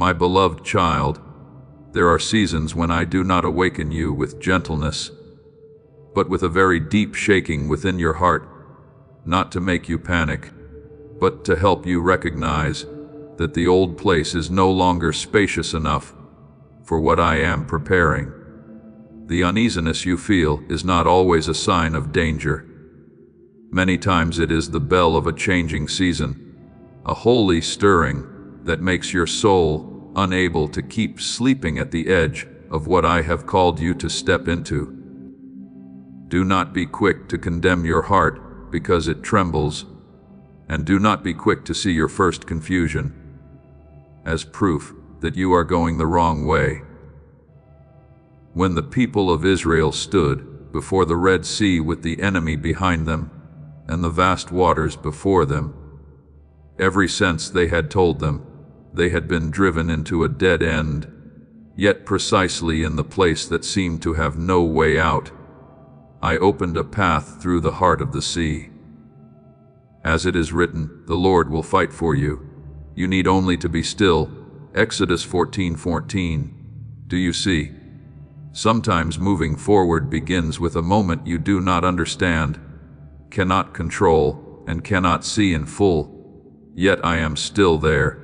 My beloved child, there are seasons when I do not awaken you with gentleness, but with a very deep shaking within your heart, not to make you panic, but to help you recognize that the old place is no longer spacious enough for what I am preparing. The uneasiness you feel is not always a sign of danger. Many times it is the bell of a changing season, a holy stirring that makes your soul unable to keep sleeping at the edge of what I have called you to step into. Do not be quick to condemn your heart because it trembles, and do not be quick to see your first confusion as proof that you are going the wrong way. When the people of Israel stood before the Red Sea with the enemy behind them and the vast waters before them, every sense they had told them they had been driven into a dead end, yet precisely in the place that seemed to have no way out, I opened a path through the heart of the sea. As it is written, the Lord will fight for you. You need only to be still. Exodus 14:14. Do you see? Sometimes moving forward begins with a moment you do not understand, cannot control, and cannot see in full. Yet I am still there,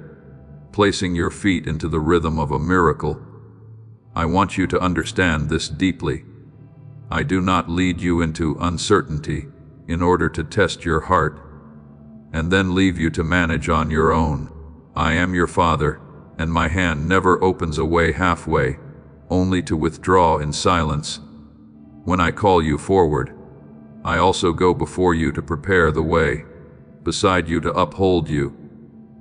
placing your feet into the rhythm of a miracle. I want you to understand this deeply. I do not lead you into uncertainty in order to test your heart and then leave you to manage on your own. I am your Father, and my hand never opens away halfway, only to withdraw in silence. When I call you forward, I also go before you to prepare the way, beside you to uphold you,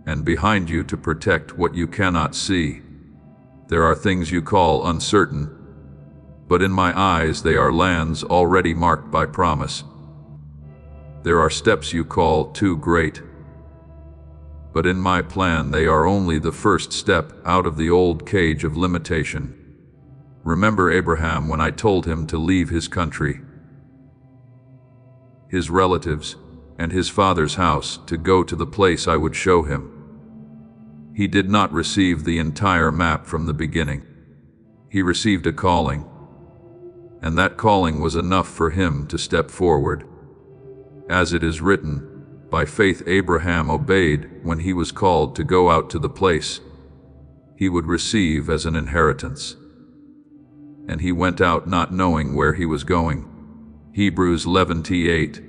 and behind you to protect what you cannot see. There are things you call uncertain, but in my eyes they are lands already marked by promise. There are steps you call too great, but in my plan they are only the first step out of the old cage of limitation. Remember Abraham when I told him to leave his country, his relatives, and his father's house to go to the place I would show him. He did not receive the entire map from the beginning. He received a calling, and that calling was enough for him to step forward. As it is written, by faith Abraham obeyed when he was called to go out to the place he would receive as an inheritance. And he went out not knowing where he was going. Hebrews 11:8.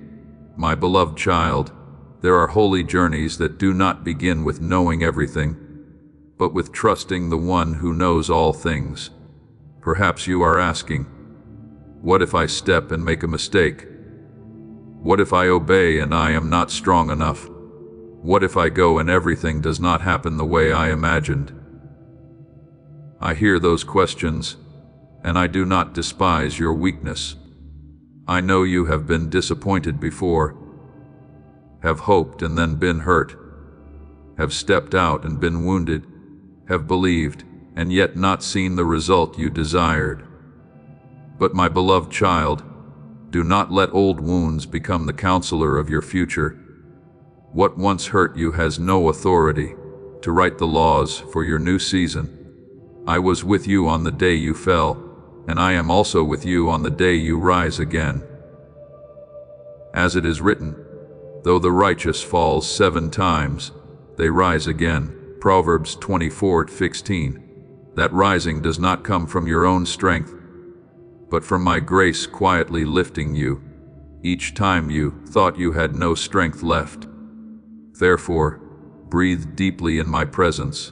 My beloved child, there are holy journeys that do not begin with knowing everything, but with trusting the one who knows all things. Perhaps you are asking, what if I step and make a mistake? What if I obey and I am not strong enough? What if I go and everything does not happen the way I imagined? I hear those questions, and I do not despise your weakness. I know you have been disappointed before, have hoped and then been hurt, have stepped out and been wounded, have believed and yet not seen the result you desired. But my beloved child, do not let old wounds become the counselor of your future. What once hurt you has no authority to write the laws for your new season. I was with you on the day you fell, and I am also with you on the day you rise again. As it is written, though the righteous falls 7 times, they rise again. Proverbs 24:16. That rising does not come from your own strength, but from my grace quietly lifting you each time you thought you had no strength left. Therefore, breathe deeply in my presence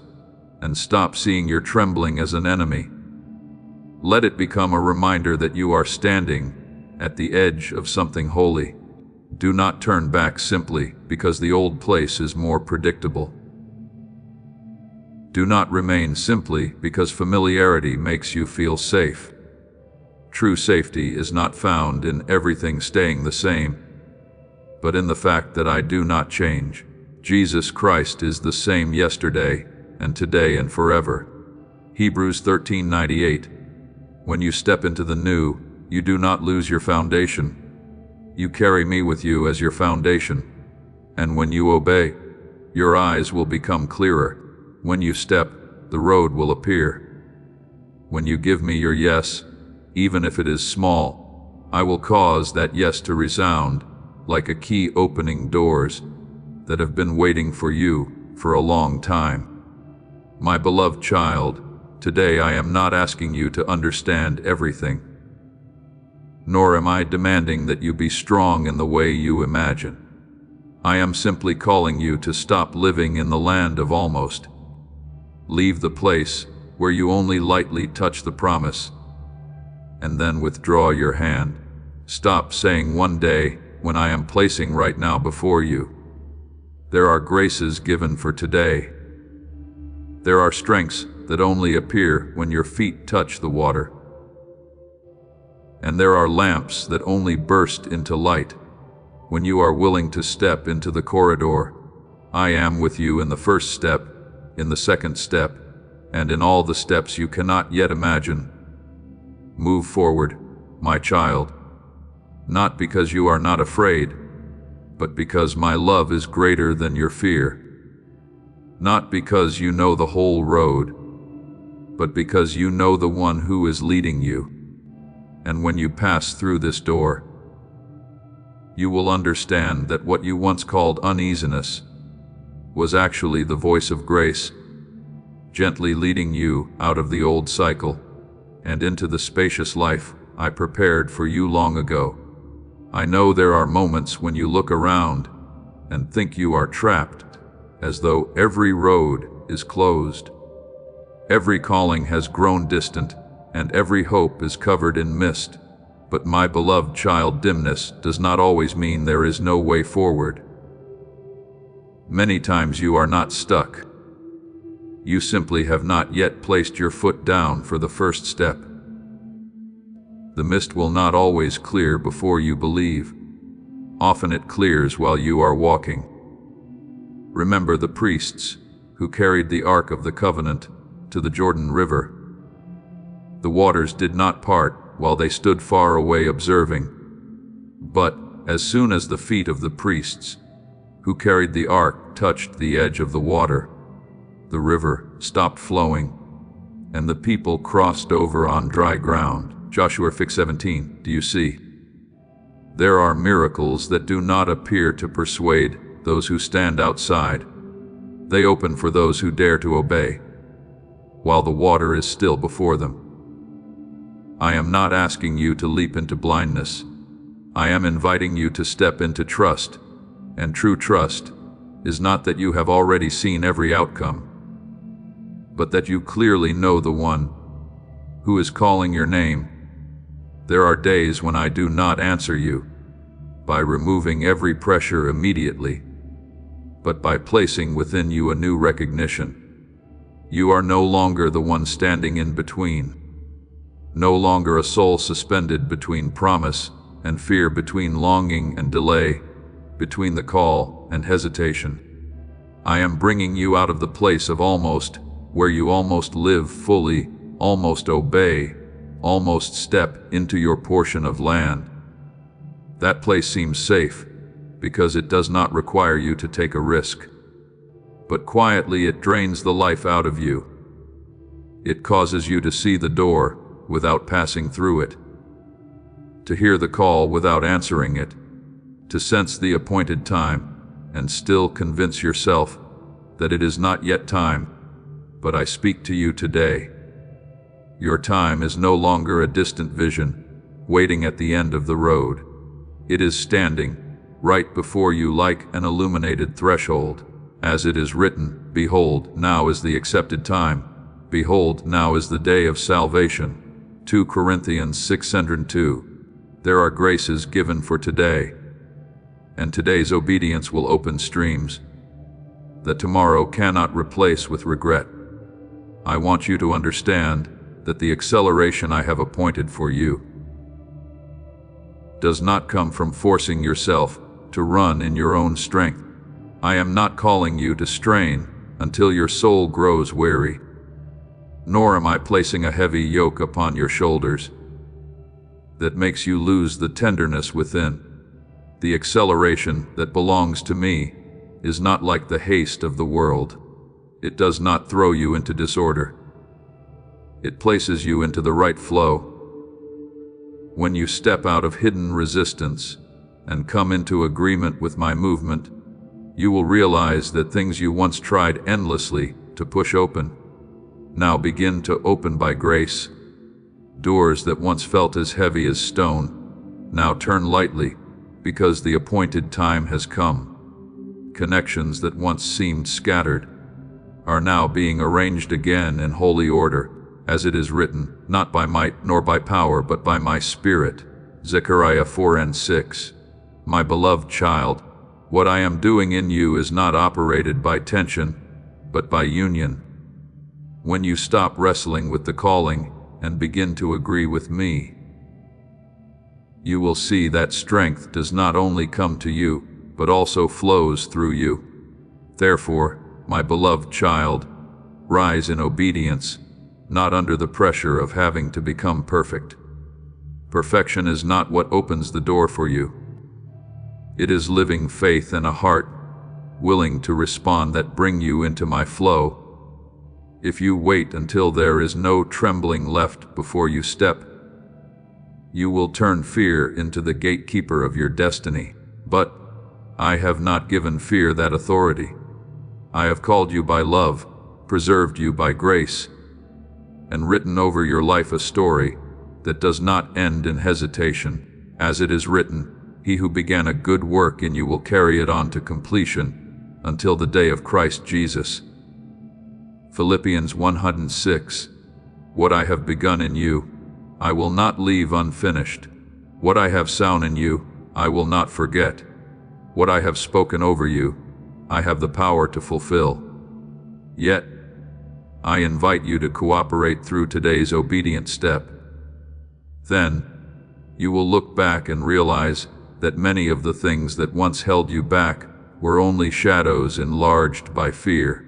and stop seeing your trembling as an enemy. Let it become a reminder that you are standing at the edge of something holy. Do not turn back simply because the old place is more predictable. Do not remain simply because familiarity makes you feel safe. True safety is not found in everything staying the same, but in the fact that I do not change. Jesus Christ is the same yesterday and today and forever. Hebrews 13:98. When you step into the new, you do not lose your foundation. You carry me with you as your foundation. And when you obey, your eyes will become clearer. When you step, the road will appear. When you give me your yes, even if it is small, I will cause that yes to resound like a key opening doors that have been waiting for you for a long time. My beloved child, today I am not asking you to understand everything, nor am I demanding that you be strong in the way you imagine. I am simply calling you to stop living in the land of almost. Leave the place where you only lightly touch the promise, and then withdraw your hand. Stop saying one day when I am placing right now before you. There are graces given for today. There are strengths that only appear when your feet touch the water. And there are lamps that only burst into light when you are willing to step into the corridor. I am with you in the first step, in the second step, and in all the steps you cannot yet imagine. Move forward, my child, not because you are not afraid, but because my love is greater than your fear. Not because you know the whole road, but because you know the one who is leading you. And when you pass through this door, you will understand that what you once called uneasiness was actually the voice of grace, gently leading you out of the old cycle and into the spacious life I prepared for you long ago. I know there are moments when you look around and think you are trapped, as though every road is closed. Every calling has grown distant, and every hope is covered in mist. But my beloved child, dimness does not always mean there is no way forward. Many times you are not stuck. You simply have not yet placed your foot down for the first step. The mist will not always clear before you believe. Often it clears while you are walking. Remember the priests who carried the Ark of the Covenant to the Jordan River. The waters did not part while they stood far away observing. But as soon as the feet of the priests who carried the ark touched the edge of the water, the river stopped flowing, and the people crossed over on dry ground. Joshua 6:17. Do you see? There are miracles that do not appear to persuade those who stand outside. They open for those who dare to obey, while the water is still before them. I am not asking you to leap into blindness. I am inviting you to step into trust, and true trust is not that you have already seen every outcome, but that you clearly know the one who is calling your name. There are days when I do not answer you by removing every pressure immediately, but by placing within you a new recognition. You are no longer the one standing in between. No longer a soul suspended between promise and fear, between longing and delay, between the call and hesitation. I am bringing you out of the place of almost, where you almost live fully, almost obey, almost step into your portion of land. That place seems safe because it does not require you to take a risk, but quietly it drains the life out of you. It causes you to see the door without passing through it, to hear the call without answering it, to sense the appointed time and still convince yourself that it is not yet time. But I speak to you today. Your time is no longer a distant vision, waiting at the end of the road. It is standing right before you like an illuminated threshold. As it is written, behold, now is the accepted time. Behold, now is the day of salvation. 2 Corinthians 6:2. There are graces given for today, and today's obedience will open streams that tomorrow cannot replace with regret. I want you to understand that the acceleration I have appointed for you does not come from forcing yourself to run in your own strength. I am not calling you to strain until your soul grows weary, nor am I placing a heavy yoke upon your shoulders that makes you lose the tenderness within. The acceleration that belongs to me is not like the haste of the world. It does not throw you into disorder. It places you into the right flow. When you step out of hidden resistance and come into agreement with my movement, you will realize that things you once tried endlessly to push open now begin to open by grace. Doors that once felt as heavy as stone now turn lightly because the appointed time has come. Connections that once seemed scattered are now being arranged again in holy order, as it is written, not by might nor by power, but by my Spirit. Zechariah 4:6. My beloved child, what I am doing in you is not operated by tension, but by union. When you stop wrestling with the calling and begin to agree with me, you will see that strength does not only come to you, but also flows through you. Therefore, my beloved child, rise in obedience, not under the pressure of having to become perfect. Perfection is not what opens the door for you. It is living faith and a heart willing to respond that bring you into my flow. If you wait until there is no trembling left before you step, you will turn fear into the gatekeeper of your destiny. But I have not given fear that authority. I have called you by love, preserved you by grace, and written over your life a story that does not end in hesitation. As it is written, he who began a good work in you will carry it on to completion until the day of Christ Jesus. Philippians 1:6. What I have begun in you, I will not leave unfinished. What I have sown in you, I will not forget. What I have spoken over you, I have the power to fulfill. Yet, I invite you to cooperate through today's obedient step. Then, you will look back and realize that many of the things that once held you back were only shadows enlarged by fear.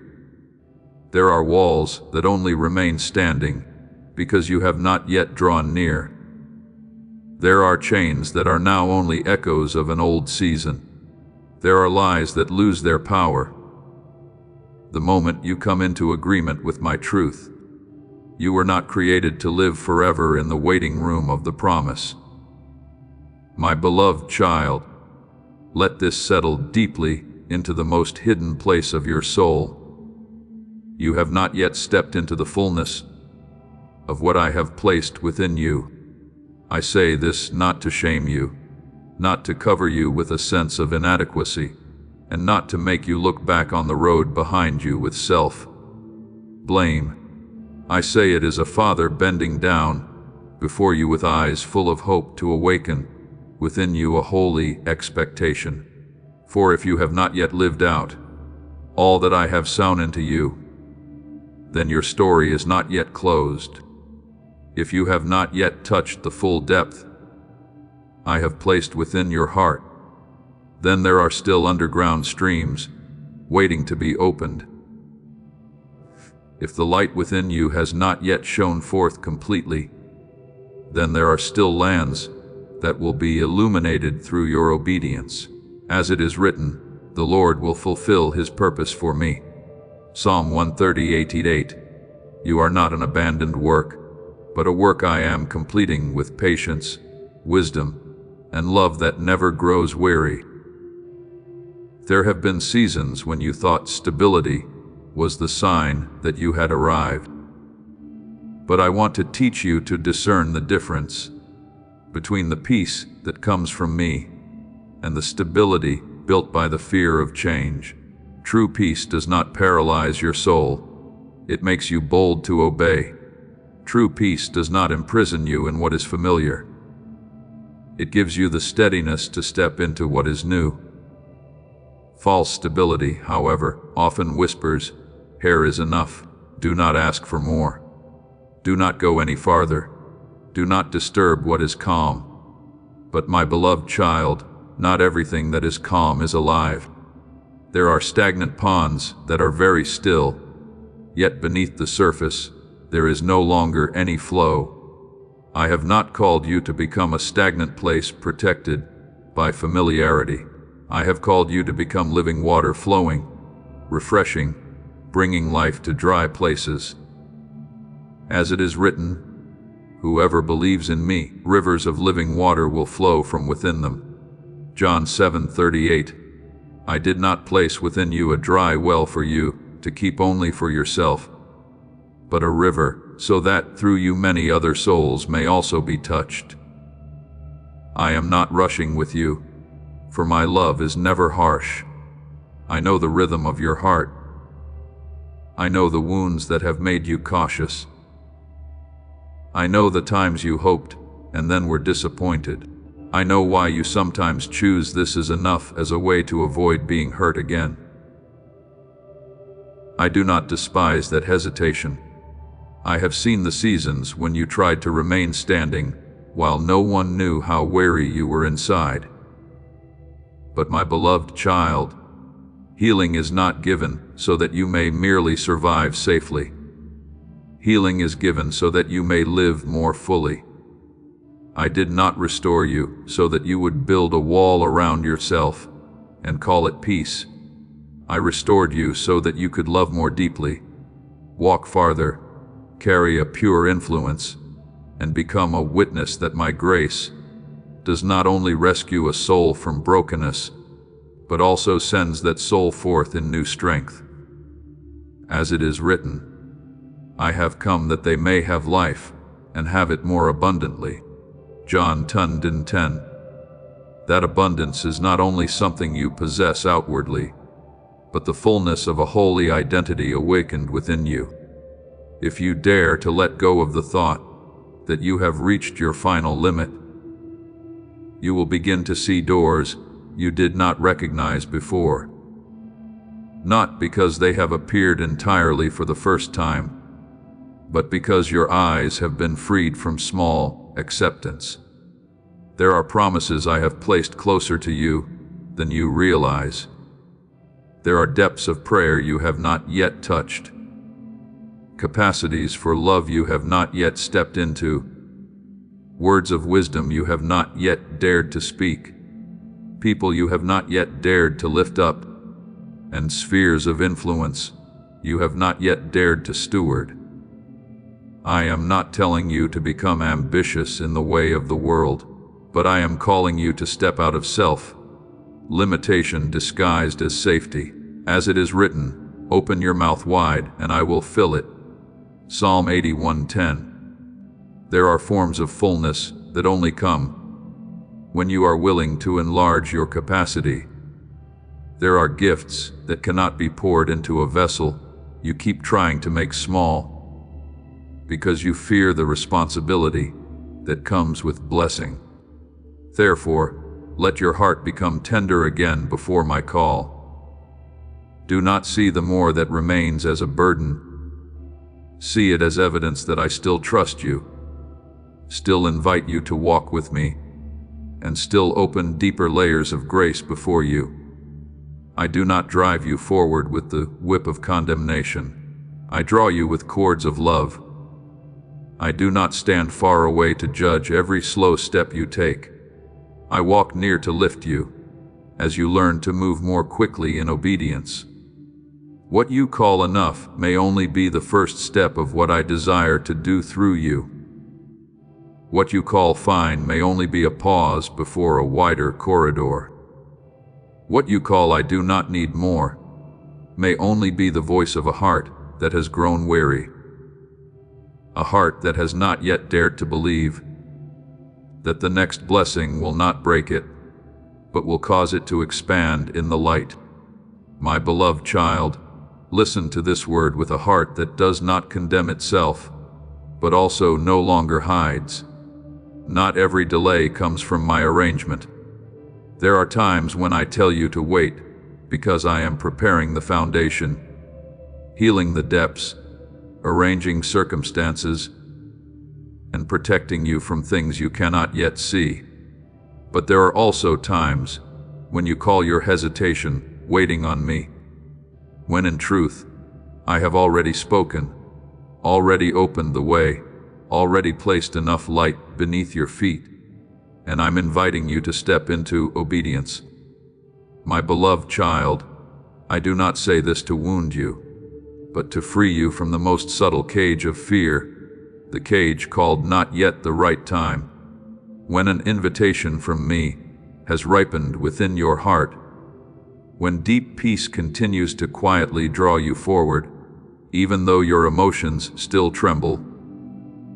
There are walls that only remain standing because you have not yet drawn near. There are chains that are now only echoes of an old season. There are lies that lose their power the moment you come into agreement with my truth. You were not created to live forever in the waiting room of the promise. My beloved child, let this settle deeply into the most hidden place of your soul. You have not yet stepped into the fullness of what I have placed within you. I say this not to shame you, not to cover you with a sense of inadequacy, and not to make you look back on the road behind you with self-blame. I say it as a father bending down before you with eyes full of hope to awaken within you a holy expectation. For if you have not yet lived out all that I have sown into you, then your story is not yet closed. If you have not yet touched the full depth I have placed within your heart, then there are still underground streams waiting to be opened. If the light within you has not yet shone forth completely, then there are still lands that will be illuminated through your obedience. As it is written, the Lord will fulfill his purpose for me. Psalm 138:8. You are not an abandoned work, but a work I am completing with patience, wisdom, and love that never grows weary. There have been seasons when you thought stability was the sign that you had arrived. But I want to teach you to discern the difference between the peace that comes from me and the stability built by the fear of change. True peace does not paralyze your soul. It makes you bold to obey. True peace does not imprison you in what is familiar. It gives you the steadiness to step into what is new. False stability, however, often whispers, "Here is enough. Do not ask for more. Do not go any farther. Do not disturb what is calm." But my beloved child, not everything that is calm is alive. There are stagnant ponds that are very still, yet beneath the surface, there is no longer any flow. I have not called you to become a stagnant place protected by familiarity. I have called you to become living water flowing, refreshing, bringing life to dry places. As it is written, "Whoever believes in me, rivers of living water will flow from within them." John 7:38. I did not place within you a dry well for you to keep only for yourself, but a river, so that through you many other souls may also be touched. I am not rushing with you, for my love is never harsh. I know the rhythm of your heart. I know the wounds that have made you cautious. I know the times you hoped and then were disappointed. I know why you sometimes choose this is enough as a way to avoid being hurt again. I do not despise that hesitation. I have seen the seasons when you tried to remain standing while no one knew how weary you were inside. But my beloved child, healing is not given so that you may merely survive safely. Healing is given so that you may live more fully. I did not restore you so that you would build a wall around yourself and call it peace. I restored you so that you could love more deeply, walk farther, carry a pure influence, and become a witness that my grace does not only rescue a soul from brokenness, but also sends that soul forth in new strength. As it is written, I have come that they may have life and have it more abundantly. John 10:10. That abundance is not only something you possess outwardly, but the fullness of a holy identity awakened within you. If you dare to let go of the thought that you have reached your final limit, you will begin to see doors you did not recognize before. Not because they have appeared entirely for the first time, but because your eyes have been freed from small acceptance. There are promises I have placed closer to you than you realize. There are depths of prayer you have not yet touched, capacities for love you have not yet stepped into, words of wisdom you have not yet dared to speak, people you have not yet dared to lift up, and spheres of influence you have not yet dared to steward. I am not telling you to become ambitious in the way of the world, but I am calling you to step out of self, limitation disguised as safety. As it is written, open your mouth wide and I will fill it. Psalm 81:10. There are forms of fullness that only come when you are willing to enlarge your capacity. There are gifts that cannot be poured into a vessel you keep trying to make small, because you fear the responsibility that comes with blessing. Therefore, let your heart become tender again before my call. Do not see the more that remains as a burden. See it as evidence that I still trust you, still invite you to walk with me, and still open deeper layers of grace before you. I do not drive you forward with the whip of condemnation. I draw you with cords of love. I do not stand far away to judge every slow step you take. I walk near to lift you, as you learn to move more quickly in obedience. What you call enough may only be the first step of what I desire to do through you. What you call fine may only be a pause before a wider corridor. What you call I do not need more may only be the voice of a heart that has grown weary. A heart that has not yet dared to believe that the next blessing will not break it, but will cause it to expand in the light. My beloved child, listen to this word with a heart that does not condemn itself, but also no longer hides. Not every delay comes from my arrangement. There are times when I tell you to wait because I am preparing the foundation, healing the depths, arranging circumstances, and protecting you from things you cannot yet see. But there are also times when you call your hesitation waiting on me, when in truth, I have already spoken, already opened the way, already placed enough light beneath your feet, and I'm inviting you to step into obedience. My beloved child, I do not say this to wound you. but to free you from the most subtle cage of fear, the cage called not yet the right time. When an invitation from me has ripened within your heart, when deep peace continues to quietly draw you forward, even though your emotions still tremble,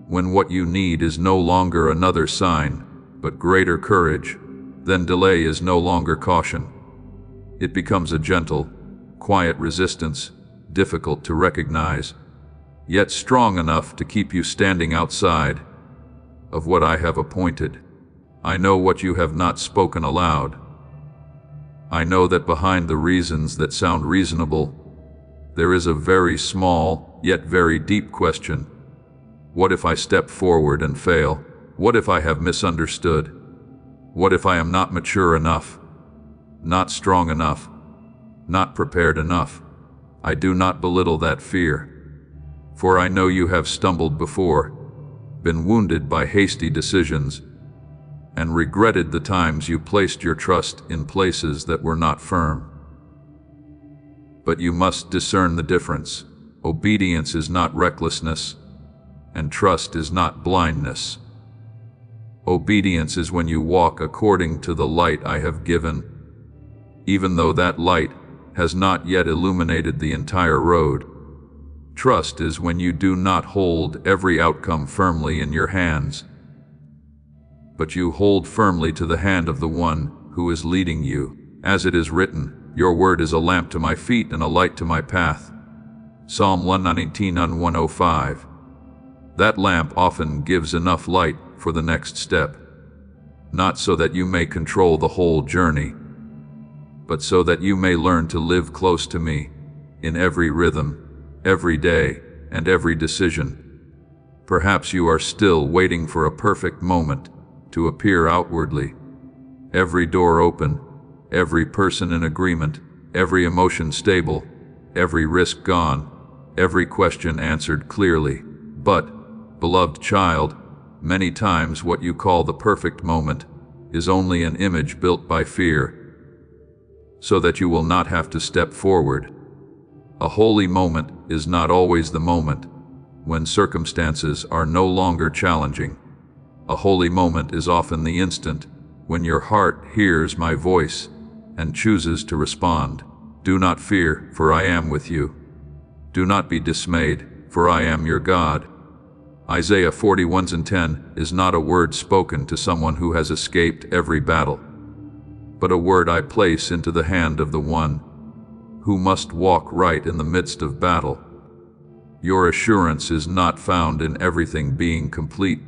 when what you need is no longer another sign, but greater courage, then delay is no longer caution. It becomes a gentle, quiet resistance, difficult to recognize, yet strong enough to keep you standing outside of what I have appointed. I know what you have not spoken aloud. I know that behind the reasons that sound reasonable, there is a very small, yet very deep question. What if I step forward and fail? What if I have misunderstood? What if I am not mature enough, not strong enough, not prepared enough? I do not belittle that fear, for I know you have stumbled before, been wounded by hasty decisions, and regretted the times you placed your trust in places that were not firm. But you must discern the difference. Obedience is not recklessness, and trust is not blindness. Obedience is when you walk according to the light I have given, even though that light has not yet illuminated the entire road. Trust is when you do not hold every outcome firmly in your hands, but you hold firmly to the hand of the one who is leading you. As it is written, your word is a lamp to my feet and a light to my path. Psalm 119 and 105. That lamp often gives enough light for the next step, not so that you may control the whole journey, but so that you may learn to live close to me in every rhythm, every day, and every decision. Perhaps you are still waiting for a perfect moment to appear outwardly. Every door open, every person in agreement, every emotion stable, every risk gone, every question answered clearly. But, beloved child, many times what you call the perfect moment is only an image built by fear, so that you will not have to step forward. A holy moment is not always the moment when circumstances are no longer challenging. A holy moment is often the instant when your heart hears my voice and chooses to respond. Do not fear, for I am with you. Do not be dismayed, for I am your God. Isaiah 41:10 is not a word spoken to someone who has escaped every battle, but a word I place into the hand of the one who must walk right in the midst of battle. Your assurance is not found in everything being complete,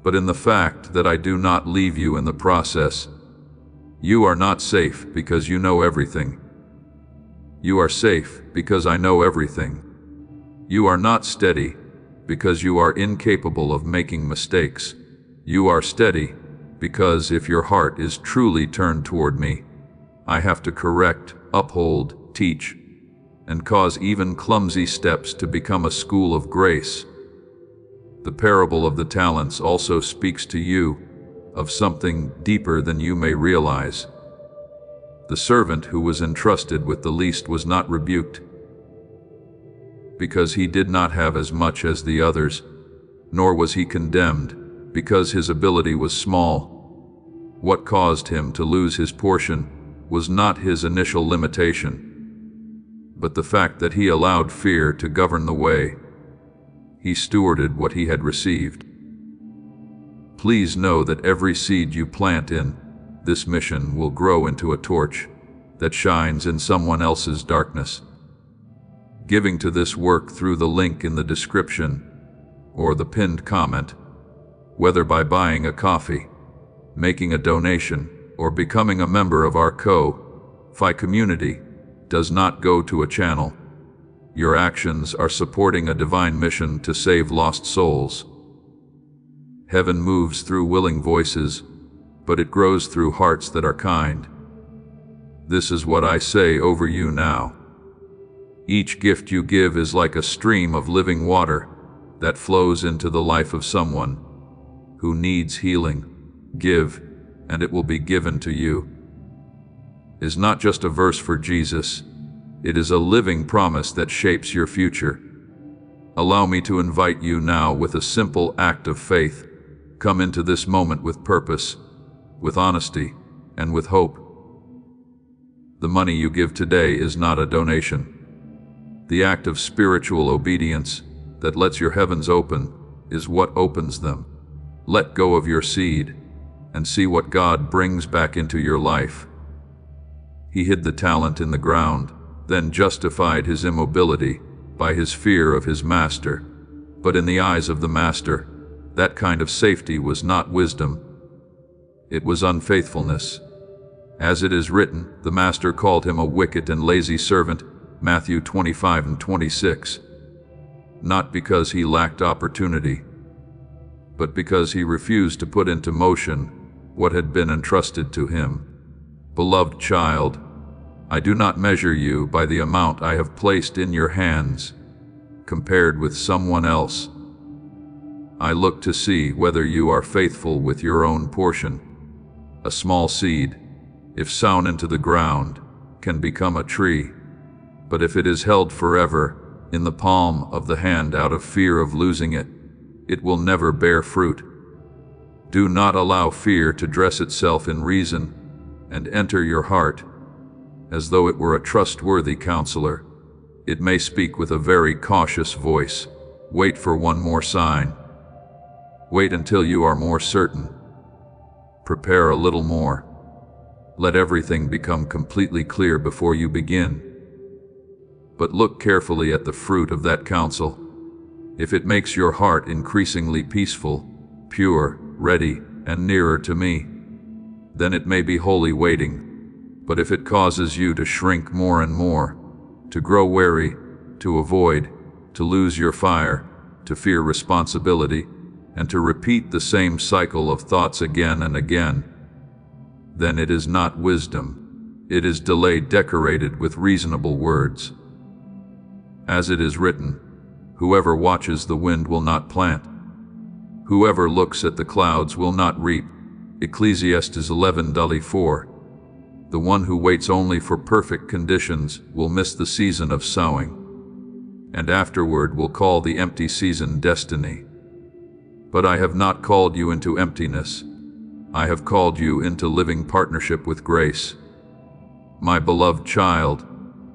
but in the fact that I do not leave you in the process. You are not safe because you know everything. You are safe because I know everything. You are not steady because you are incapable of making mistakes. You are steady because if your heart is truly turned toward me, I have to correct, uphold, teach, and cause even clumsy steps to become a school of grace. The parable of the talents also speaks to you of something deeper than you may realize. The servant who was entrusted with the least was not rebuked because he did not have as much as the others, nor was he condemned because his ability was small. What caused him to lose his portion was not his initial limitation, but the fact that he allowed fear to govern the way he stewarded what he had received. Please know that every seed you plant in this mission will grow into a torch that shines in someone else's darkness. Giving to this work through the link in the description or the pinned comment, whether by buying a coffee, making a donation, or becoming a member of our Ko-Fi community, does not go to a channel. Your actions are supporting a divine mission to save lost souls. Heaven moves through willing voices, but it grows through hearts that are kind. This is what I say over you now. Each gift you give is like a stream of living water that flows into the life of someone who needs healing. Give, and it will be given to you is not just a verse for Jesus, It is a living promise that shapes your future. Allow me to invite you now with a simple act of faith. Come into this moment with purpose, with honesty, and with hope. The money you give today is not a donation. The act of spiritual obedience that lets your heavens open is what opens them. Let go of your seed and see what God brings back into your life. He hid the talent in the ground, then justified his immobility by his fear of his master. But in the eyes of the master, that kind of safety was not wisdom. It was unfaithfulness. As it is written, the master called him a wicked and lazy servant, Matthew 25:26. Not because he lacked opportunity, but because he refused to put into motion what had been entrusted to him. Beloved child, I do not measure you by the amount I have placed in your hands, compared with someone else. I look to see whether you are faithful with your own portion. A small seed, if sown into the ground, can become a tree, but if it is held forever in the palm of the hand out of fear of losing it, it will never bear fruit. Do not allow fear to dress itself in reason and enter your heart as though it were a trustworthy counselor. It may speak with a very cautious voice. Wait for one more sign. Wait until you are more certain. Prepare a little more. Let everything become completely clear before you begin. But look carefully at the fruit of that counsel. If it makes your heart increasingly peaceful, pure, ready, and nearer to me, then it may be wholly waiting. But if it causes you to shrink more and more, to grow wary, to avoid, to lose your fire, to fear responsibility, and to repeat the same cycle of thoughts again and again, then it is not wisdom. It is delay decorated with reasonable words. As it is written, whoever watches the wind will not plant. Whoever looks at the clouds will not reap. Ecclesiastes 11:4. The one who waits only for perfect conditions will miss the season of sowing, and afterward will call the empty season destiny. But I have not called you into emptiness. I have called you into living partnership with grace. My beloved child,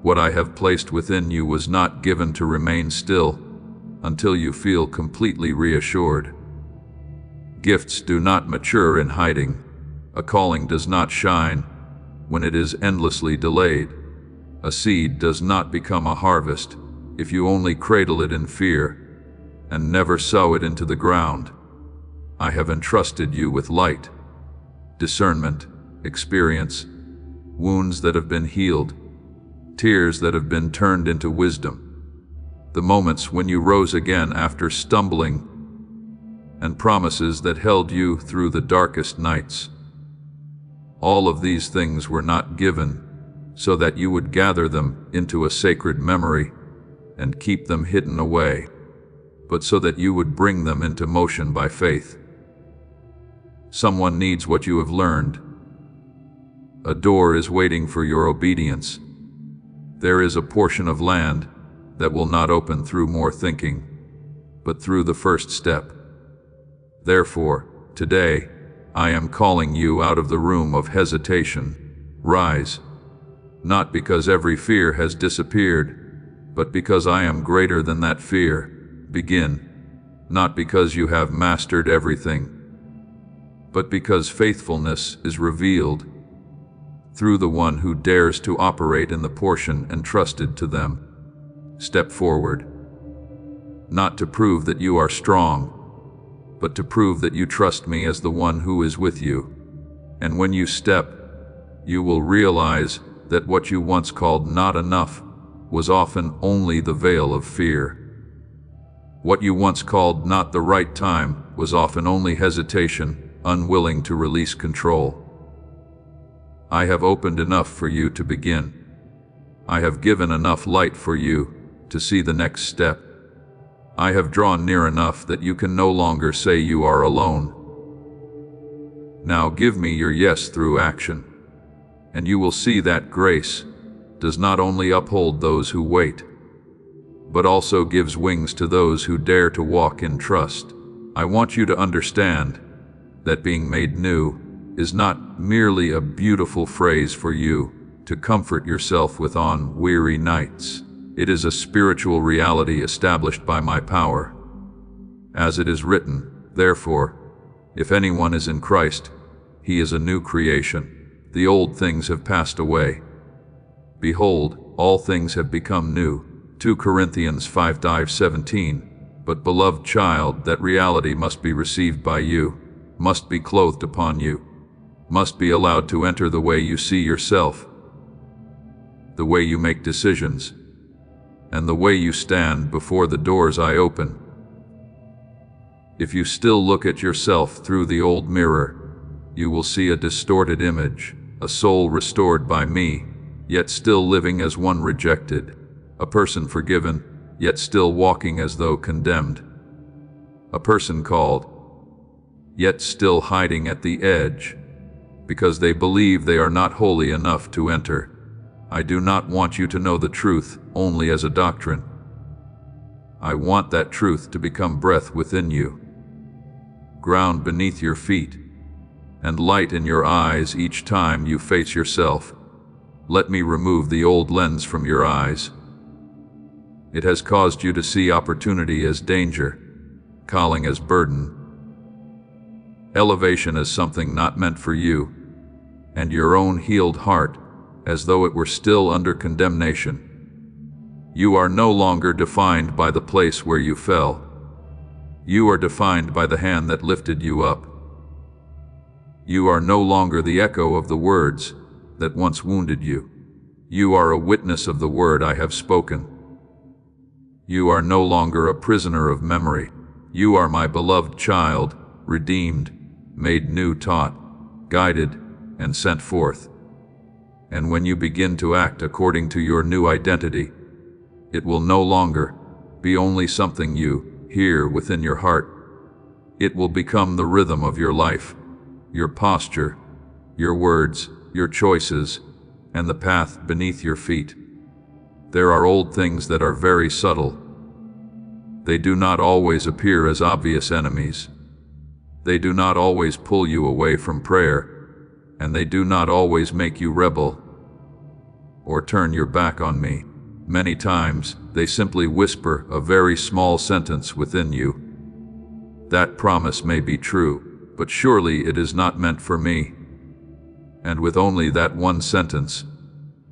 what I have placed within you was not given to remain still until you feel completely reassured. Gifts do not mature in hiding. A calling does not shine when it is endlessly delayed. A seed does not become a harvest if you only cradle it in fear and never sow it into the ground. I have entrusted you with light, discernment, experience, wounds that have been healed, tears that have been turned into wisdom, the moments when you rose again after stumbling, and promises that held you through the darkest nights. All of these things were not given so that you would gather them into a sacred memory and keep them hidden away, but so that you would bring them into motion by faith. Someone needs what you have learned. A door is waiting for your obedience. There is a portion of land that will not open through more thinking, but through the first step. Therefore, today, I am calling you out of the room of hesitation. Rise, not because every fear has disappeared, but because I am greater than that fear. Begin, not because you have mastered everything, but because faithfulness is revealed through the one who dares to operate in the portion entrusted to them. Step forward, not to prove that you are strong, but to prove that you trust me as the one who is with you. And when you step, you will realize that what you once called not enough was often only the veil of fear. What you once called not the right time was often only hesitation, unwilling to release control. I have opened enough for you to begin. I have given enough light for you to see the next step. I have drawn near enough that you can no longer say you are alone. Now give me your yes through action, and you will see that grace, does not only uphold those who wait, but also gives wings to those who dare to walk in trust. I want you to understand that being made new is not merely a beautiful phrase for you to comfort yourself with on weary nights. It is a spiritual reality established by my power. As it is written, therefore, if anyone is in Christ, he is a new creation. The old things have passed away. Behold, all things have become new. 2 Corinthians 5:17. But beloved child, that reality must be received by you, must be clothed upon you, must be allowed to enter the way you see yourself, the way you make decisions, and the way you stand before the doors I open. If you still look at yourself through the old mirror, you will see a distorted image, a soul restored by me, yet still living as one rejected, a person forgiven, yet still walking as though condemned, a person called, yet still hiding at the edge, because they believe they are not holy enough to enter. I do not want you to know the truth only as a doctrine. I want that truth to become breath within you, ground beneath your feet, and light in your eyes each time you face yourself. Let me remove the old lens from your eyes. It has caused you to see opportunity as danger, calling as burden, elevation as something not meant for you, and your own healed heart as though it were still under condemnation. You are no longer defined by the place where you fell. You are defined by the hand that lifted you up. You are no longer the echo of the words that once wounded you. You are a witness of the word I have spoken. You are no longer a prisoner of memory. You are my beloved child, redeemed, made new, taught, guided, and sent forth. And when you begin to act according to your new identity, it will no longer be only something you hear within your heart. It will become the rhythm of your life, your posture, your words, your choices, and the path beneath your feet. There are old things that are very subtle. They do not always appear as obvious enemies. They do not always pull you away from prayer, and they do not always make you rebel or turn your back on me. Many times, they simply whisper a very small sentence within you. That promise may be true, but surely it is not meant for me. And with only that one sentence,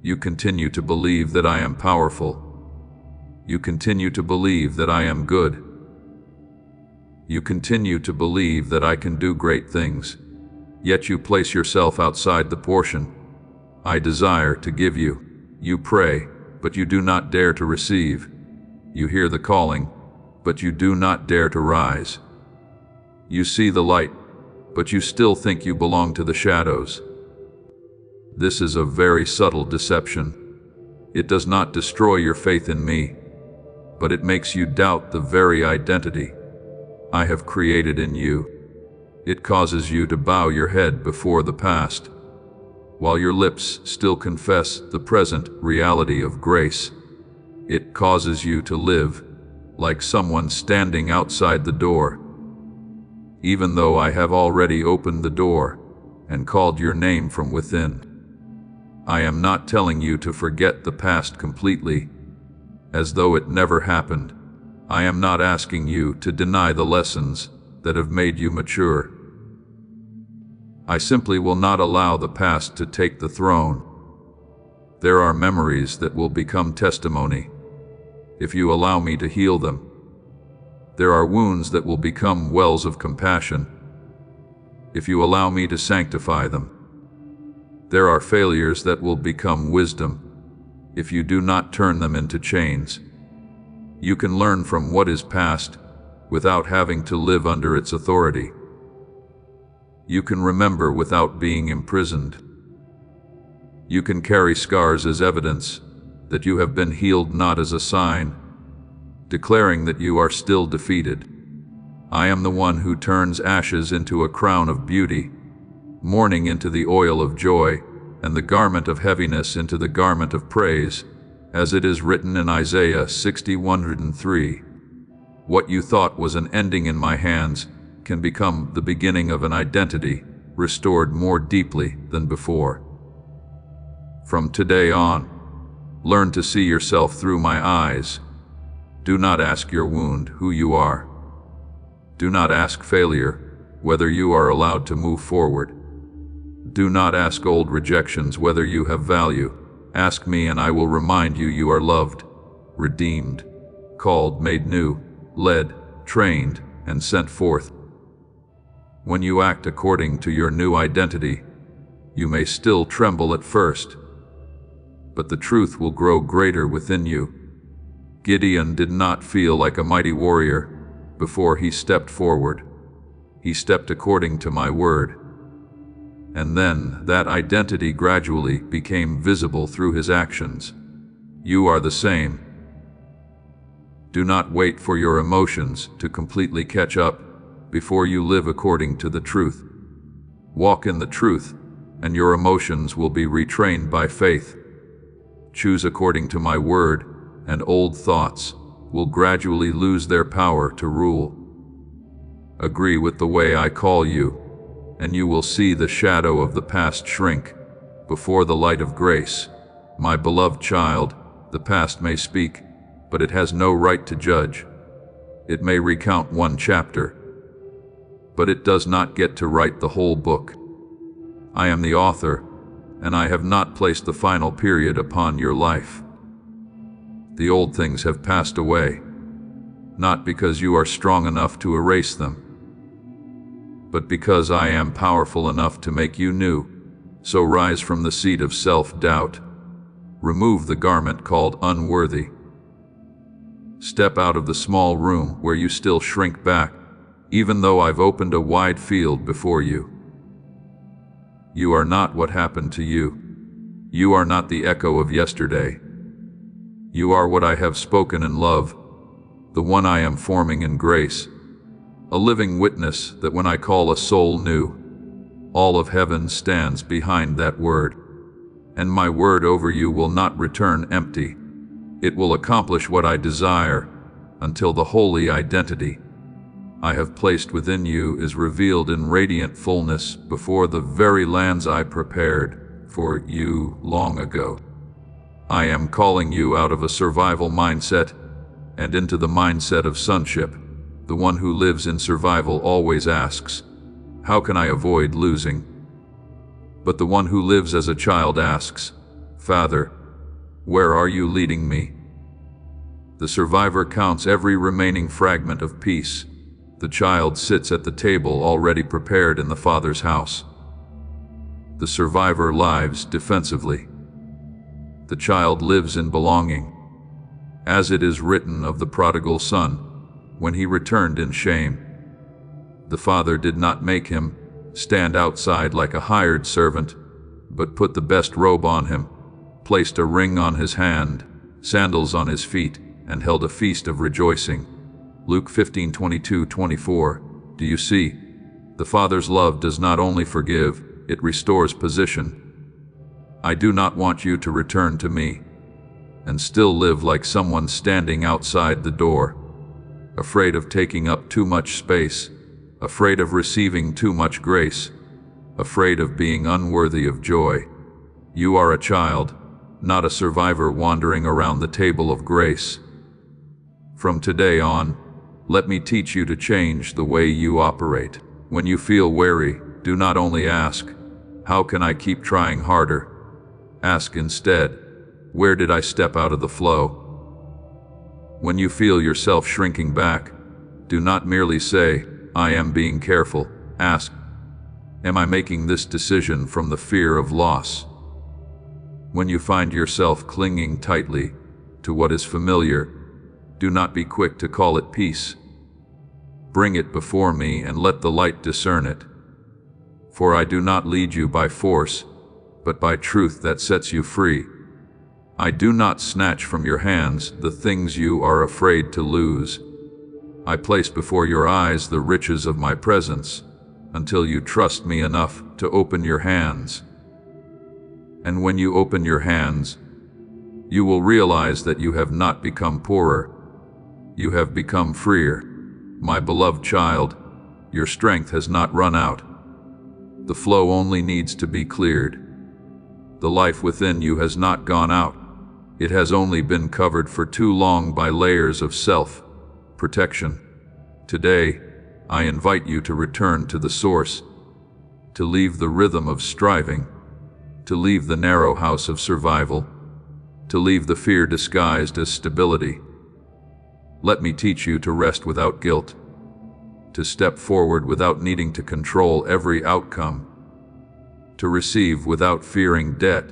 you continue to believe that I am powerful. You continue to believe that I am good. You continue to believe that I can do great things, yet you place yourself outside the portion I desire to give you. You pray, but you do not dare to receive. You hear the calling, but you do not dare to rise. You see the light, but you still think you belong to the shadows. This is a very subtle deception. It does not destroy your faith in me, but it makes you doubt the very identity I have created in you. It causes you to bow your head before the past, while your lips still confess the present reality of grace. It causes you to live like someone standing outside the door, even though I have already opened the door and called your name from within. I am not telling you to forget the past completely, as though it never happened. I am not asking you to deny the lessons that have made you mature. I simply will not allow the past to take the throne. There are memories that will become testimony if you allow me to heal them. There are wounds that will become wells of compassion if you allow me to sanctify them. There are failures that will become wisdom if you do not turn them into chains. You can learn from what is past without having to live under its authority. You can remember without being imprisoned. You can carry scars as evidence that you have been healed, not as a sign, declaring that you are still defeated. I am the one who turns ashes into a crown of beauty, mourning into the oil of joy, and the garment of heaviness into the garment of praise, as it is written in Isaiah 60:103. What you thought was an ending in my hands can become the beginning of an identity, restored more deeply than before. From today on, learn to see yourself through my eyes. Do not ask your wound who you are. Do not ask failure whether you are allowed to move forward. Do not ask old rejections whether you have value. Ask me and I will remind you you are loved, redeemed, called, made new, led, trained, and sent forth. When you act according to your new identity, you may still tremble at first, but the truth will grow greater within you. Gideon did not feel like a mighty warrior before he stepped forward. He stepped according to my word. And then that identity gradually became visible through his actions. You are the same. Do not wait for your emotions to completely catch up before you live according to the truth. Walk in the truth, and your emotions will be retrained by faith. Choose according to my word, and old thoughts will gradually lose their power to rule. Agree with the way I call you, and you will see the shadow of the past shrink before the light of grace. My beloved child, the past may speak, but it has no right to judge. It may recount one chapter, but it does not get to write the whole book. I am the author, and I have not placed the final period upon your life. The old things have passed away, not because you are strong enough to erase them, but because I am powerful enough to make you new. So rise from the seat of self-doubt. Remove the garment called unworthy. Step out of the small room where you still shrink back, even though I've opened a wide field before you. You are not what happened to you. You are not the echo of yesterday. You are what I have spoken in love, the one I am forming in grace, a living witness that when I call a soul new, all of heaven stands behind that word. And my word over you will not return empty. It will accomplish what I desire until the holy identity I have placed within you is revealed in radiant fullness before the very lands I prepared for you long ago. I am calling you out of a survival mindset and into the mindset of sonship. The one who lives in survival always asks, how can I avoid losing? But the one who lives as a child asks, Father, where are you leading me? The survivor counts every remaining fragment of peace. The child sits at the table already prepared in the Father's house. The survivor lives defensively. The child lives in belonging. As it is written of the prodigal son, when he returned in shame, the father did not make him stand outside like a hired servant, but put the best robe on him, placed a ring on his hand, sandals on his feet, and held a feast of rejoicing. Luke 15:22-24. Do you see? The Father's love does not only forgive, it restores position. I do not want you to return to me and still live like someone standing outside the door, afraid of taking up too much space, afraid of receiving too much grace, afraid of being unworthy of joy. You are a child, not a survivor wandering around the table of grace. From today on, let me teach you to change the way you operate. When you feel weary, do not only ask, how can I keep trying harder? Ask instead, where did I step out of the flow? When you feel yourself shrinking back, do not merely say, I am being careful. Ask, am I making this decision from the fear of loss? When you find yourself clinging tightly to what is familiar, do not be quick to call it peace. Bring it before me and let the light discern it. For I do not lead you by force, but by truth that sets you free. I do not snatch from your hands the things you are afraid to lose. I place before your eyes the riches of my presence, until you trust me enough to open your hands. And when you open your hands, you will realize that you have not become poorer. You have become freer. My beloved child, your strength has not run out. The flow only needs to be cleared. The life within you has not gone out. It has only been covered for too long by layers of self-protection. Today, I invite you to return to the source, to leave the rhythm of striving, to leave the narrow house of survival, to leave the fear disguised as stability. Let me teach you to rest without guilt, to step forward without needing to control every outcome, to receive without fearing debt,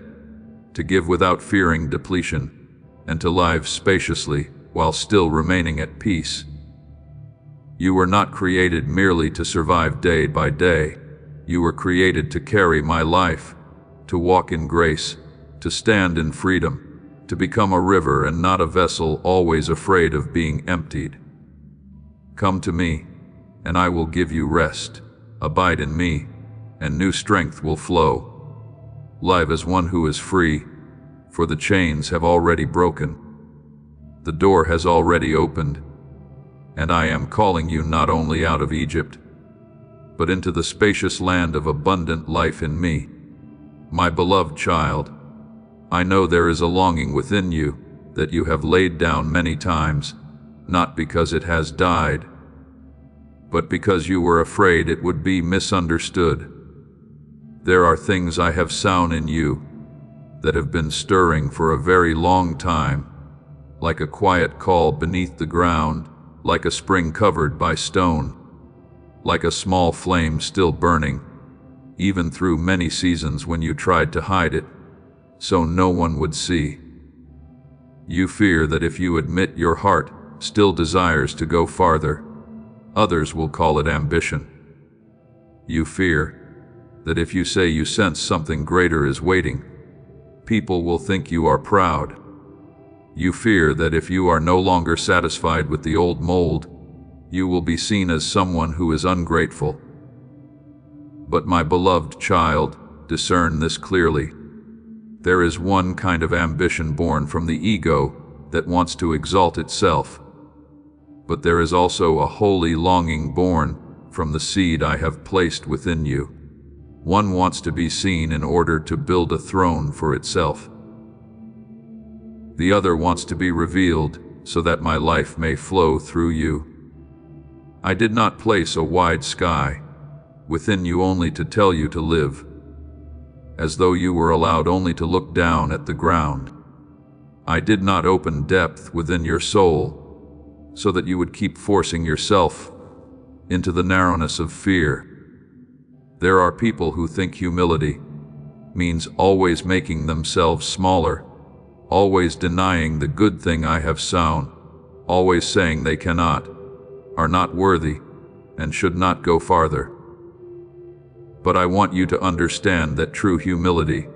to give without fearing depletion, and to live spaciously while still remaining at peace. You were not created merely to survive day by day. You were created to carry my life, to walk in grace, to stand in freedom, to become a river and not a vessel always afraid of being emptied. Come to me, and I will give you rest. Abide in me, and new strength will flow. Live as one who is free, for the chains have already broken. The door has already opened, and I am calling you not only out of Egypt, but into the spacious land of abundant life in me. My beloved child, I know there is a longing within you that you have laid down many times, not because it has died, but because you were afraid it would be misunderstood. There are things I have sown in you that have been stirring for a very long time, like a quiet call beneath the ground, like a spring covered by stone, like a small flame still burning, even through many seasons when you tried to hide it, so no one would see. You fear that if you admit your heart still desires to go farther, others will call it ambition. You fear that if you say you sense something greater is waiting, people will think you are proud. You fear that if you are no longer satisfied with the old mold, you will be seen as someone who is ungrateful. But my beloved child, discern this clearly. There is one kind of ambition born from the ego that wants to exalt itself. But there is also a holy longing born from the seed I have placed within you. One wants to be seen in order to build a throne for itself. The other wants to be revealed so that my life may flow through you. I did not place a wide sky within you only to tell you to live, as though you were allowed only to look down at the ground. I did not open depth within your soul so that you would keep forcing yourself into the narrowness of fear. There are people who think humility means always making themselves smaller, always denying the good thing I have sown, always saying they cannot, are not worthy, and should not go farther. But I want you to understand that true humility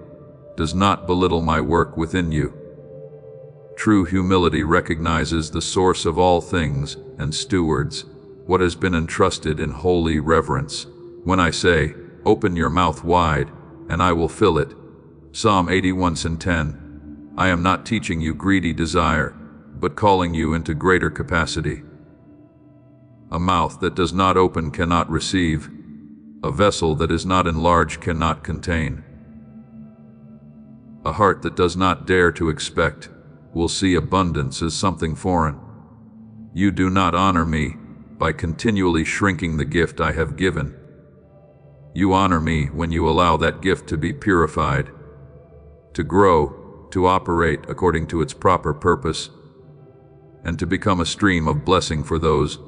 does not belittle my work within you. True humility recognizes the source of all things and stewards what has been entrusted in holy reverence. When I say, open your mouth wide, and I will fill it, Psalm 81:10, I am not teaching you greedy desire, but calling you into greater capacity. A mouth that does not open cannot receive. A vessel that is not enlarged cannot contain. A heart that does not dare to expect will see abundance as something foreign. You do not honor me by continually shrinking the gift I have given. You honor me when you allow that gift to be purified, to grow, to operate according to its proper purpose, and to become a stream of blessing for those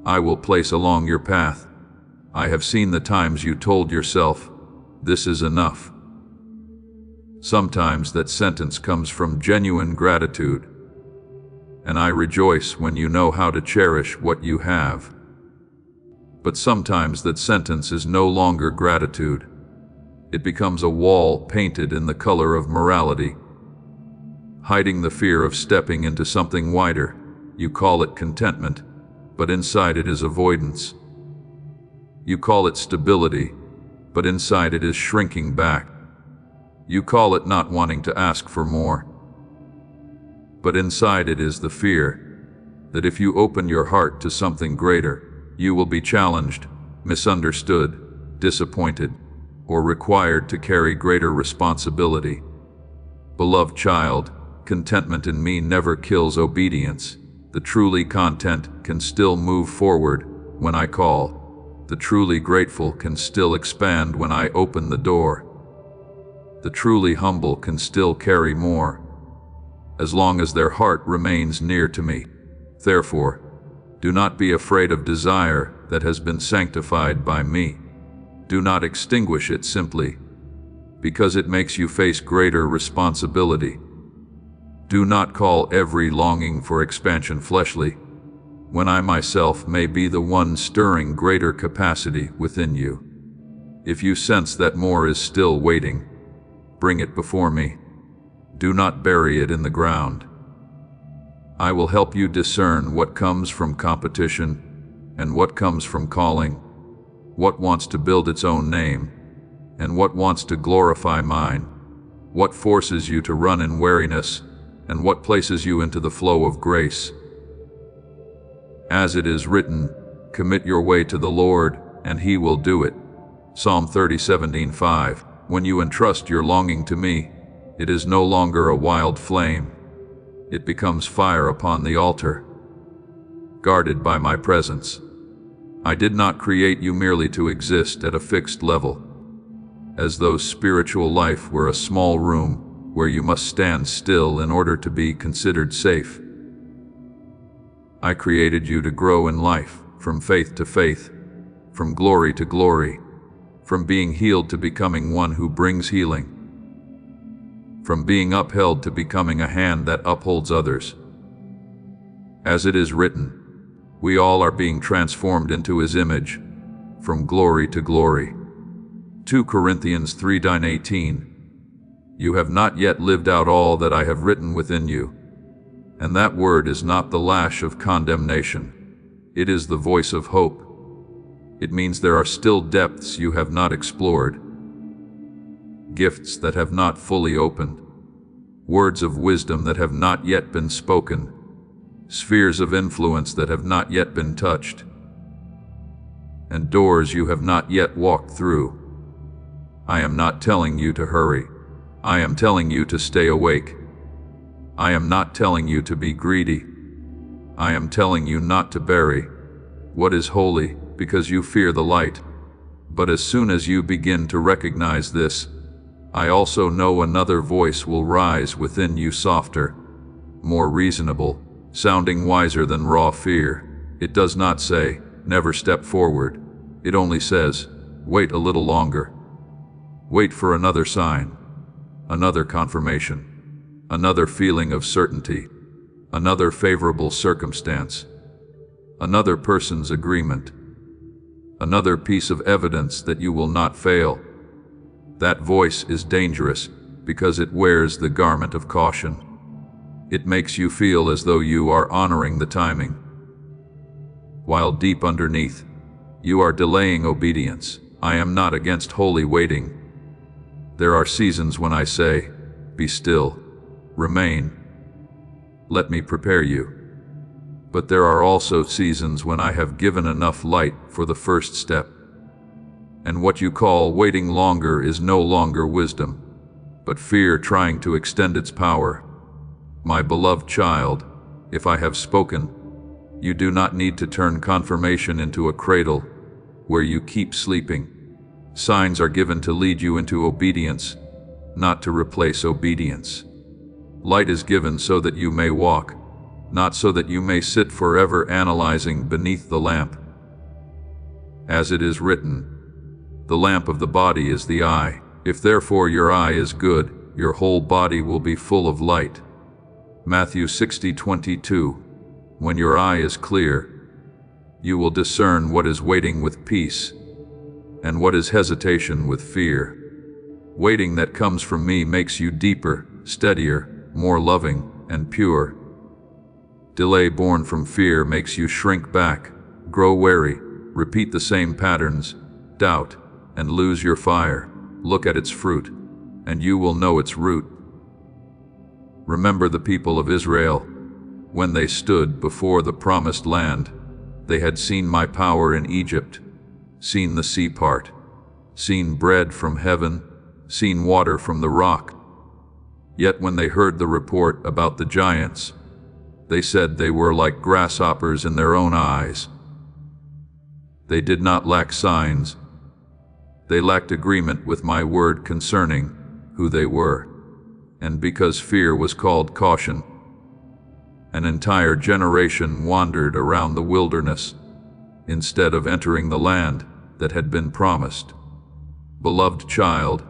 I will place along your path. I have seen the times you told yourself, this is enough. Sometimes that sentence comes from genuine gratitude, and I rejoice when you know how to cherish what you have. But sometimes that sentence is no longer gratitude. It becomes a wall painted in the color of morality, hiding the fear of stepping into something wider. You call it contentment, but inside it is avoidance. You call it stability, but inside it is shrinking back. You call it not wanting to ask for more. But inside it is the fear that if you open your heart to something greater, you will be challenged, misunderstood, disappointed, or required to carry greater responsibility. Beloved child, contentment in me never kills obedience. The truly content can still move forward when I call. The truly grateful can still expand when I open the door. The truly humble can still carry more, as long as their heart remains near to me. Therefore, do not be afraid of desire that has been sanctified by me. Do not extinguish it simply because it makes you face greater responsibility. Do not call every longing for expansion fleshly, when I myself may be the one stirring greater capacity within you. If you sense that more is still waiting, bring it before me. Do not bury it in the ground. I will help you discern what comes from competition and what comes from calling, what wants to build its own name and what wants to glorify mine, what forces you to run in weariness and what places you into the flow of grace. As it is written, commit your way to the Lord, and He will do it. Psalm 30:17-5. When you entrust your longing to me, it is no longer a wild flame. It becomes fire upon the altar, guarded by my presence. I did not create you merely to exist at a fixed level, as though spiritual life were a small room where you must stand still in order to be considered safe. I created you to grow in life, from faith to faith, from glory to glory, from being healed to becoming one who brings healing, from being upheld to becoming a hand that upholds others. As it is written, we all are being transformed into His image, from glory to glory. 2 Corinthians 3:18. You have not yet lived out all that I have written within you. And that word is not the lash of condemnation. It is the voice of hope. It means there are still depths you have not explored, gifts that have not fully opened, words of wisdom that have not yet been spoken, spheres of influence that have not yet been touched, and doors you have not yet walked through. I am not telling you to hurry. I am telling you to stay awake. I am not telling you to be greedy. I am telling you not to bury what is holy because you fear the light. But as soon as you begin to recognize this, I also know another voice will rise within you, softer, more reasonable, sounding wiser than raw fear. It does not say, never step forward. It only says, wait a little longer. Wait for another sign, another confirmation, another feeling of certainty, another favorable circumstance, another person's agreement, another piece of evidence that you will not fail. That voice is dangerous because it wears the garment of caution. It makes you feel as though you are honoring the timing, while deep underneath, you are delaying obedience. I am not against holy waiting. There are seasons when I say, be still, remain, let me prepare you. But there are also seasons when I have given enough light for the first step. And what you call waiting longer is no longer wisdom, but fear trying to extend its power. My beloved child, if I have spoken, you do not need to turn confirmation into a cradle where you keep sleeping. Signs are given to lead you into obedience, not to replace obedience. Light is given so that you may walk, not so that you may sit forever analyzing beneath the lamp. As it is written, the lamp of the body is the eye. If therefore your eye is good, your whole body will be full of light. Matthew 60:22. When your eye is clear, you will discern what is waiting with peace, and what is hesitation with fear. Waiting that comes from me makes you deeper, steadier, more loving, and pure. Delay born from fear makes you shrink back, grow wary, repeat the same patterns, doubt, and lose your fire. Look at its fruit. and you will know its root. Remember the people of Israel. When they stood before the promised land, they had seen my power in Egypt, seen the sea part, seen bread from heaven, seen water from the rock. Yet when they heard the report about the giants, they said they were like grasshoppers in their own eyes. They did not lack signs. They lacked agreement with my word concerning who they were, and because fear was called caution, an entire generation wandered around the wilderness instead of entering the land that had been promised. Beloved child,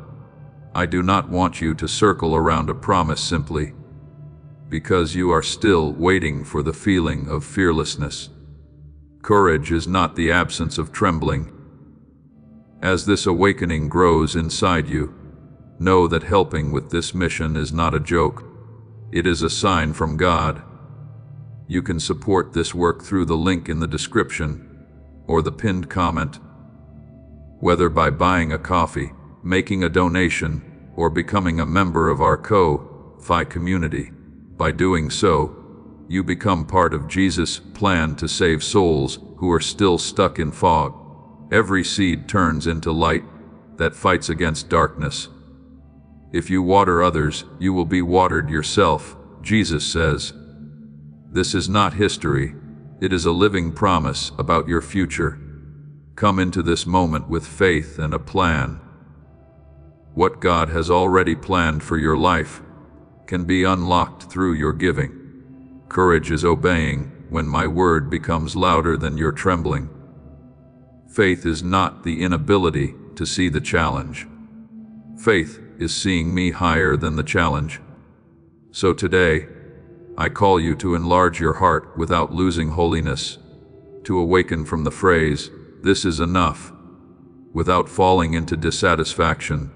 I do not want you to circle around a promise simply because you are still waiting for the feeling of fearlessness. Courage is not the absence of trembling. As this awakening grows inside you, know that helping with this mission is not a joke. It is a sign from God. You can support this work through the link in the description or the pinned comment. Whether by buying a coffee, making a donation, or becoming a member of our Ko-Fi community. By doing so, you become part of Jesus' plan to save souls who are still stuck in fog. Every seed turns into light that fights against darkness. If you water others, you will be watered yourself, Jesus says. This is not history. It is a living promise about your future. Come into this moment with faith and a plan. What God has already planned for your life can be unlocked through your giving. Courage is obeying when my word becomes louder than your trembling. Faith is not the inability to see the challenge. Faith is seeing me higher than the challenge. So today, I call you to enlarge your heart without losing holiness, to awaken from the phrase, "This is enough," without falling into dissatisfaction,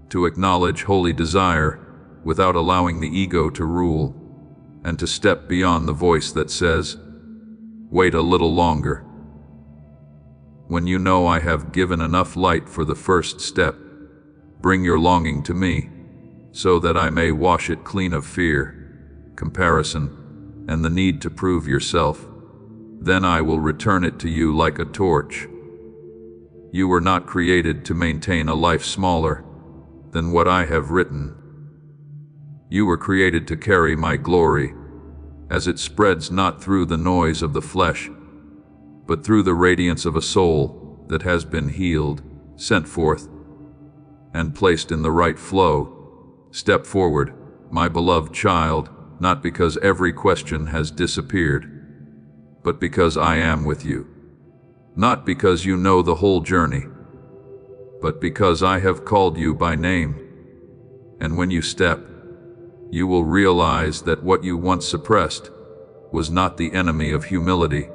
to acknowledge holy desire without allowing the ego to rule, and to step beyond the voice that says, "Wait a little longer." When you know I have given enough light for the first step, bring your longing to me, so that I may wash it clean of fear, comparison, and the need to prove yourself. Then I will return it to you like a torch. You were not created to maintain a life smaller than what I have written. You were created to carry my glory, as it spreads not through the noise of the flesh, but through the radiance of a soul that has been healed, sent forth, and placed in the right flow. Step forward, my beloved child, not because every question has disappeared, but because I am with you. Not because you know the whole journey, but because I have called you by name. And when you step, you will realize that what you once suppressed was not the enemy of humility,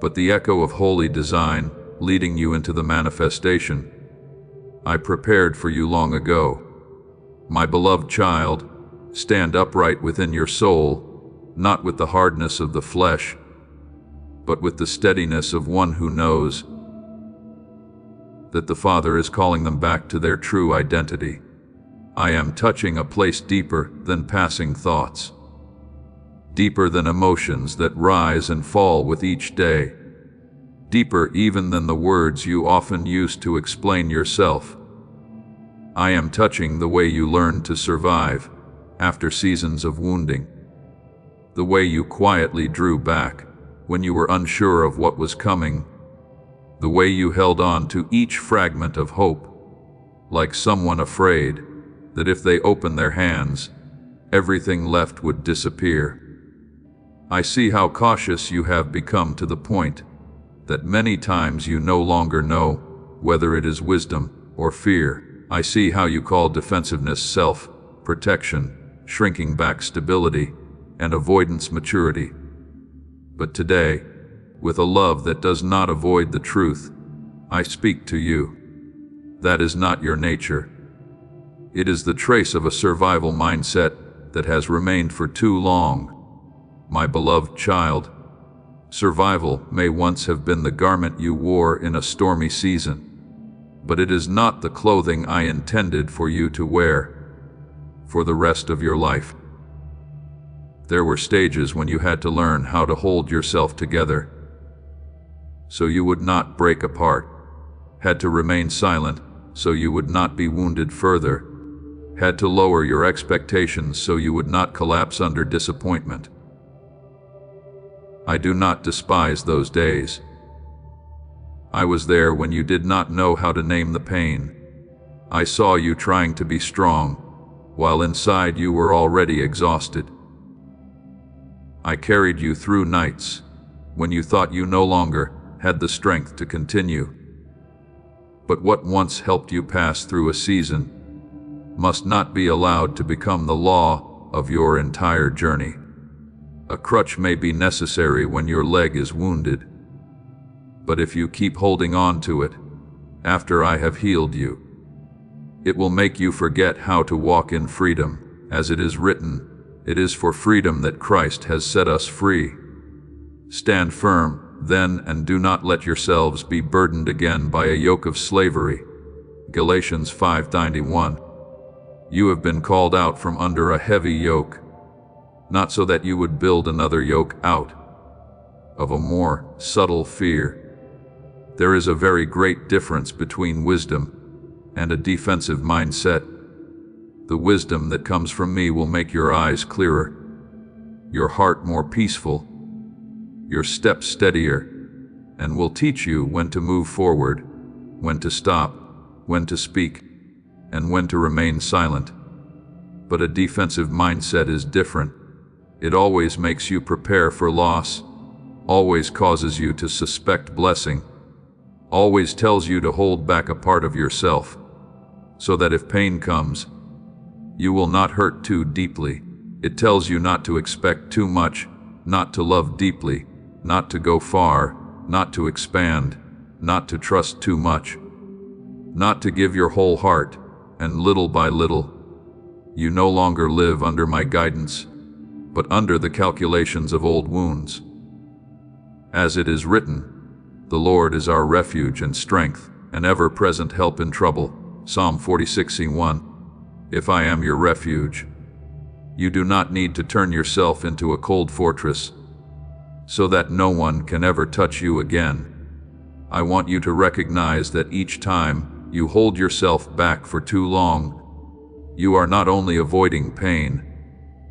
but the echo of holy design leading you into the manifestation I prepared for you long ago. My beloved child, stand upright within your soul, not with the hardness of the flesh, but with the steadiness of one who knows that the Father is calling them back to their true identity. I am touching a place deeper than passing thoughts, deeper than emotions that rise and fall with each day, deeper even than the words you often use to explain yourself. I am touching the way you learned to survive after seasons of wounding, the way you quietly drew back when you were unsure of what was coming, the way you held on to each fragment of hope, like someone afraid that if they opened their hands, everything left would disappear. I see how cautious you have become to the point that many times you no longer know whether it is wisdom or fear. I see how you call defensiveness self-protection, shrinking back stability, and avoidance maturity. But today, with a love that does not avoid the truth, I speak to you. That is not your nature. It is the trace of a survival mindset that has remained for too long. My beloved child, survival may once have been the garment you wore in a stormy season, but it is not the clothing I intended for you to wear for the rest of your life. There were stages when you had to learn how to hold yourself together so you would not break apart, had to remain silent so you would not be wounded further, had to lower your expectations so you would not collapse under disappointment. I do not despise those days. I was there when you did not know how to name the pain. I saw you trying to be strong, while inside you were already exhausted. I carried you through nights when you thought you no longer had the strength to continue. But what once helped you pass through a season must not be allowed to become the law of your entire journey. A crutch may be necessary when your leg is wounded, but if you keep holding on to it after I have healed you, it will make you forget how to walk in freedom. As it is written, it is for freedom that Christ has set us free. Stand firm, then, and do not let yourselves be burdened again by a yoke of slavery. Galatians 5:91. You have been called out from under a heavy yoke, not so that you would build another yoke out of a more subtle fear. There is a very great difference between wisdom and a defensive mindset. The wisdom that comes from me will make your eyes clearer, your heart more peaceful, your steps steadier, and will teach you when to move forward, when to stop, when to speak, and when to remain silent. But a defensive mindset is different. It always makes you prepare for loss, always causes you to suspect blessing, always tells you to hold back a part of yourself, so that if pain comes, you will not hurt too deeply. It tells you not to expect too much, not to love deeply, not to go far, not to expand, not to trust too much, not to give your whole heart, and little by little, you no longer live under my guidance, but under the calculations of old wounds. As it is written, the Lord is our refuge and strength, an ever-present help in trouble. Psalm 46:1. If I am your refuge, you do not need to turn yourself into a cold fortress so that no one can ever touch you again. I want you to recognize that each time you hold yourself back for too long, you are not only avoiding pain,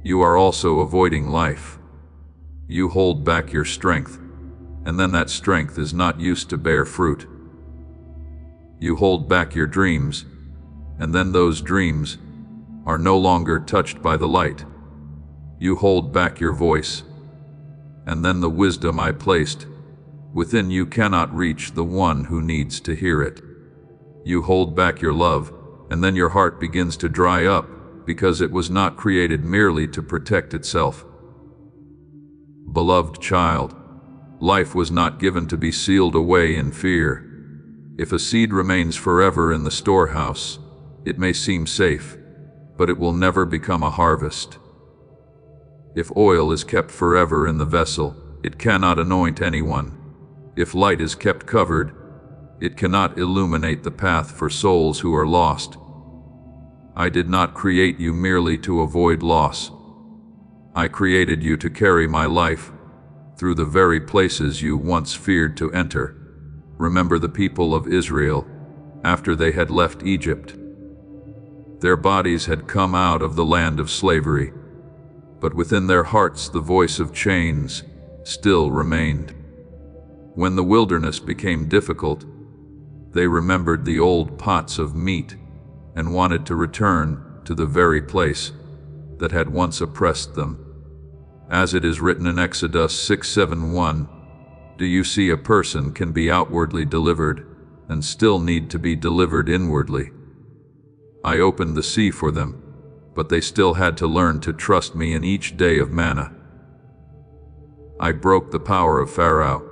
you are also avoiding life. You hold back your strength, and then that strength is not used to bear fruit. You hold back your dreams, and then those dreams are no longer touched by the light. You hold back your voice, and then the wisdom I placed within you cannot reach the one who needs to hear it. You hold back your love, and then your heart begins to dry up because it was not created merely to protect itself. Beloved child, life was not given to be sealed away in fear. If a seed remains forever in the storehouse, it may seem safe, but it will never become a harvest. If oil is kept forever in the vessel, it cannot anoint anyone. If light is kept covered, it cannot illuminate the path for souls who are lost. I did not create you merely to avoid loss. I created you to carry my life through the very places you once feared to enter. Remember the people of Israel after they had left Egypt. Their bodies had come out of the land of slavery, but within their hearts the voice of chains still remained. When the wilderness became difficult, they remembered the old pots of meat and wanted to return to the very place that had once oppressed them. As it is written in Exodus 6:7-1, do you see a person can be outwardly delivered and still need to be delivered inwardly? I opened the sea for them, but they still had to learn to trust me in each day of manna. I broke the power of Pharaoh,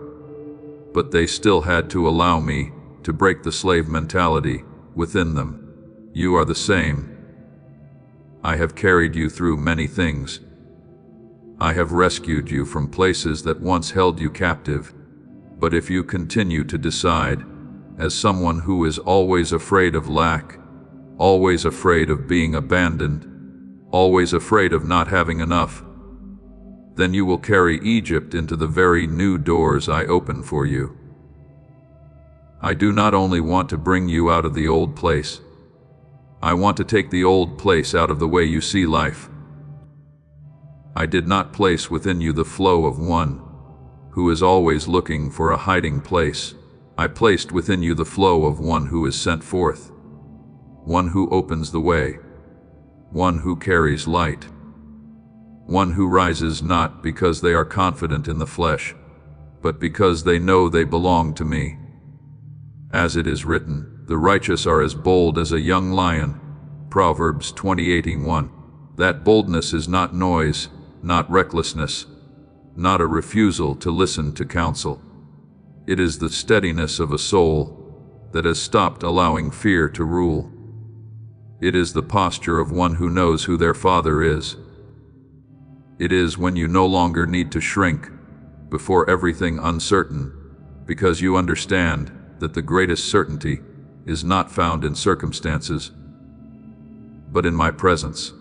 but they still had to allow me to break the slave mentality within them. You are the same. I have carried you through many things. I have rescued you from places that once held you captive, but if you continue to decide as someone who is always afraid of lack, always afraid of being abandoned, always afraid of not having enough, then you will carry Egypt into the very new doors I open for you. I do not only want to bring you out of the old place, I want to take the old place out of the way you see life. I did not place within you the flow of one who is always looking for a hiding place. I placed within you the flow of one who is sent forth, one who opens the way, one who carries light, one who rises not because they are confident in the flesh, but because they know they belong to me. As it is written, the righteous are as bold as a young lion. Proverbs 20:81. That boldness is not noise, not recklessness, not a refusal to listen to counsel. It is the steadiness of a soul that has stopped allowing fear to rule. It is the posture of one who knows who their Father is. It is when you no longer need to shrink before everything uncertain, because you understand that the greatest certainty is not found in circumstances, but in my presence.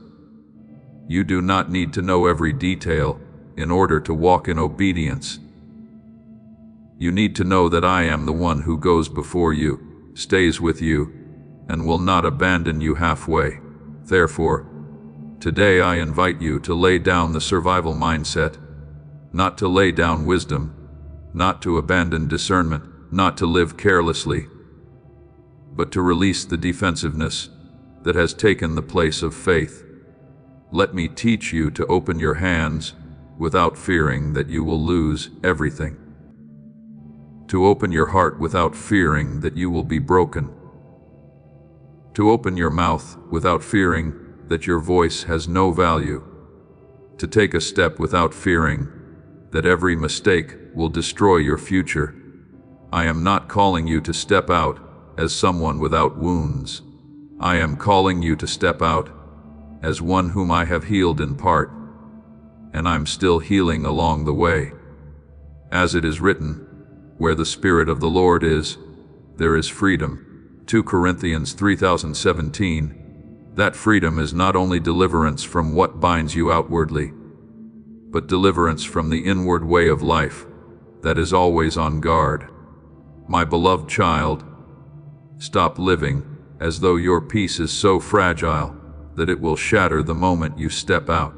You do not need to know every detail in order to walk in obedience. You need to know that I am the one who goes before you, stays with you, and will not abandon you halfway. Therefore, today I invite you to lay down the survival mindset, not to lay down wisdom, not to abandon discernment, not to live carelessly, but to release the defensiveness that has taken the place of faith. Let me teach you to open your hands without fearing that you will lose everything. To open your heart without fearing that you will be broken. To open your mouth without fearing that your voice has no value. To take a step without fearing that every mistake will destroy your future. I am not calling you to step out as someone without wounds. I am calling you to step out as one whom I have healed in part, and I'm still healing along the way. As it is written, where the Spirit of the Lord is, there is freedom. 2 Corinthians 3:17. That freedom is not only deliverance from what binds you outwardly, but deliverance from the inward way of life that is always on guard. My beloved child, stop living as though your peace is so fragile that it will shatter the moment you step out.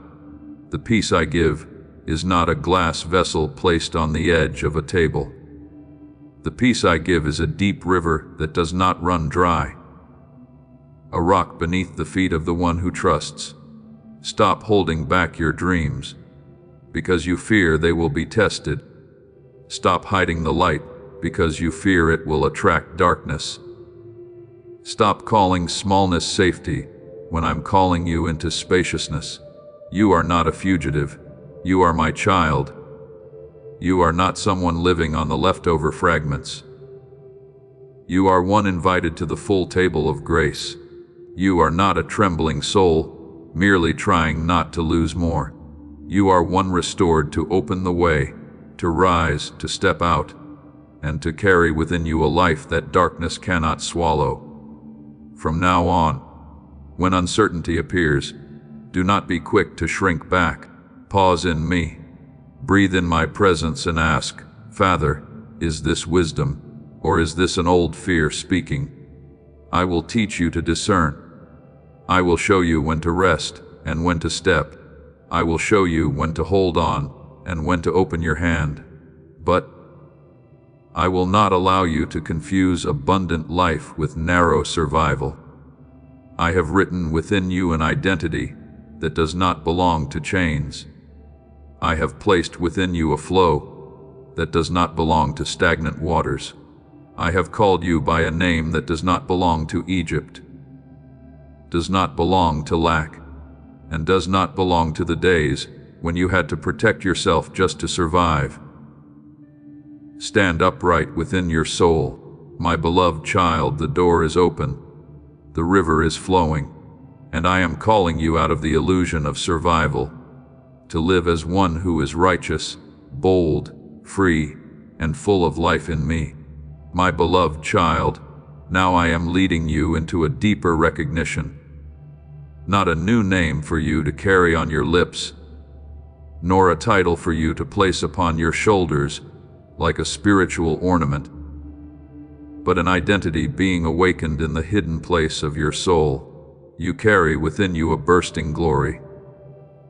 The peace I give is not a glass vessel placed on the edge of a table. The peace I give is a deep river that does not run dry, a rock beneath the feet of the one who trusts. Stop holding back your dreams because you fear they will be tested. Stop hiding the light because you fear it will attract darkness. Stop calling smallness safety when I'm calling you into spaciousness. You are not a fugitive. You are my child. You are not someone living on the leftover fragments. You are one invited to the full table of grace. You are not a trembling soul, merely trying not to lose more. You are one restored to open the way, to rise, to step out, and to carry within you a life that darkness cannot swallow. From now on, when uncertainty appears, do not be quick to shrink back. Pause in me. Breathe in my presence and ask, Father, is this wisdom, or is this an old fear speaking? I will teach you to discern. I will show you when to rest and when to step. I will show you when to hold on and when to open your hand. But I will not allow you to confuse abundant life with narrow survival. I have written within you an identity that does not belong to chains. I have placed within you a flow that does not belong to stagnant waters. I have called you by a name that does not belong to Egypt, does not belong to lack, and does not belong to the days when you had to protect yourself just to survive. Stand upright within your soul. My beloved child, the door is open, the river is flowing, and I am calling you out of the illusion of survival to live as one who is righteous, bold, free, and full of life in me. My beloved child, now I am leading you into a deeper recognition. Not a new name for you to carry on your lips, nor a title for you to place upon your shoulders like a spiritual ornament, but an identity being awakened in the hidden place of your soul. You carry within you a bursting glory.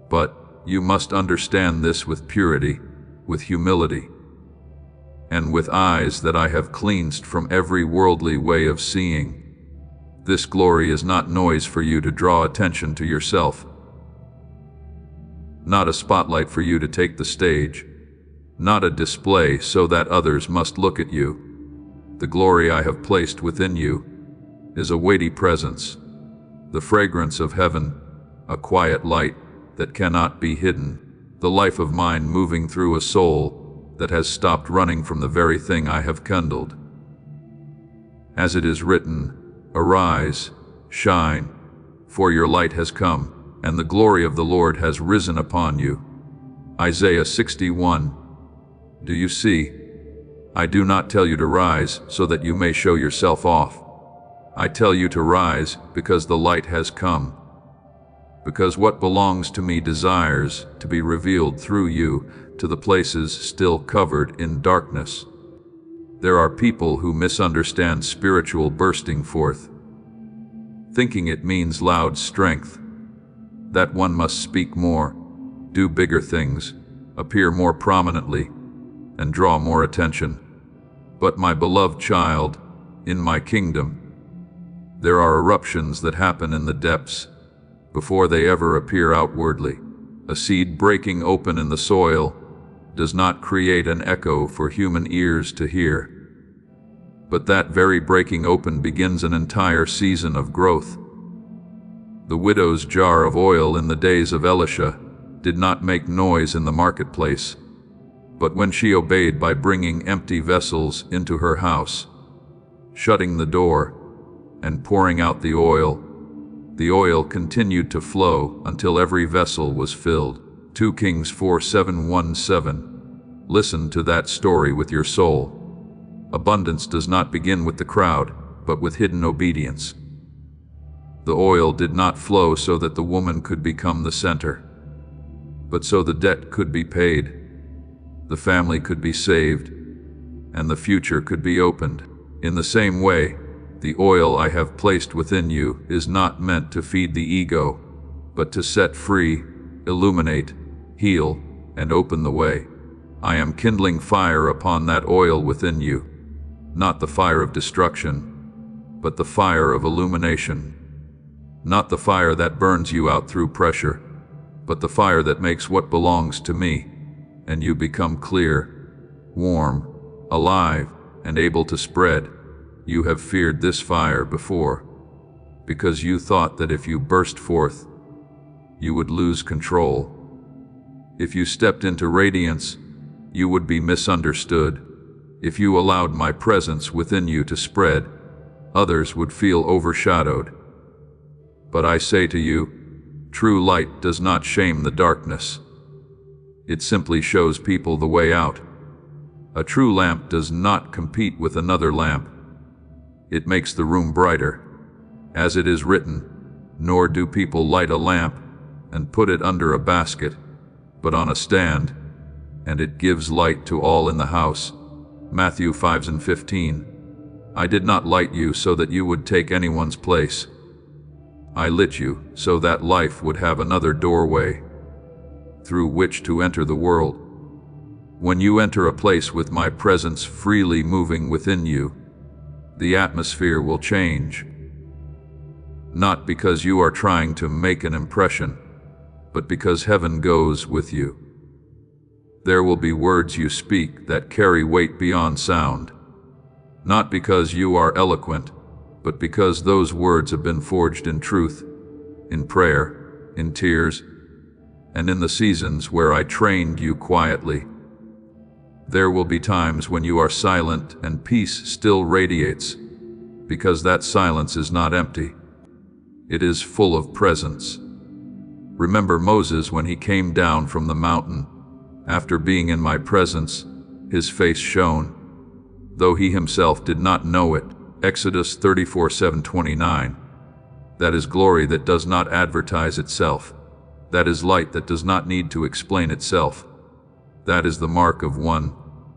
But you must understand this with purity, with humility, and with eyes that I have cleansed from every worldly way of seeing. This glory is not noise for you to draw attention to yourself, not a spotlight for you to take the stage, not a display so that others must look at you. The glory I have placed within you is a weighty presence, the fragrance of heaven, a quiet light that cannot be hidden, the life of mine moving through a soul that has stopped running from the very thing I have kindled. As it is written, "Arise, shine, for your light has come, and the glory of the Lord has risen upon you." Isaiah 61. Do you see? I do not tell you to rise so that you may show yourself off. I tell you to rise because the light has come, because what belongs to me desires to be revealed through you to the places still covered in darkness. There are people who misunderstand spiritual bursting forth, thinking it means loud strength, that one must speak more, do bigger things, appear more prominently, and draw more attention. But my beloved child, in my kingdom, there are eruptions that happen in the depths before they ever appear outwardly. A seed breaking open in the soil does not create an echo for human ears to hear, but that very breaking open begins an entire season of growth. The widow's jar of oil in the days of Elisha did not make noise in the marketplace, but when she obeyed by bringing empty vessels into her house, shutting the door, and pouring out the oil continued to flow until every vessel was filled. 2 Kings 4:7-1-7. Listen to that story with your soul. Abundance does not begin with the crowd, but with hidden obedience. The oil did not flow so that the woman could become the center, but so the debt could be paid, the family could be saved, and the future could be opened. In the same way, the oil I have placed within you is not meant to feed the ego, but to set free, illuminate, heal, and open the way. I am kindling fire upon that oil within you, not the fire of destruction, but the fire of illumination. Not the fire that burns you out through pressure, but the fire that makes what belongs to me, and you become clear, warm, alive, and able to spread. You have feared this fire before, because you thought that if you burst forth, you would lose control. If you stepped into radiance, you would be misunderstood. If you allowed my presence within you to spread, others would feel overshadowed. But I say to you, true light does not shame the darkness. It simply shows people the way out. A true lamp does not compete with another lamp. It makes the room brighter. As it is written, nor do people light a lamp and put it under a basket, but on a stand, and it gives light to all in the house. Matthew 5:15. I did not light you so that you would take anyone's place. I lit you so that life would have another doorway through which to enter the world. When you enter a place with my presence freely moving within you, the atmosphere will change. Not because you are trying to make an impression, but because heaven goes with you. There will be words you speak that carry weight beyond sound, not because you are eloquent, but because those words have been forged in truth, in prayer, in tears, and in the seasons where I trained you quietly. There will be times when you are silent and peace still radiates, because that silence is not empty. It is full of presence. Remember Moses when he came down from the mountain. After being in my presence, his face shone. though he himself did not know it. Exodus 34:7-29. That is glory that does not advertise itself. That is light that does not need to explain itself. That is the mark of one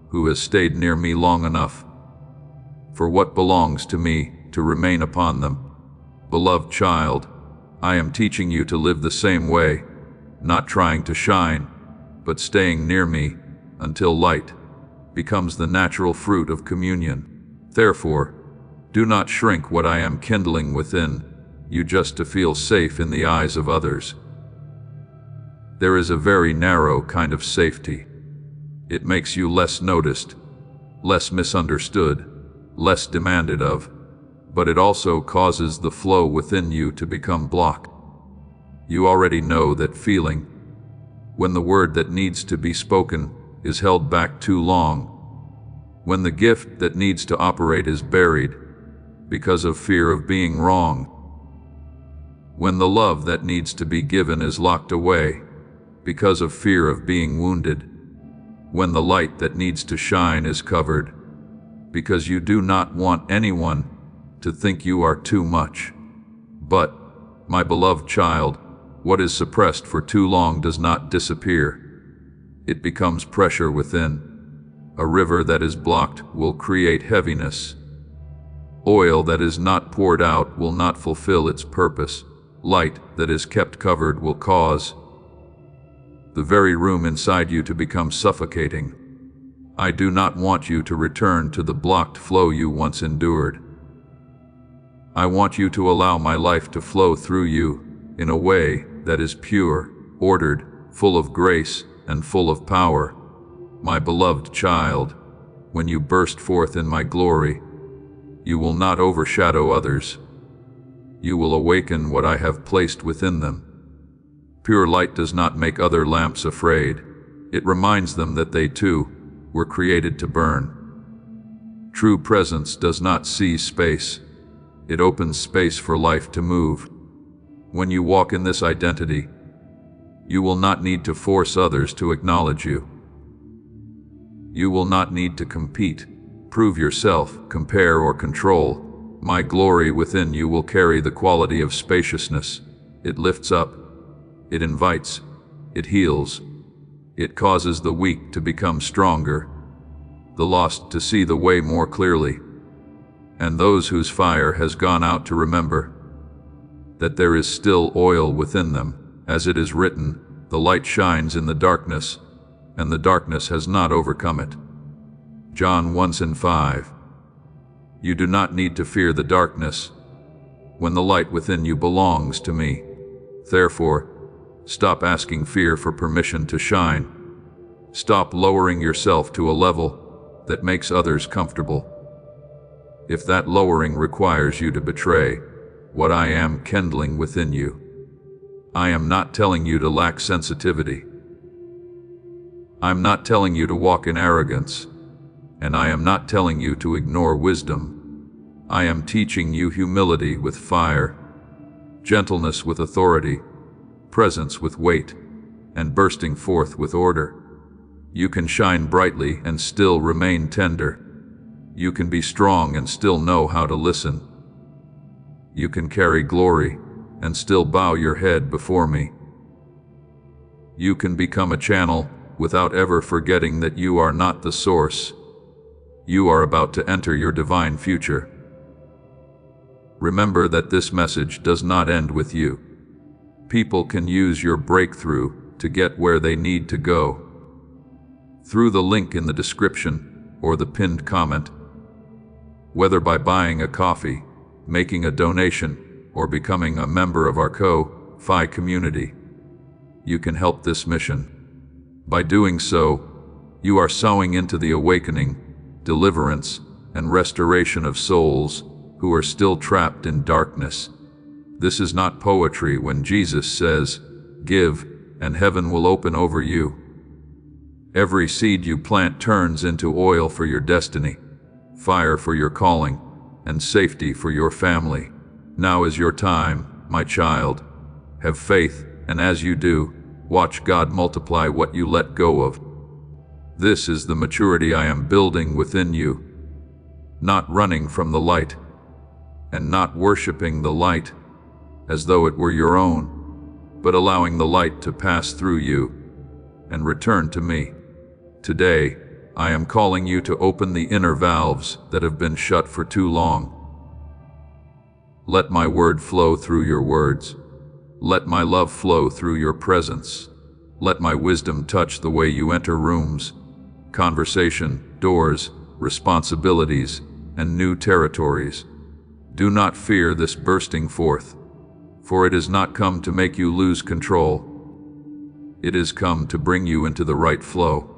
who has stayed near me long enough for what belongs to me to remain upon them. Beloved child, I am teaching you to live the same way, not trying to shine, but staying near me until light becomes the natural fruit of communion. Therefore, do not shrink what I am kindling within you just to feel safe in the eyes of others. There is a very narrow kind of safety. It makes you less noticed, less misunderstood, less demanded of, but it also causes the flow within you to become blocked. You already know that feeling, when the word that needs to be spoken is held back too long, when the gift that needs to operate is buried because of fear of being wrong, when the love that needs to be given is locked away because of fear of being wounded, when the light that needs to shine is covered because you do not want anyone to think you are too much. But, my beloved child, what is suppressed for too long does not disappear. It becomes pressure within. A river that is blocked will create heaviness. Oil that is not poured out will not fulfill its purpose. Light that is kept covered will cause the very room inside you to become suffocating. I do not want you to return to the blocked flow you once endured. I want you to allow my life to flow through you in a way that is pure, ordered, full of grace, and full of power. My beloved child, when you burst forth in my glory, you will not overshadow others. You will awaken what I have placed within them. Pure light does not make other lamps afraid. It reminds them that they too were created to burn. True presence does not seize space. It opens space for life to move. When you walk in this identity, you will not need to force others to acknowledge you. You will not need to compete, prove yourself, compare, or control. My glory within you will carry the quality of spaciousness. It lifts up, it invites, it heals. It causes the weak to become stronger, the lost to see the way more clearly, and those whose fire has gone out to remember that there is still oil within them. As it is written, the light shines in the darkness, and the darkness has not overcome it. John 1:5. You do not need to fear the darkness when the light within you belongs to me. Therefore, stop asking fear for permission to shine. Stop lowering yourself to a level that makes others comfortable. If that lowering requires you to betray what I am kindling within you, I am not telling you to lack sensitivity. I'm not telling you to walk in arrogance, and I am not telling you to ignore wisdom. I am teaching you humility with fire, gentleness with authority, presence with weight, and bursting forth with order. You can shine brightly and still remain tender. You can be strong and still know how to listen. You can carry glory and still bow your head before me. You can become a channel without ever forgetting that you are not the source. You are about to enter your divine future. Remember that this message does not end with you. People can use your breakthrough to get where they need to go. Through the link in the description or the pinned comment, whether by buying a coffee, making a donation, or becoming a member of our Ko-Fi community, you can help this mission. By doing so, you are sowing into the awakening, deliverance, and restoration of souls who are still trapped in darkness. This is not poetry when Jesus says, "Give, and heaven will open over you." Every seed you plant turns into oil for your destiny, fire for your calling, and safety for your family. Now is your time, my child. Have faith, and as you do, watch God multiply what you let go of. This is the maturity I am building within you. not running from the light, and not worshiping the light as though it were your own, but allowing the light to pass through you and return to me. Today, I am calling you to open the inner valves that have been shut for too long. Let my word flow through your words. Let my love flow through your presence. Let my wisdom touch the way you enter rooms, conversation, doors, responsibilities, and new territories. Do not fear this bursting forth, for it has not come to make you lose control. It has come to bring you into the right flow.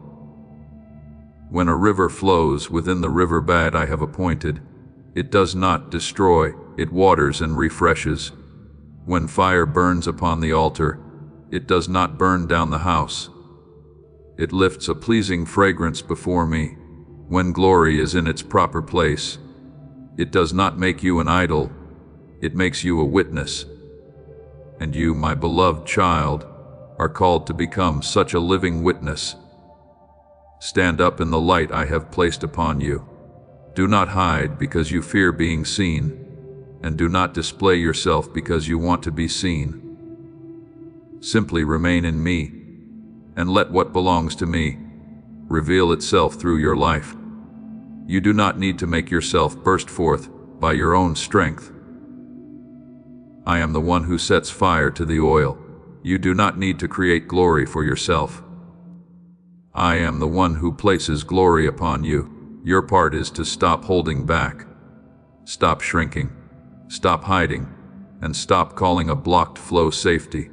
When a river flows within the riverbed I have appointed, it does not destroy, it waters and refreshes. When fire burns upon the altar, it does not burn down the house. It lifts a pleasing fragrance before me. When glory is in its proper place, it does not make you an idol, it makes you a witness. And you, my beloved child, are called to become such a living witness. Stand up in the light I have placed upon you. Do not hide because you fear being seen, and do not display yourself because you want to be seen. Simply remain in me, and let what belongs to me reveal itself through your life. You do not need to make yourself burst forth by your own strength. I am the one who sets fire to the oil. You do not need to create glory for yourself. I am the one who places glory upon you. Your part is to stop holding back, stop shrinking, stop hiding, and stop calling a blocked flow safety.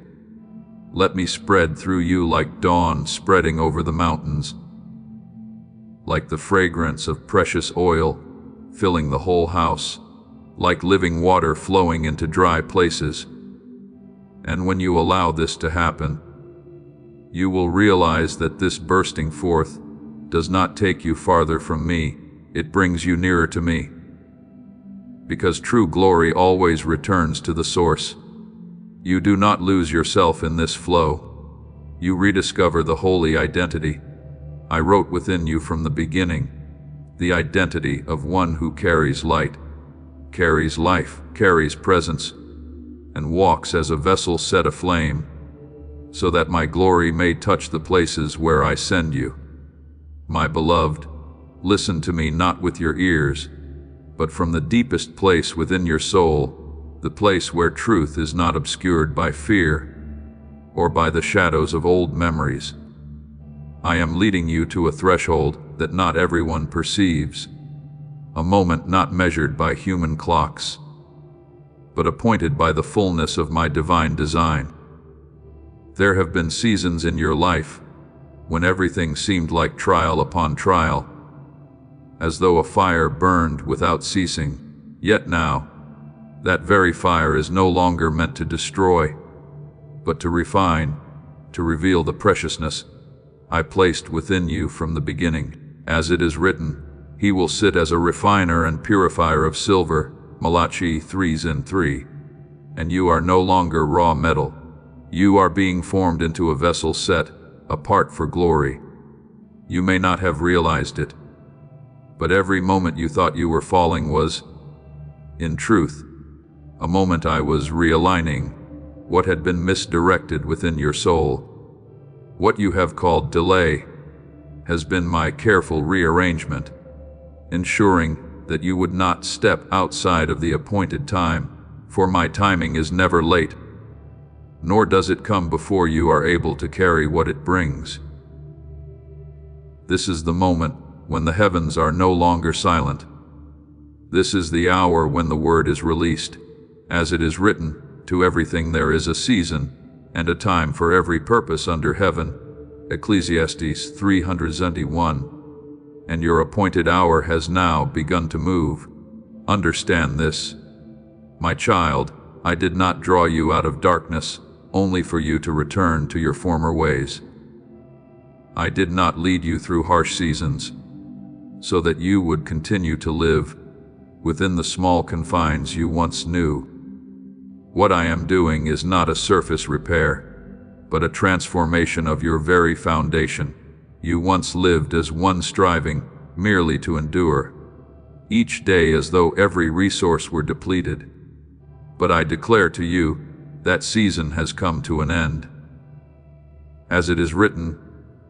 Let me spread through you like dawn spreading over the mountains, like the fragrance of precious oil filling the whole house, like living water flowing into dry places. And when you allow this to happen, you will realize that this bursting forth does not take you farther from me, it brings you nearer to me. Because true glory always returns to the source. You do not lose yourself in this flow. You rediscover the holy identity I wrote within you from the beginning, the identity of one who carries light, carries life, carries presence, and walks as a vessel set aflame, so that my glory may touch the places where I send you. My beloved, listen to me not with your ears, but from the deepest place within your soul, the place where truth is not obscured by fear or by the shadows of old memories. I am leading you to a threshold that not everyone perceives, a moment not measured by human clocks, but appointed by the fullness of my divine design. There have been seasons in your life when everything seemed like trial upon trial, as though a fire burned without ceasing. Yet now, that very fire is no longer meant to destroy, but to refine, to reveal the preciousness I placed within you from the beginning. As it is written, he will sit as a refiner and purifier of silver, Malachi 3:3. And you are no longer raw metal. You are being formed into a vessel set apart for glory. You may not have realized it, but every moment you thought you were falling was, in truth, a moment I was realigning what had been misdirected within your soul. What you have called delay has been my careful rearrangement, ensuring that you would not step outside of the appointed time, for my timing is never late, nor does it come before you are able to carry what it brings. This is the moment when the heavens are no longer silent. This is the hour when the word is released. As it is written, to everything there is a season, and a time for every purpose under heaven. Ecclesiastes 3:21. And your appointed hour has now begun to move. Understand this. My child, I did not draw you out of darkness, only for you to return to your former ways. I did not lead you through harsh seasons, so that you would continue to live within the small confines you once knew. What I am doing is not a surface repair, but a transformation of your very foundation. You once lived as one striving merely to endure, each day as though every resource were depleted. But I declare to you, that season has come to an end. As it is written,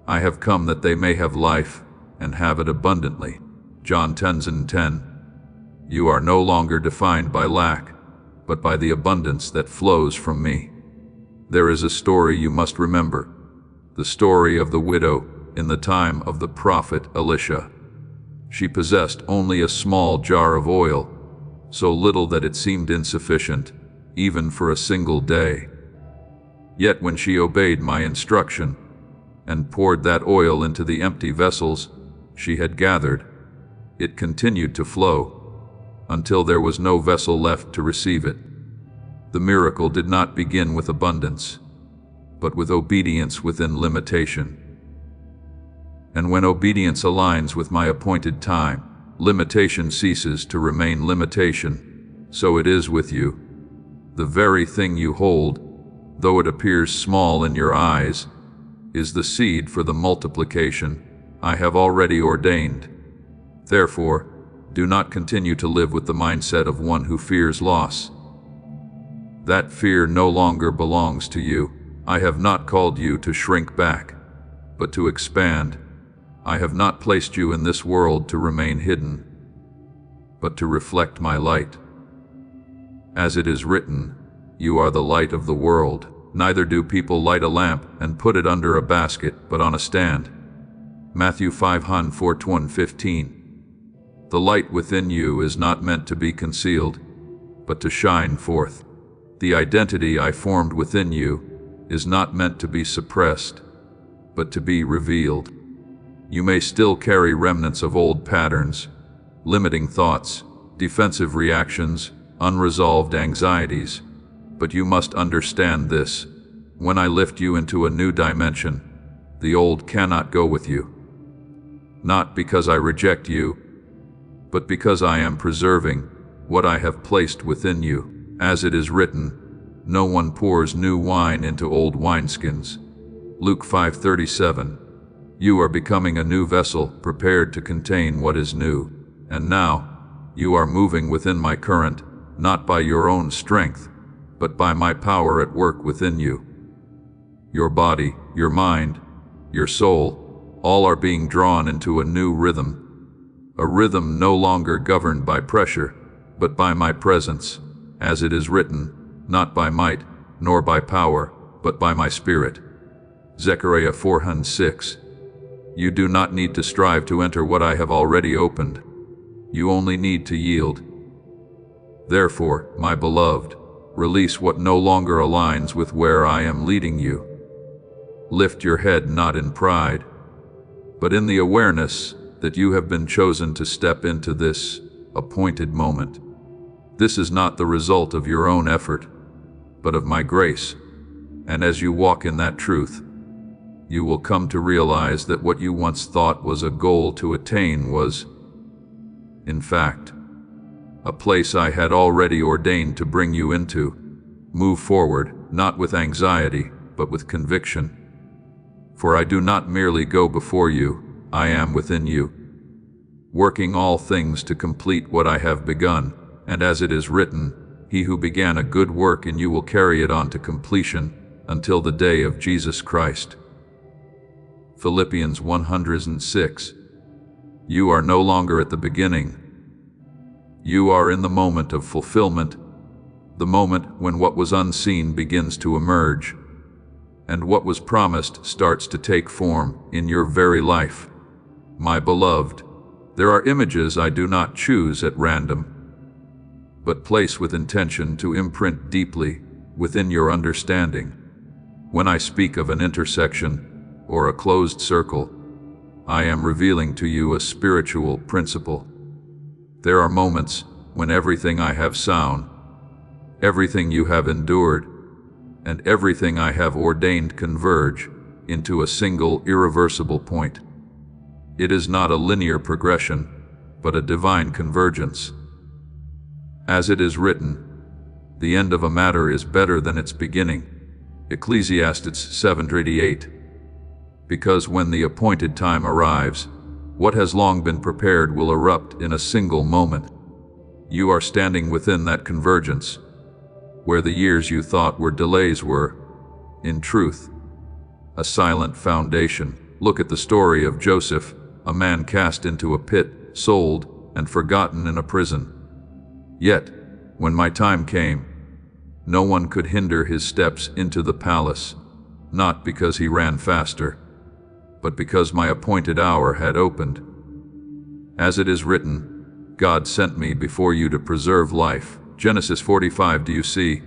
I have come that they may have life, and have it abundantly. John 10:10. You are no longer defined by lack, but by the abundance that flows from me. There is a story you must remember, the story of the widow in the time of the prophet Elisha. She possessed only a small jar of oil, so little that it seemed insufficient, even for a single day. Yet when she obeyed my instruction, and poured that oil into the empty vessels she had gathered, it continued to flow, until there was no vessel left to receive it. The miracle did not begin with abundance, but with obedience within limitation. And when obedience aligns with my appointed time, limitation ceases to remain limitation. So it is with you. The very thing you hold, though it appears small in your eyes, is the seed for the multiplication I have already ordained. Therefore, do not continue to live with the mindset of one who fears loss. That fear no longer belongs to you. I have not called you to shrink back, but to expand. I have not placed you in this world to remain hidden, but to reflect my light. As it is written, you are the light of the world. Neither do people light a lamp and put it under a basket, but on a stand. Matthew 5:4-15. The light within you is not meant to be concealed, but to shine forth. The identity I formed within you is not meant to be suppressed, but to be revealed. You may still carry remnants of old patterns, limiting thoughts, defensive reactions, unresolved anxieties, but you must understand this. When I lift you into a new dimension, the old cannot go with you. Not because I reject you, but because I am preserving what I have placed within you. As it is written, no one pours new wine into old wineskins. Luke 5:37. You are becoming a new vessel, prepared to contain what is new. And now, you are moving within my current, not by your own strength, but by my power at work within you. Your body, your mind, your soul, all are being drawn into a new rhythm. A rhythm no longer governed by pressure, but by my presence. As it is written, not by might, nor by power, but by my Spirit. Zechariah 4:6. You do not need to strive to enter what I have already opened. You only need to yield. Therefore, my beloved, release what no longer aligns with where I am leading you. Lift your head not in pride, but in the awareness that you have been chosen to step into this appointed moment. This is not the result of your own effort, but of my grace. And as you walk in that truth, you will come to realize that what you once thought was a goal to attain was, in fact, a place I had already ordained to bring you into. Move forward, not with anxiety, but with conviction. For I do not merely go before you, I am within you, working all things to complete what I have begun. And as it is written, he who began a good work in you will carry it on to completion until the day of Jesus Christ. Philippians 1:6. You are no longer at the beginning. You are in the moment of fulfillment, the moment when what was unseen begins to emerge, and what was promised starts to take form in your very life. My beloved, there are images I do not choose at random, but place with intention to imprint deeply within your understanding. When I speak of an intersection or a closed circle, I am revealing to you a spiritual principle. There are moments when everything I have sown, everything you have endured, and everything I have ordained converge into a single irreversible point. It is not a linear progression, but a divine convergence. As it is written, the end of a matter is better than its beginning. Ecclesiastes 7:88. Because when the appointed time arrives, What has long been prepared will erupt in a single moment. You are standing within that convergence, where the years you thought were delays were, in truth, a silent foundation. Look at the story of Joseph, a man cast into a pit, sold, and forgotten in a prison. Yet, when my time came, no one could hinder his steps into the palace, not because he ran faster, but because my appointed hour had opened. As it is written, God sent me before you to preserve life. Genesis 45. Do you see?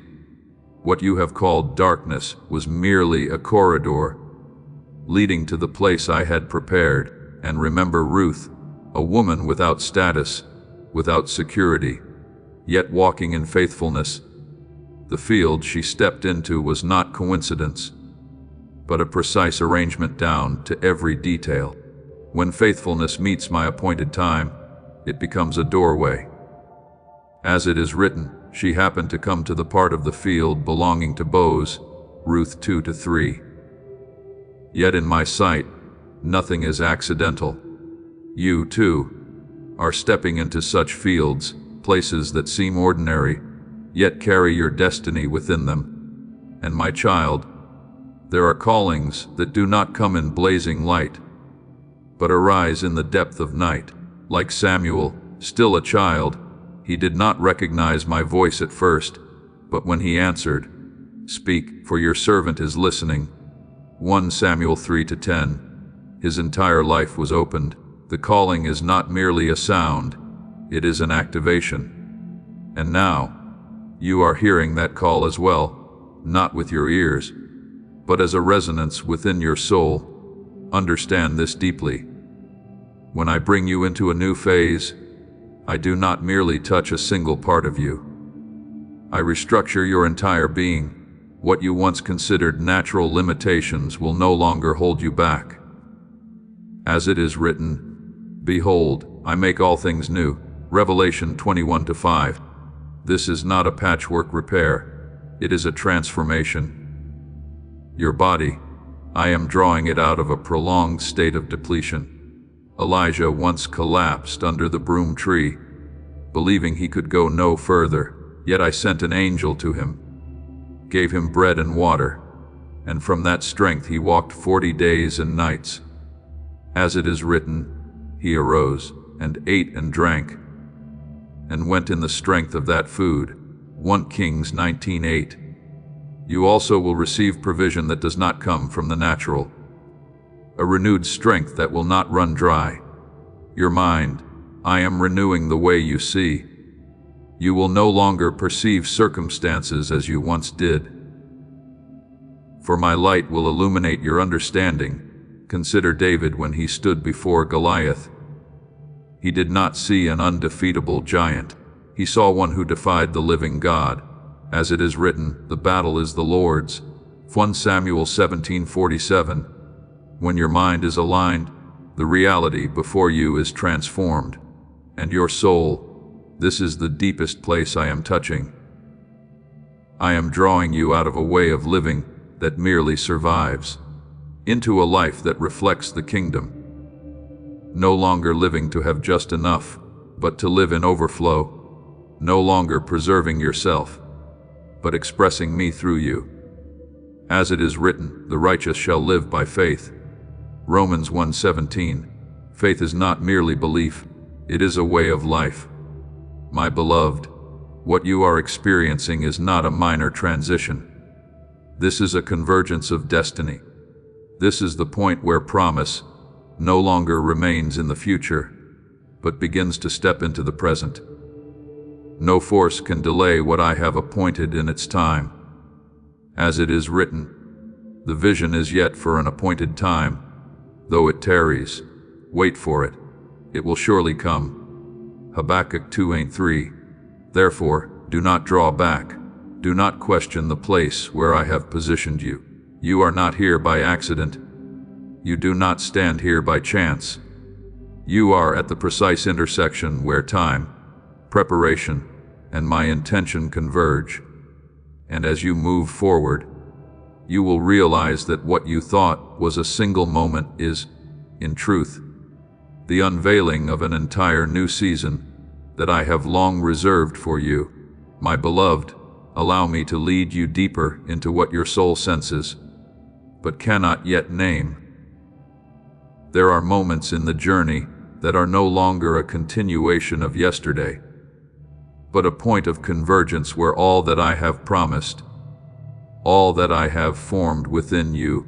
What you have called darkness was merely a corridor leading to the place I had prepared. And remember Ruth, a woman without status, without security, yet walking in faithfulness. The field she stepped into was not coincidence, but a precise arrangement down to every detail. When faithfulness meets my appointed time, it becomes a doorway. As it is written, she happened to come to the part of the field belonging to Boaz, Ruth 2-3. Yet in my sight, nothing is accidental. You, too, are stepping into such fields, places that seem ordinary, yet carry your destiny within them. And my child, there are callings that do not come in blazing light, but arise in the depth of night. Like Samuel, still a child, he did not recognize my voice at first, but when he answered, "Speak, for your servant is listening," 1 Samuel 3-10, his entire life was opened. The calling is not merely a sound, it is an activation. And now, you are hearing that call as well, not with your ears, but as a resonance within your soul. Understand this deeply. When I bring you into a new phase, I do not merely touch a single part of you. I restructure your entire being. What you once considered natural limitations will no longer hold you back. As it is written, "Behold, I make all things new." Revelation 21-5. This is not a patchwork repair, it is a transformation. Your body, I am drawing it out of a prolonged state of depletion. Elijah once collapsed under the broom tree, believing he could go no further, yet I sent an angel to him, gave him bread and water, and from that strength he walked 40 days and nights. As it is written, he arose, and ate and drank, and went in the strength of that food. 1 Kings 19:8. You also will receive provision that does not come from the natural, a renewed strength that will not run dry. Your mind, I am renewing the way you see. You will no longer perceive circumstances as you once did. For my light will illuminate your understanding. Consider David when he stood before Goliath. He did not see an undefeatable giant. He saw one who defied the living God. As it is written, the battle is the Lord's. 1 Samuel 17:47. When your mind is aligned, the reality before you is transformed. And your soul, this is the deepest place I am touching. I am drawing you out of a way of living that merely survives, into a life that reflects the kingdom. No longer living to have just enough, but to live in overflow. No longer preserving yourself, but expressing me through you. As it is written, the righteous shall live by faith. Romans 1:17. Faith is not merely belief, it is a way of life. My beloved, what you are experiencing is not a minor transition. This is a convergence of destiny. This is the point where promise no longer remains in the future, but begins to step into the present. No force can delay what I have appointed in its time. As it is written, the vision is yet for an appointed time. Though it tarries, wait for it. It will surely come. Habakkuk 2:3. Therefore, do not draw back. Do not question the place where I have positioned you. You are not here by accident. You do not stand here by chance. You are at the precise intersection where time, preparation, and my intention converge. And as you move forward, you will realize that what you thought was a single moment is, in truth, the unveiling of an entire new season that I have long reserved for you. My beloved, allow me to lead you deeper into what your soul senses, but cannot yet name. There are moments in the journey that are no longer a continuation of yesterday, but a point of convergence where all that I have promised, all that I have formed within you,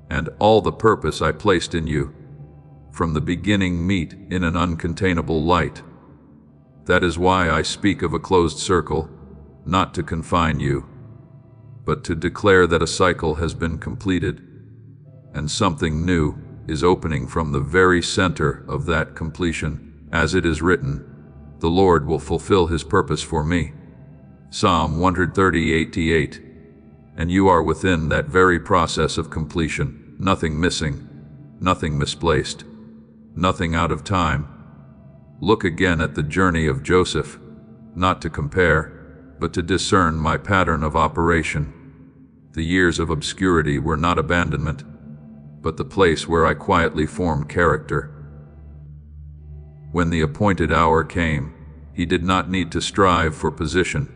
and all the purpose I placed in you, from the beginning meet in an uncontainable light. That is why I speak of a closed circle, not to confine you, but to declare that a cycle has been completed, and something new is opening from the very center of that completion. As it is written, the Lord will fulfill his purpose for me. Psalm 138:8. And you are within that very process of completion, nothing missing, nothing misplaced, nothing out of time. Look again at the journey of Joseph, not to compare, but to discern my pattern of operation. The years of obscurity were not abandonment, but the place where I quietly formed character. When the appointed hour came, he did not need to strive for position.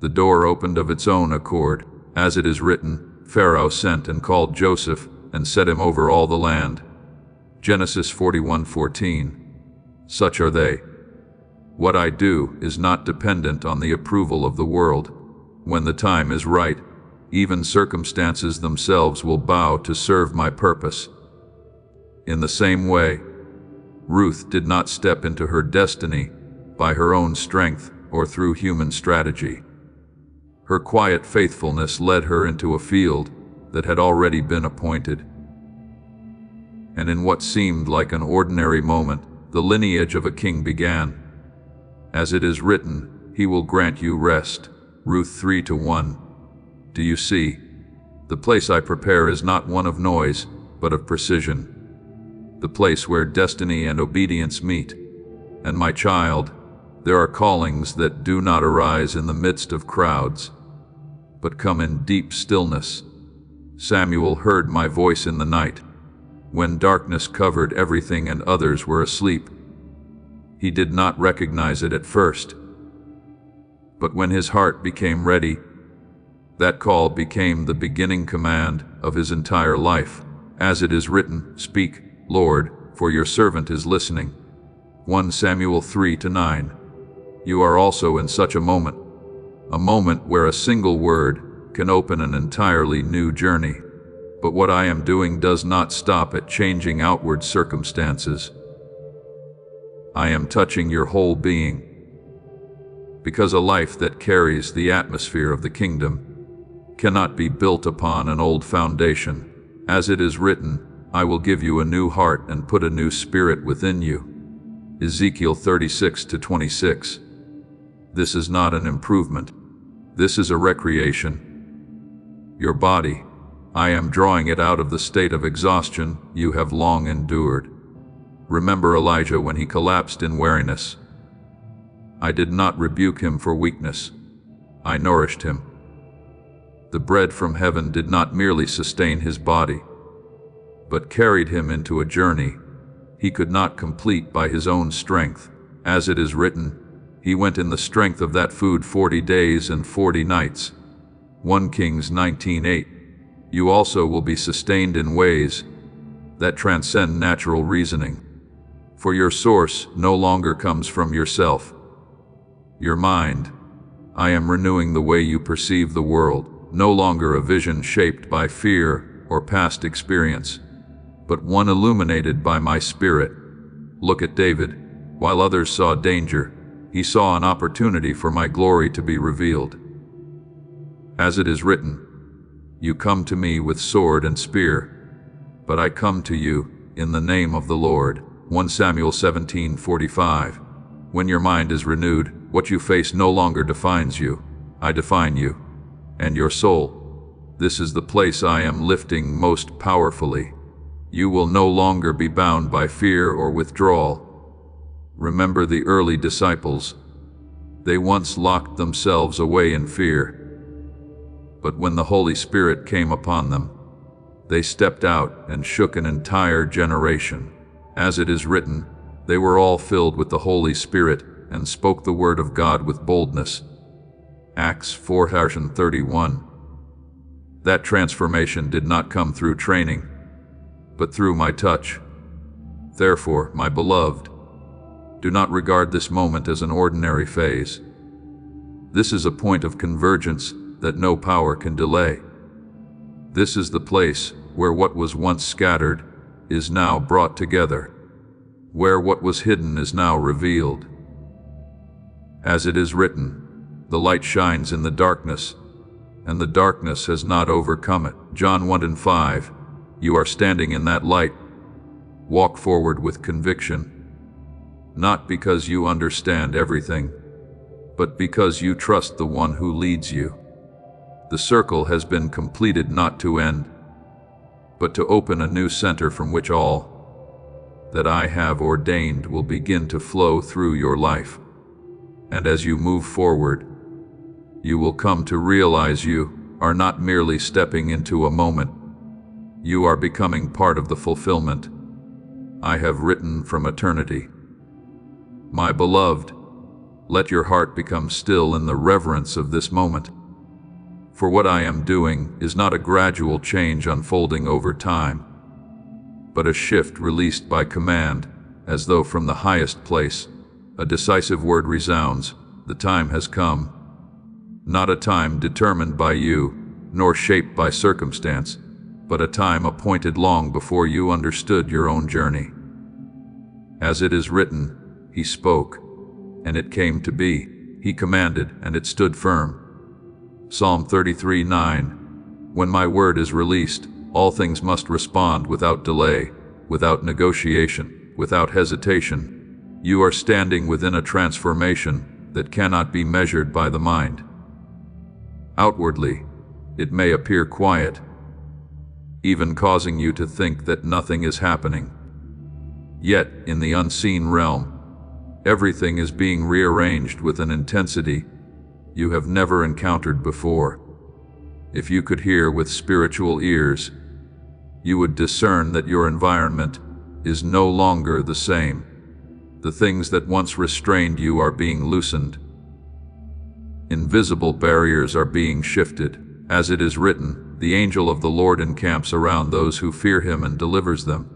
The door opened of its own accord. As it is written, Pharaoh sent and called Joseph and set him over all the land. Genesis 41:14. Such are they. What I do is not dependent on the approval of the world. When the time is right, even circumstances themselves will bow to serve my purpose. In the same way, Ruth did not step into her destiny by her own strength or through human strategy. Her quiet faithfulness led her into a field that had already been appointed. And in what seemed like an ordinary moment, the lineage of a king began. As it is written, he will grant you rest. Ruth 3:1. Do you see? The place I prepare is not one of noise, but of precision. The place where destiny and obedience meet. And my child, there are callings that do not arise in the midst of crowds, but come in deep stillness. Samuel heard my voice in the night, when darkness covered everything and others were asleep. He did not recognize it at first, but when his heart became ready, that call became the beginning command of his entire life. As it is written, Speak, Lord, for your servant is listening. 1 Samuel 3:9. You are also in such a moment where a single word can open an entirely new journey. But what I am doing does not stop at changing outward circumstances. I am touching your whole being, because a life that carries the atmosphere of the kingdom cannot be built upon an old foundation. As it is written, I will give you a new heart and put a new spirit within you. Ezekiel 36:26. This is not an improvement. This is a recreation. Your body, I am drawing it out of the state of exhaustion you have long endured. Remember Elijah when he collapsed in weariness. I did not rebuke him for weakness. I nourished him. The bread from heaven did not merely sustain his body, but carried him into a journey he could not complete by his own strength. As it is written, he went in the strength of that food 40 days and 40 nights. 1 Kings 19:8. You also will be sustained in ways that transcend natural reasoning, for your source no longer comes from yourself. Your mind, I am renewing the way you perceive the world, no longer a vision shaped by fear or past experience, but one illuminated by my Spirit. Look at David. While others saw danger, he saw an opportunity for my glory to be revealed. As it is written, you come to me with sword and spear, but I come to you in the name of the Lord. 1 Samuel 17:45. When your mind is renewed, what you face no longer defines you. I define you, and your soul. This is the place I am lifting most powerfully. You will no longer be bound by fear or withdrawal. Remember the early disciples. They once locked themselves away in fear, but when the Holy Spirit came upon them, they stepped out and shook an entire generation. As it is written, they were all filled with the Holy Spirit and spoke the word of God with boldness. Acts 4:31. That transformation did not come through training, but through my touch. Therefore, my beloved, do not regard this moment as an ordinary phase. This is a point of convergence that no power can delay. This is the place where what was once scattered is now brought together, where what was hidden is now revealed. As it is written, the light shines in the darkness, and the darkness has not overcome it. John 1:5. You are standing in that light. Walk forward with conviction, not because you understand everything, but because you trust the one who leads you. The circle has been completed not to end, but to open a new center from which all that I have ordained will begin to flow through your life. And as you move forward, you will come to realize you are not merely stepping into a moment. You are becoming part of the fulfillment I have written from eternity. My beloved, let your heart become still in the reverence of this moment. For what I am doing is not a gradual change unfolding over time, but a shift released by command, as though from the highest place, a decisive word resounds. The time has come. Not a time determined by you, nor shaped by circumstance, but a time appointed long before you understood your own journey. As it is written, he spoke, and it came to be. He commanded, and it stood firm. Psalm 33:9. When my word is released, all things must respond without delay, without negotiation, without hesitation. You are standing within a transformation that cannot be measured by the mind. Outwardly, it may appear quiet, even causing you to think that nothing is happening. Yet, in the unseen realm, everything is being rearranged with an intensity you have never encountered before. If you could hear with spiritual ears, you would discern that your environment is no longer the same. The things that once restrained you are being loosened. Invisible barriers are being shifted. As it is written, the angel of the Lord encamps around those who fear him and delivers them.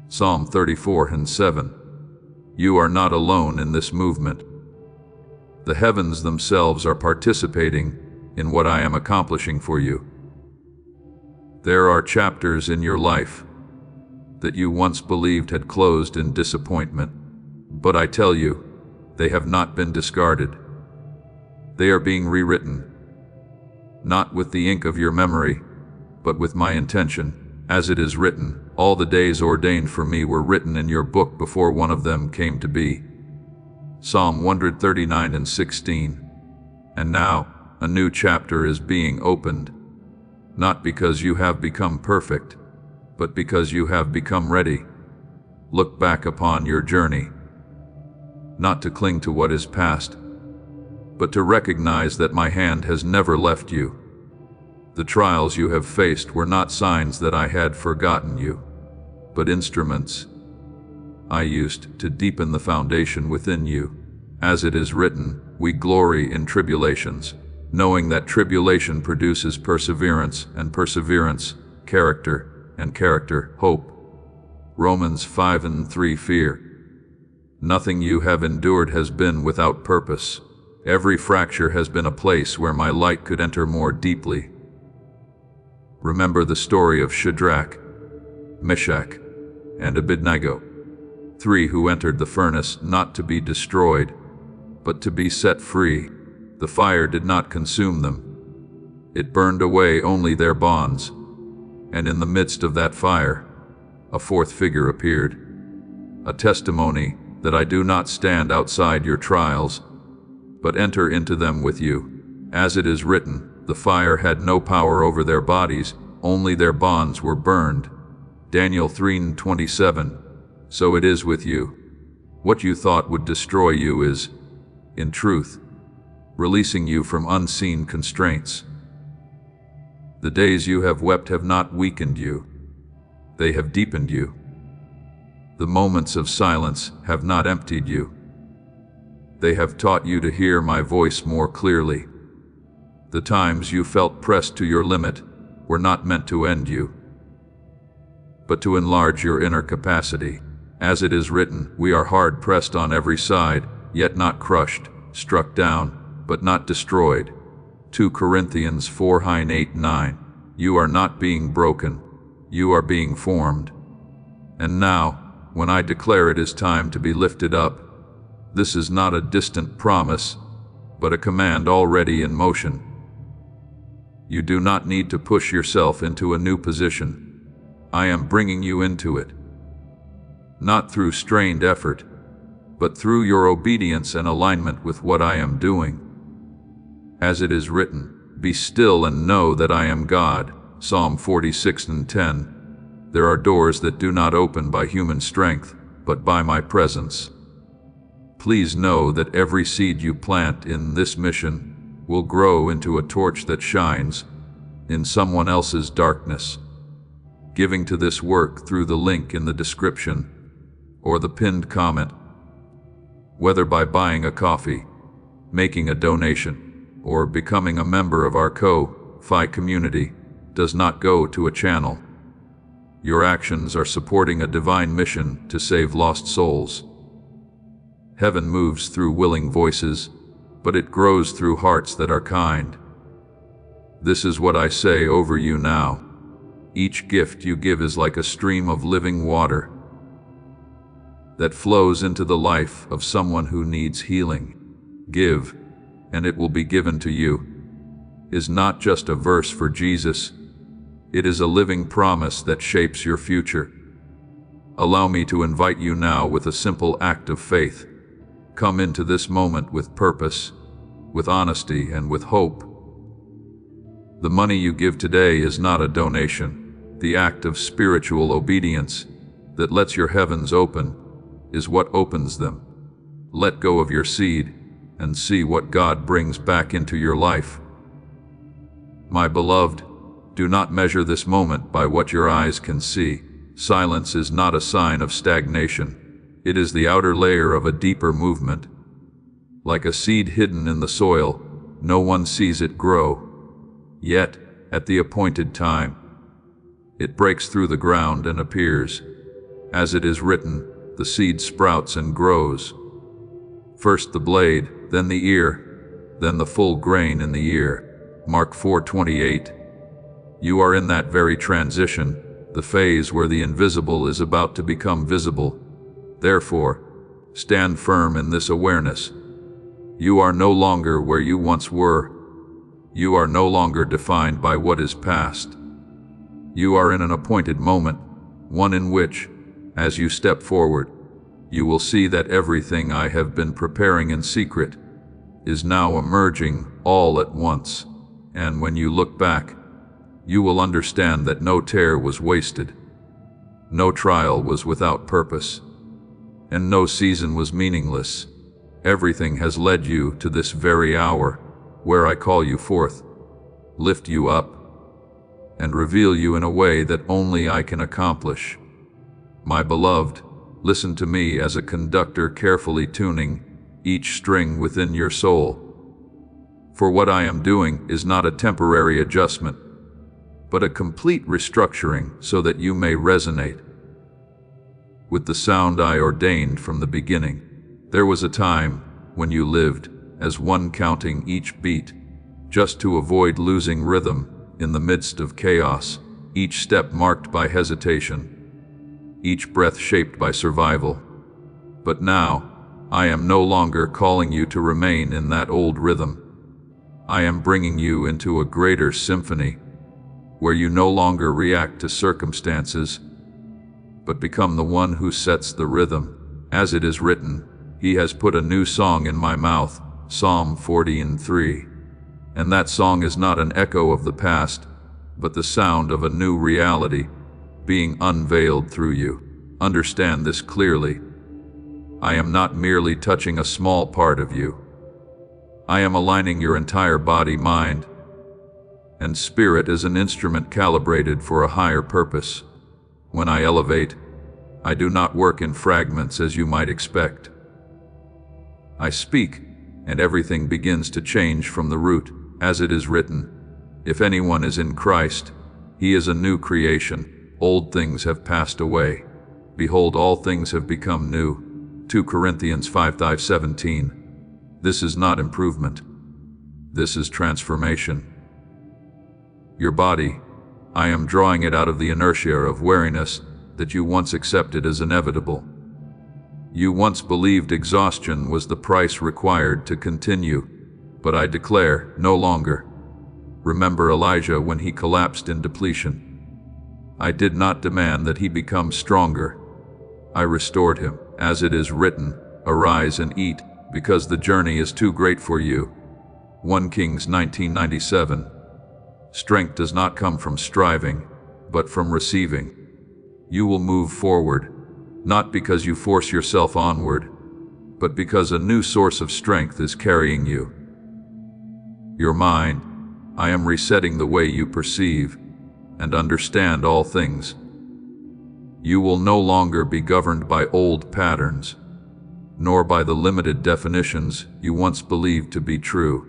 Psalm 34:7. You are not alone in this movement. The heavens themselves are participating in what I am accomplishing for you. There are chapters in your life that you once believed had closed in disappointment, but I tell you, they have not been discarded. They are being rewritten, not with the ink of your memory, but with my intention. As it is written, all the days ordained for me were written in your book before one of them came to be. Psalm 139:16. And now, a new chapter is being opened, not because you have become perfect, but because you have become ready. Look back upon your journey, not to cling to what is past, but to recognize that my hand has never left you. The trials you have faced were not signs that I had forgotten you, but instruments I used to deepen the foundation within you. As it is written, we glory in tribulations, knowing that tribulation produces perseverance, and perseverance, character, and character, hope. Romans 5:3. Fear. Nothing you have endured has been without purpose. Every fracture has been a place where my light could enter more deeply. Remember the story of Shadrach, Meshach, and Abednego, 3 who entered the furnace not to be destroyed, but to be set free. The fire did not consume them. It burned away only their bonds. And in the midst of that fire, a fourth figure appeared, a testimony that I do not stand outside your trials, but enter into them with you. As it is written, the fire had no power over their bodies, only their bonds were burned. Daniel 3:27. So it is with you. What you thought would destroy you is, in truth, releasing you from unseen constraints. The days you have wept have not weakened you. They have deepened you. The moments of silence have not emptied you. They have taught you to hear my voice more clearly. The times you felt pressed to your limit were not meant to end you, but to enlarge your inner capacity. As it is written, we are hard pressed on every side, yet not crushed, struck down, but not destroyed. 2 Corinthians 4:8-9. You are not being broken, you are being formed. And now, when I declare it is time to be lifted up, this is not a distant promise, but a command already in motion. You do not need to push yourself into a new position. I am bringing you into it. Not through strained effort, but through your obedience and alignment with what I am doing. As it is written, be still and know that I am God. Psalm 46:10. There are doors that do not open by human strength, but by my presence. Please know that every seed you plant in this mission will grow into a torch that shines in someone else's darkness. Giving to this work through the link in the description or the pinned comment, whether by buying a coffee, making a donation, or becoming a member of our Ko-Fi community, does not go to a channel. Your actions are supporting a divine mission to save lost souls. Heaven moves through willing voices, but it grows through hearts that are kind. This is what I say over you now. Each gift you give is like a stream of living water that flows into the life of someone who needs healing. Give, and it will be given to you, is not just a verse for Jesus. It is a living promise that shapes your future. Allow me to invite you now with a simple act of faith. Come into this moment with purpose, with honesty, and with hope. The money you give today is not a donation. The act of spiritual obedience that lets your heavens open is what opens them. Let go of your seed and see what God brings back into your life. My beloved, do not measure this moment by what your eyes can see. Silence is not a sign of stagnation. It is the outer layer of a deeper movement. Like a seed hidden in the soil, no one sees it grow. Yet, at the appointed time, it breaks through the ground and appears. As it is written, the seed sprouts and grows. First the blade, then the ear, then the full grain in the ear. Mark 4:28. You are in that very transition, the phase where the invisible is about to become visible. Therefore, stand firm in this awareness. You are no longer where you once were. You are no longer defined by what is past. You are in an appointed moment, one in which, as you step forward, you will see that everything I have been preparing in secret is now emerging all at once. And when you look back, you will understand that no tear was wasted, no trial was without purpose, and no season was meaningless. Everything has led you to this very hour, where I call you forth, lift you up, and reveal you in a way that only I can accomplish. My beloved, listen to me as a conductor carefully tuning each string within your soul. For what I am doing is not a temporary adjustment, but a complete restructuring so that you may resonate with the sound I ordained from the beginning. There was a time when you lived as one, counting each beat, just to avoid losing rhythm in the midst of chaos, each step marked by hesitation, each breath shaped by survival. But now, I am no longer calling you to remain in that old rhythm. I am bringing you into a greater symphony, where you no longer react to circumstances, but become the one who sets the rhythm. As it is written, He has put a new song in my mouth, Psalm 40:3. And that song is not an echo of the past, but the sound of a new reality being unveiled through you. Understand this clearly. I am not merely touching a small part of you. I am aligning your entire body, mind, and spirit as an instrument calibrated for a higher purpose. When I elevate, I do not work in fragments as you might expect. I speak, and everything begins to change from the root, as it is written, "If anyone is in Christ, he is a new creation. Old things have passed away. Behold, all things have become new." 2 Corinthians 5:17. This is not improvement. This is transformation. Your body, I am drawing it out of the inertia of weariness that you once accepted as inevitable. You once believed exhaustion was the price required to continue, but I declare, no longer. Remember Elijah when he collapsed in depletion. I did not demand that he become stronger. I restored him, as it is written, "Arise and eat, because the journey is too great for you." 1 Kings 19:97. Strength does not come from striving, but from receiving. You will move forward, not because you force yourself onward, but because a new source of strength is carrying you. Your mind, I am resetting the way you perceive and understand all things. You will no longer be governed by old patterns, nor by the limited definitions you once believed to be true.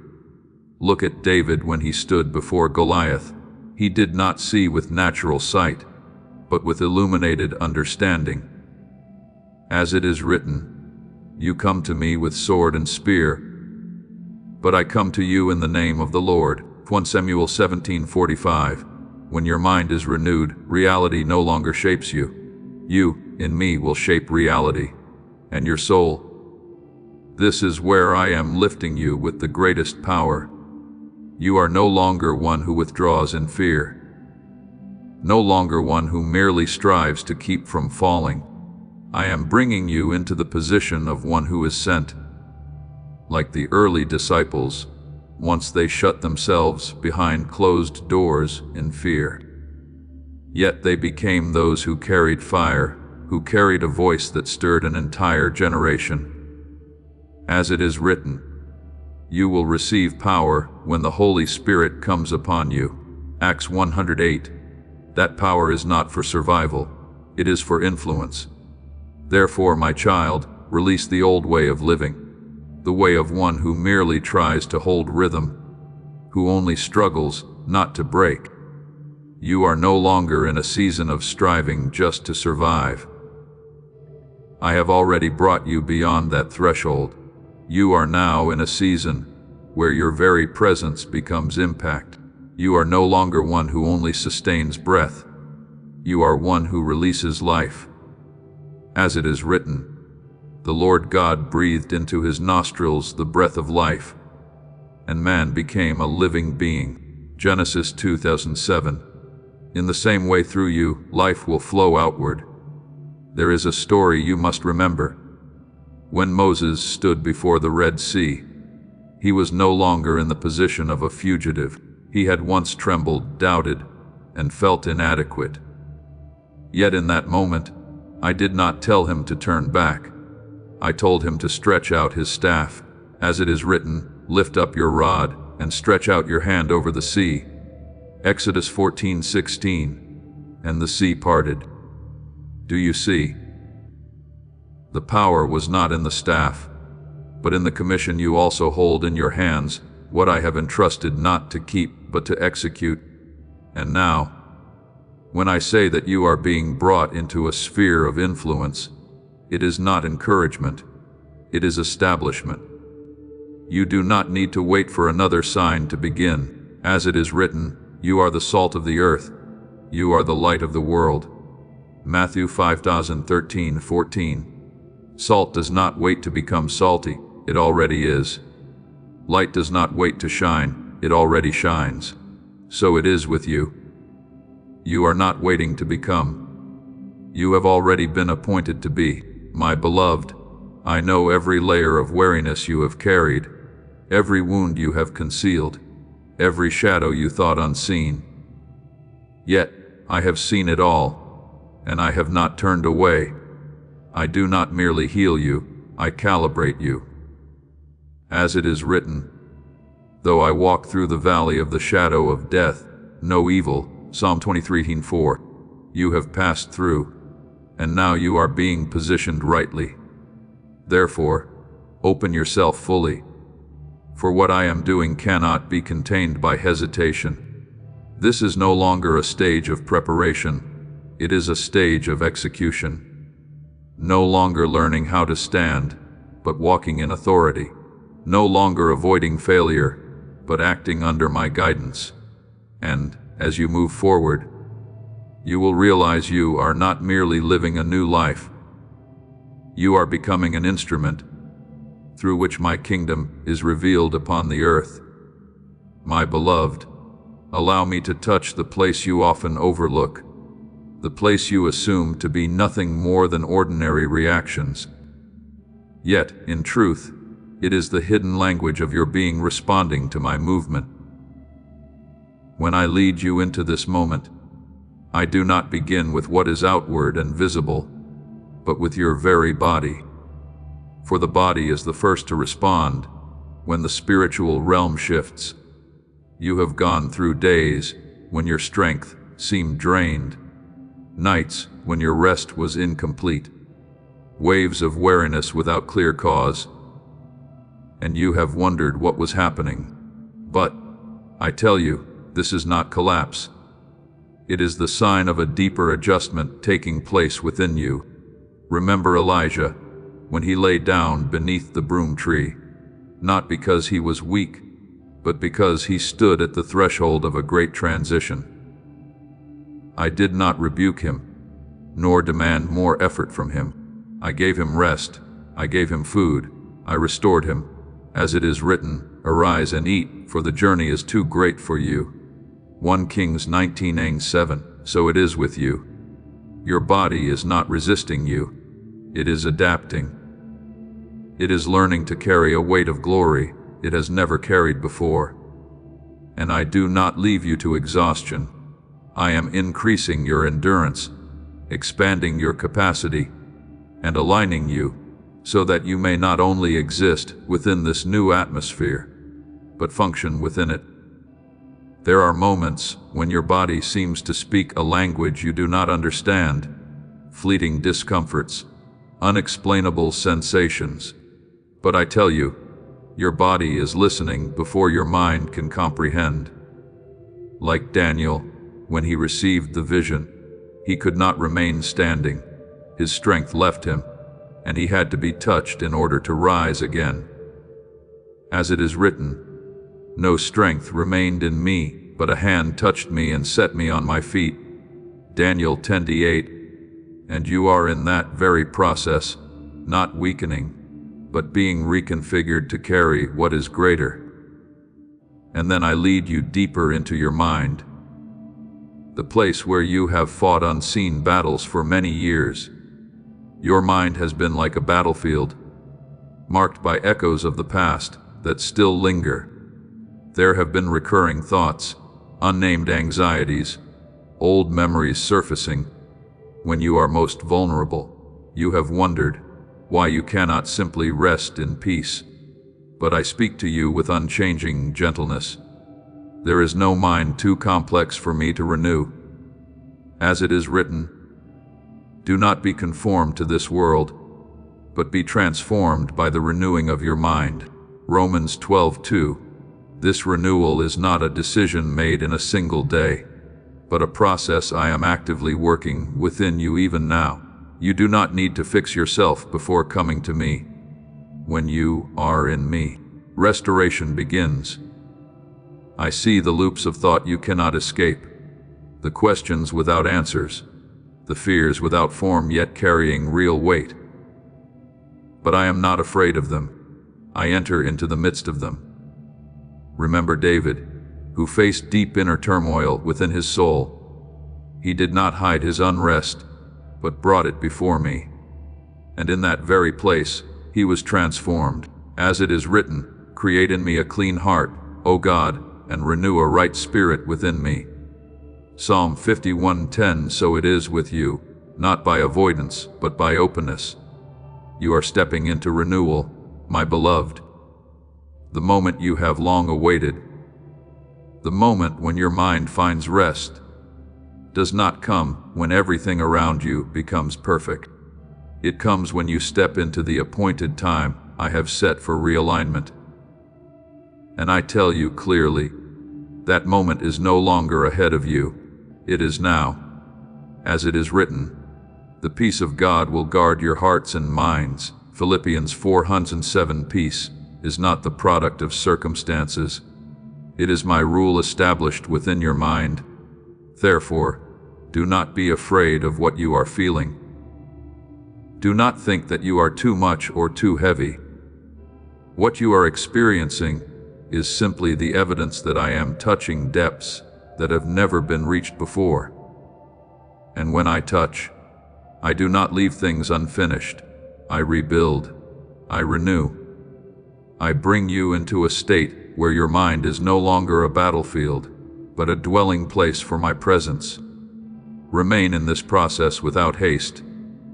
Look at David when he stood before Goliath. He did not see with natural sight, but with illuminated understanding. As it is written, "You come to me with sword and spear, but I come to you in the name of the Lord." 1 Samuel 17:45. When your mind is renewed, reality no longer shapes you. You, in me, will shape reality, and your soul. This is where I am lifting you with the greatest power. You are no longer one who withdraws in fear, no longer one who merely strives to keep from falling. I am bringing you into the position of one who is sent. Like the early disciples, once they shut themselves behind closed doors in fear. Yet they became those who carried fire, who carried a voice that stirred an entire generation. As it is written, "You will receive power when the Holy Spirit comes upon you." Acts 108. That power is not for survival, it is for influence. Therefore, my child, release the old way of living, the way of one who merely tries to hold rhythm, who only struggles, not to break. You are no longer in a season of striving just to survive. I have already brought you beyond that threshold. You are now in a season where your very presence becomes impact. You are no longer one who only sustains breath. You are one who releases life. As it is written, "The Lord God breathed into his nostrils the breath of life, and man became a living being." Genesis 2:7. In the same way through you, life will flow outward. There is a story you must remember. When Moses stood before the Red Sea, he was no longer in the position of a fugitive. He had once trembled, doubted, and felt inadequate. Yet in that moment, I did not tell him to turn back. I told him to stretch out his staff. As it is written, "Lift up your rod and stretch out your hand over the sea." Exodus 14:16. And the sea parted. Do you see? The power was not in the staff, but in the commission you also hold in your hands, what I have entrusted not to keep but to execute. And now, when I say that you are being brought into a sphere of influence, it is not encouragement, it is establishment. You do not need to wait for another sign to begin. As it is written, "You are the salt of the earth, you are the light of the world." Matthew 5:13-14. Salt does not wait to become salty, it already is. Light does not wait to shine, it already shines. So it is with you. You are not waiting to become. You have already been appointed to be. My beloved, I know every layer of weariness you have carried, every wound you have concealed, every shadow you thought unseen. Yet, I have seen it all, and I have not turned away. I do not merely heal you, I calibrate you. As it is written, "Though I walk through the valley of the shadow of death, no evil," Psalm 23:4, you have passed through, and now you are being positioned rightly. Therefore, open yourself fully, for what I am doing cannot be contained by hesitation. This is no longer a stage of preparation, it is a stage of execution. No longer learning how to stand, but walking in authority. No longer avoiding failure, but acting under my guidance. And, as you move forward, you will realize you are not merely living a new life. You are becoming an instrument through which my kingdom is revealed upon the earth. My beloved, allow me to touch the place you often overlook, the place you assume to be nothing more than ordinary reactions. Yet, in truth, it is the hidden language of your being responding to my movement. When I lead you into this moment, I do not begin with what is outward and visible, but with your very body. For the body is the first to respond when the spiritual realm shifts. You have gone through days when your strength seemed drained, nights when your rest was incomplete, waves of weariness without clear cause, and you have wondered what was happening. But, I tell you, this is not collapse. It is the sign of a deeper adjustment taking place within you. Remember Elijah, when he lay down beneath the broom tree, not because he was weak, but because he stood at the threshold of a great transition. I did not rebuke him, nor demand more effort from him. I gave him rest, I gave him food, I restored him. As it is written, arise and eat, for the journey is too great for you. 1 Kings 19:7. So it is with you. Your body is not resisting you, it is adapting. It is learning to carry a weight of glory it has never carried before. And I do not leave you to exhaustion. I am increasing your endurance, expanding your capacity, and aligning you so that you may not only exist within this new atmosphere, but function within it. There are moments when your body seems to speak a language you do not understand, fleeting discomforts, unexplainable sensations. But I tell you, your body is listening before your mind can comprehend. Like Daniel, when he received the vision, he could not remain standing. His strength left him, and he had to be touched in order to rise again. As it is written, no strength remained in me, but a hand touched me and set me on my feet. Daniel 10:8. And you are in that very process, not weakening, but being reconfigured to carry what is greater. And then I lead you deeper into your mind, the place where you have fought unseen battles for many years. Your mind has been like a battlefield, marked by echoes of the past that still linger. There have been recurring thoughts, unnamed anxieties, old memories surfacing. When you are most vulnerable, you have wondered why you cannot simply rest in peace. But I speak to you with unchanging gentleness. There is no mind too complex for me to renew. As it is written, do not be conformed to this world, but be transformed by the renewing of your mind. Romans 12:2. This renewal is not a decision made in a single day, but a process I am actively working within you even now. You do not need to fix yourself before coming to me. When you are in me, restoration begins. I see the loops of thought you cannot escape, the questions without answers, the fears without form yet carrying real weight. But I am not afraid of them. I enter into the midst of them. Remember David, who faced deep inner turmoil within his soul. He did not hide his unrest, but brought it before me. And in that very place, he was transformed. As it is written, create in me a clean heart, O God, and renew a right spirit within me. Psalm 51:10. So it is with you, not by avoidance, but by openness. You are stepping into renewal, my beloved. The moment you have long awaited. The moment when your mind finds rest. does not come when everything around you becomes perfect. It comes when you step into the appointed time I have set for realignment. And I tell you clearly, that moment is no longer ahead of you, it is now. As it is written, the peace of God will guard your hearts and minds. Philippians 4:7. Peace is not the product of circumstances. It is my rule established within your mind. Therefore, do not be afraid of what you are feeling. Do not think that you are too much or too heavy. What you are experiencing is simply the evidence that I am touching depths that have never been reached before. And when I touch, I do not leave things unfinished. I rebuild. I renew. I bring you into a state where your mind is no longer a battlefield, but a dwelling place for my presence. Remain in this process without haste,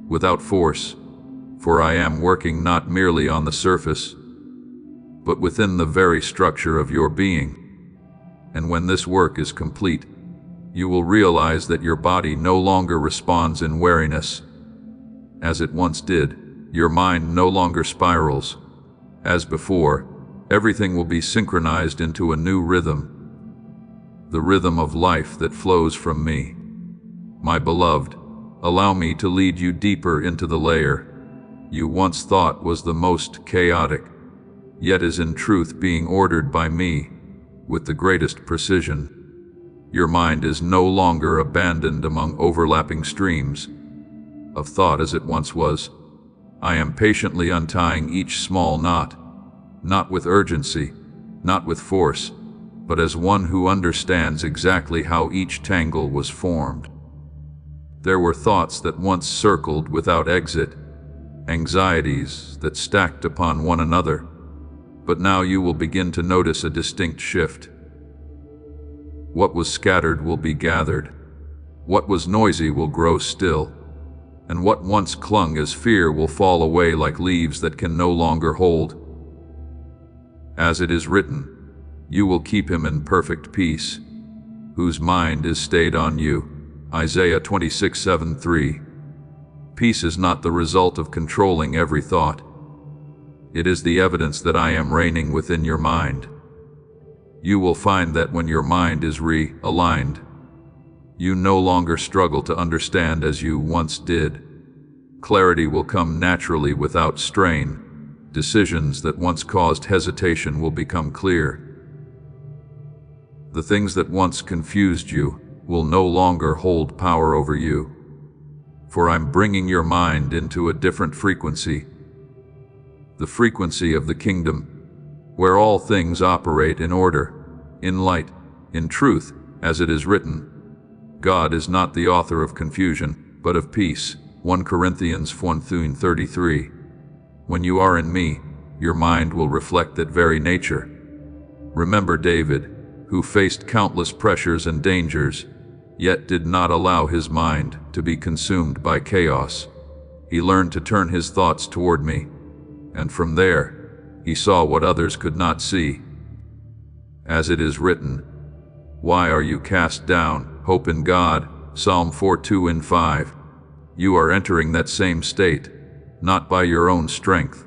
without force, for I am working not merely on the surface, but within the very structure of your being. And when this work is complete, you will realize that your body no longer responds in weariness, as it once did. Your mind no longer spirals. As before, everything will be synchronized into a new rhythm, the rhythm of life that flows from me. My beloved, allow me to lead you deeper into the layer you once thought was the most chaotic, yet is in truth being ordered by me with the greatest precision. Your mind is no longer abandoned among overlapping streams of thought as it once was. I am patiently untying each small knot, not with urgency, not with force, but as one who understands exactly how each tangle was formed. There were thoughts that once circled without exit, anxieties that stacked upon one another, but now you will begin to notice a distinct shift. What was scattered will be gathered. What was noisy will grow still. And what once clung as fear will fall away like leaves that can no longer hold. As it is written, you will keep him in perfect peace, whose mind is stayed on you. Isaiah 26:7-3. Peace is not the result of controlling every thought. It is the evidence that I am reigning within your mind. You will find that when your mind is realigned, you no longer struggle to understand as you once did. Clarity will come naturally without strain. Decisions that once caused hesitation will become clear. The things that once confused you will no longer hold power over you. For I'm bringing your mind into a different frequency, the frequency of the kingdom, where all things operate in order, in light, in truth, as it is written. God is not the author of confusion, but of peace. 1 Corinthians 1:33. When you are in me, your mind will reflect that very nature. Remember David, who faced countless pressures and dangers, yet did not allow his mind to be consumed by chaos. He learned to turn his thoughts toward me, and from there, he saw what others could not see. As it is written, why are you cast down? Hope in God. Psalm 4:2-5. You are entering that same state, not by your own strength,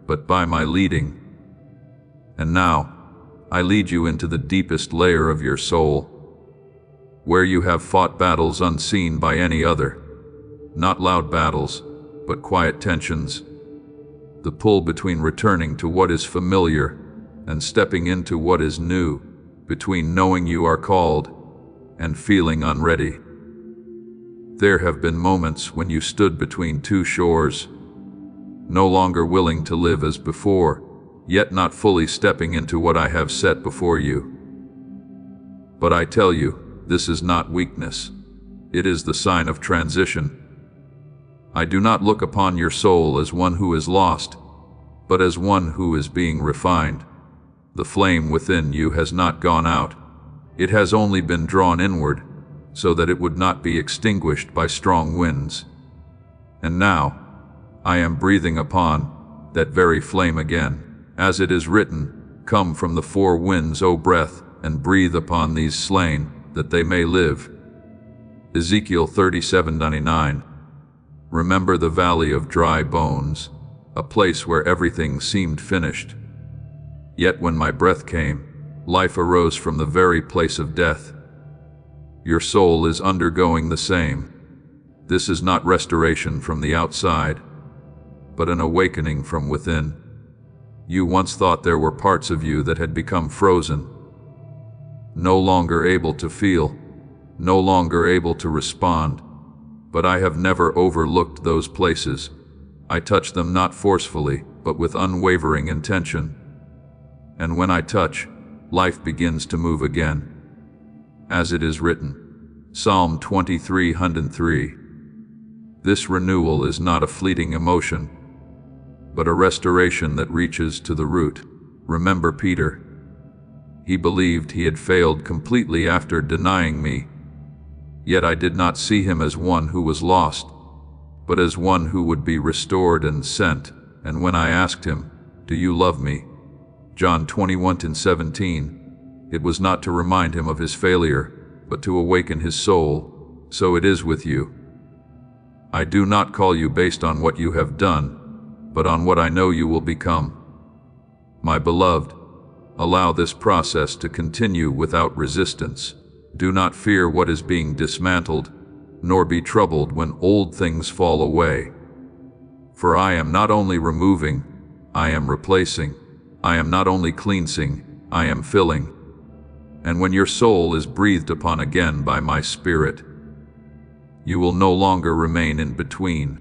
but by my leading. And now, I lead you into the deepest layer of your soul, where you have fought battles unseen by any other. Not loud battles, but quiet tensions. The pull between returning to what is familiar and stepping into what is new, between knowing you are called and feeling unready. There have been moments when you stood between two shores, no longer willing to live as before, yet not fully stepping into what I have set before you. But I tell you, this is not weakness. It is the sign of transition. I do not look upon your soul as one who is lost, but as one who is being refined. The flame within you has not gone out. It has only been drawn inward, so that it would not be extinguished by strong winds. And now, I am breathing upon that very flame again. As it is written, come from the four winds, O breath, and breathe upon these slain, that they may live. Ezekiel 37:99. Remember the valley of dry bones, a place where everything seemed finished. Yet when my breath came, life arose from the very place of death. Your soul is undergoing the same. This is not restoration from the outside, but an awakening from within. You once thought there were parts of you that had become frozen, no longer able to feel, no longer able to respond, but I have never overlooked those places. I touch them not forcefully, but with unwavering intention. And when I touch, life begins to move again. As it is written, Psalm 23:103. This renewal is not a fleeting emotion, but a restoration that reaches to the root. Remember Peter. He believed he had failed completely after denying me. Yet I did not see him as one who was lost, but as one who would be restored and sent. And when I asked him, "Do you love me?" John 21:17, it was not to remind him of his failure, but to awaken his soul. So it is with you. I do not call you based on what you have done, but on what I know you will become. My beloved, allow this process to continue without resistance. Do not fear what is being dismantled, nor be troubled when old things fall away. For I am not only removing, I am replacing. I am not only cleansing, I am filling. And when your soul is breathed upon again by my Spirit, you will no longer remain in between.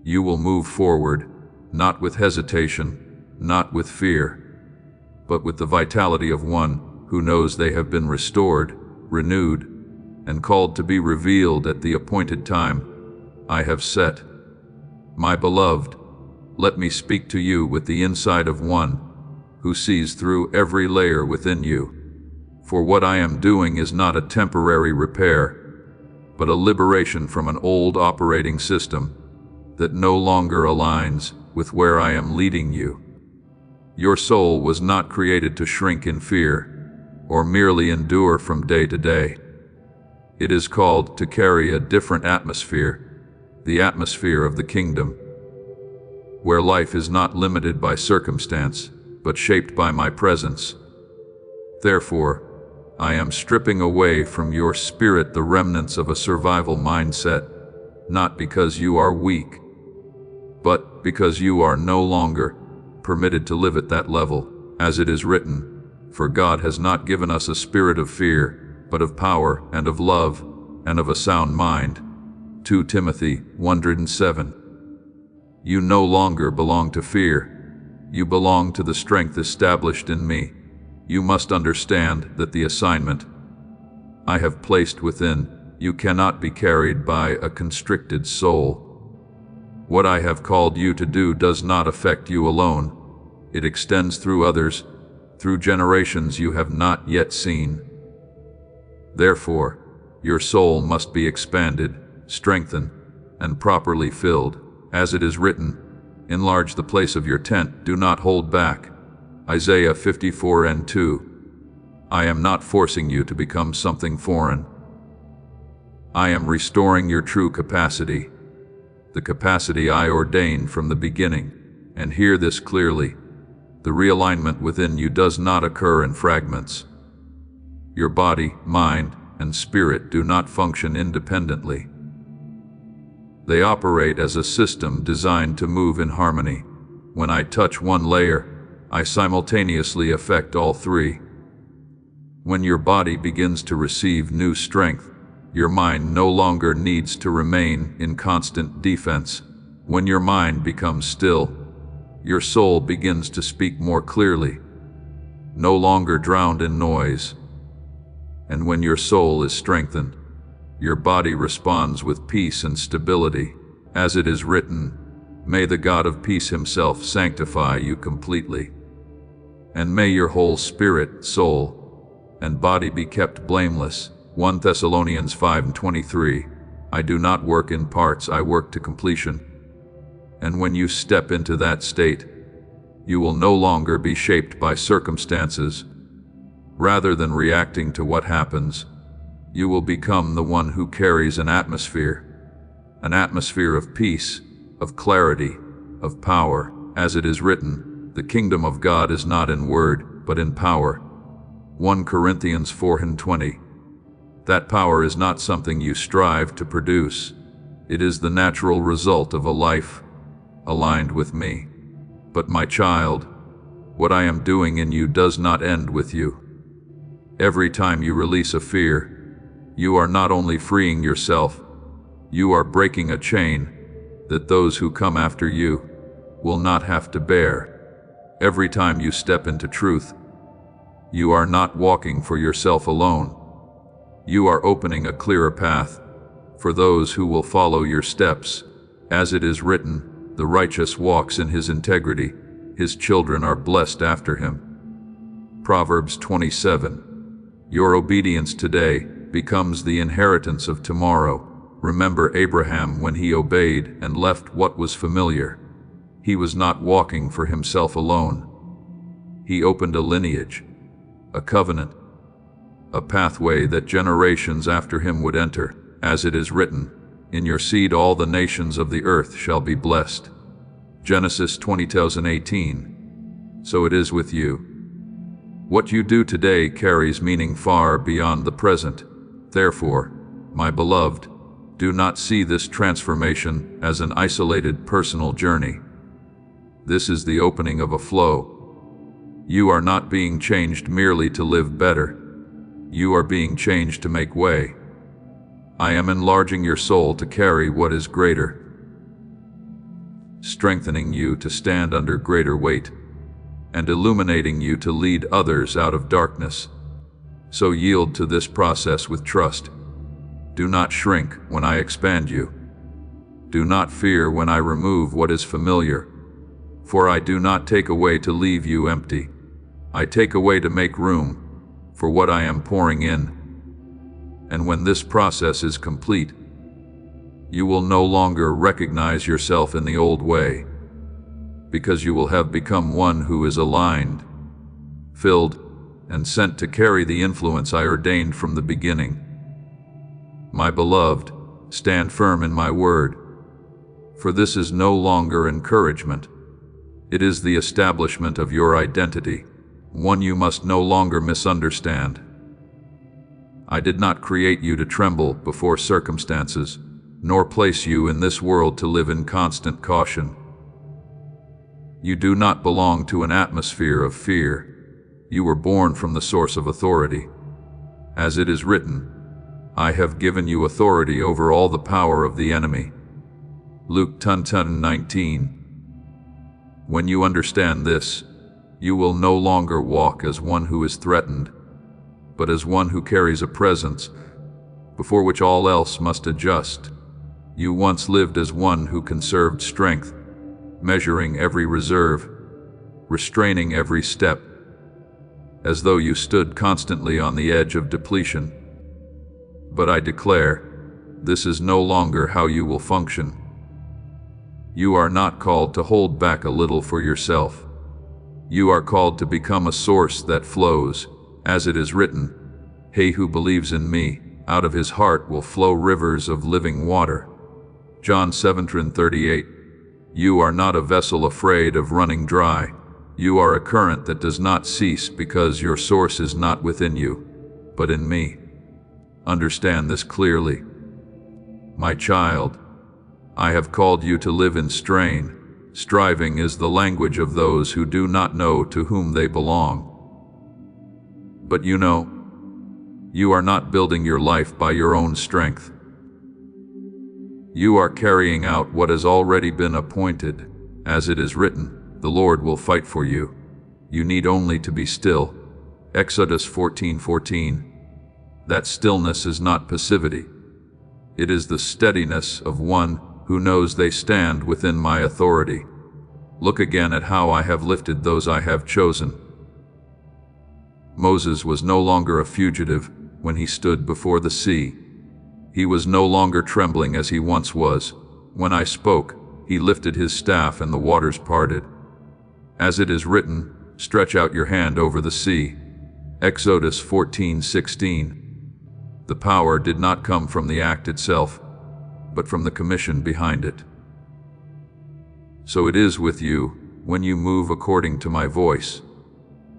You will move forward, not with hesitation, not with fear, but with the vitality of one who knows they have been restored, renewed, and called to be revealed at the appointed time I have set. My beloved, let me speak to you with the insight of one who sees through every layer within you. For what I am doing is not a temporary repair, but a liberation from an old operating system that no longer aligns with where I am leading you. Your soul was not created to shrink in fear or merely endure from day to day. It is called to carry a different atmosphere, the atmosphere of the kingdom, where life is not limited by circumstance, but shaped by my presence. Therefore, I am stripping away from your spirit the remnants of a survival mindset, not because you are weak, but because you are no longer permitted to live at that level. As it is written, for God has not given us a spirit of fear, but of power and of love and of a sound mind. 2 Timothy 1:7. You no longer belong to fear. You belong to the strength established in me. You must understand that the assignment I have placed within you cannot be carried by a constricted soul. What I have called you to do does not affect you alone. It extends through others, through generations you have not yet seen. Therefore, your soul must be expanded, strengthened, and properly filled. As it is written, enlarge the place of your tent, do not hold back. Isaiah 54:2. I am not forcing you to become something foreign. I am restoring your true capacity, the capacity I ordained from the beginning. And hear this clearly. The realignment within you does not occur in fragments. Your body, mind, and spirit do not function independently. They operate as a system designed to move in harmony. When I touch one layer, I simultaneously affect all three. When your body begins to receive new strength, your mind no longer needs to remain in constant defense. When your mind becomes still, your soul begins to speak more clearly, no longer drowned in noise. And when your soul is strengthened, your body responds with peace and stability. As it is written, may the God of peace himself sanctify you completely. And may your whole spirit, soul, and body be kept blameless. 1 Thessalonians 5:23. I do not work in parts, I work to completion. And when you step into that state, you will no longer be shaped by circumstances. Rather than reacting to what happens, You will become the one who carries an atmosphere of peace, of clarity, of power. As it is written, the kingdom of God is not in word, but in power. 1 Corinthians 4:20. That power is not something you strive to produce. It is the natural result of a life aligned with me. But my child, what I am doing in you does not end with you. Every time you release a fear, you are not only freeing yourself, you are breaking a chain that those who come after you will not have to bear. Every time you step into truth, you are not walking for yourself alone. You are opening a clearer path for those who will follow your steps. As it is written, the righteous walks in his integrity, his children are blessed after him. Proverbs 27. Your obedience today becomes the inheritance of tomorrow. Remember Abraham when he obeyed and left what was familiar. He was not walking for himself alone. He opened a lineage, a covenant, a pathway that generations after him would enter. As it is written, in your seed all the nations of the earth shall be blessed. Genesis 20:18. So it is with you. What you do today carries meaning far beyond the present. Therefore, my beloved, do not see this transformation as an isolated personal journey. This is the opening of a flow. You are not being changed merely to live better. You are being changed to make way. I am enlarging your soul to carry what is greater, strengthening you to stand under greater weight, and illuminating you to lead others out of darkness. So yield to this process with trust. Do not shrink when I expand you. Do not fear when I remove what is familiar. For I do not take away to leave you empty. I take away to make room for what I am pouring in. And when this process is complete, you will no longer recognize yourself in the old way, because you will have become one who is aligned, filled, and sent to carry the influence I ordained from the beginning. My beloved, stand firm in my word, for this is no longer encouragement. It is the establishment of your identity, one you must no longer misunderstand. I did not create you to tremble before circumstances, nor place you in this world to live in constant caution. You do not belong to an atmosphere of fear. You were born from the source of authority. As it is written, I have given you authority over all the power of the enemy. Luke 10:19. When you understand this, you will no longer walk as one who is threatened, but as one who carries a presence before which all else must adjust. You once lived as one who conserved strength, measuring every reserve, restraining every step, as though you stood constantly on the edge of depletion. But I declare, this is no longer how you will function. You are not called to hold back a little for yourself. You are called to become a source that flows. As it is written, he who believes in me, out of his heart will flow rivers of living water. John 7:38. You are not a vessel afraid of running dry. You are a current that does not cease because your source is not within you, but in me. Understand this clearly. My child, I have called you to live in strain. Striving is the language of those who do not know to whom they belong. But you know, you are not building your life by your own strength. You are carrying out what has already been appointed. As it is written, the Lord will fight for you. You need only to be still. Exodus 14:14. That stillness is not passivity. It is the steadiness of one who knows they stand within my authority. Look again at how I have lifted those I have chosen. Moses was no longer a fugitive when he stood before the sea. He was no longer trembling as he once was. When I spoke, he lifted his staff and the waters parted. As it is written, stretch out your hand over the sea. Exodus 14:16. The power did not come from the act itself, but from the commission behind it. So it is with you when you move according to my voice.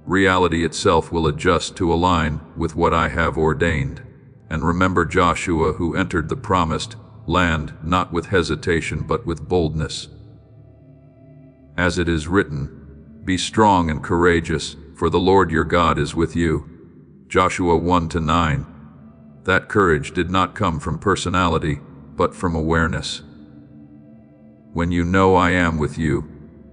Reality itself will adjust to align with what I have ordained. And remember Joshua, who entered the promised land not with hesitation but with boldness. As it is written, "Be strong and courageous, for the Lord your God is with you." Joshua 1-9. That courage did not come from personality, but from awareness. When you know I am with you,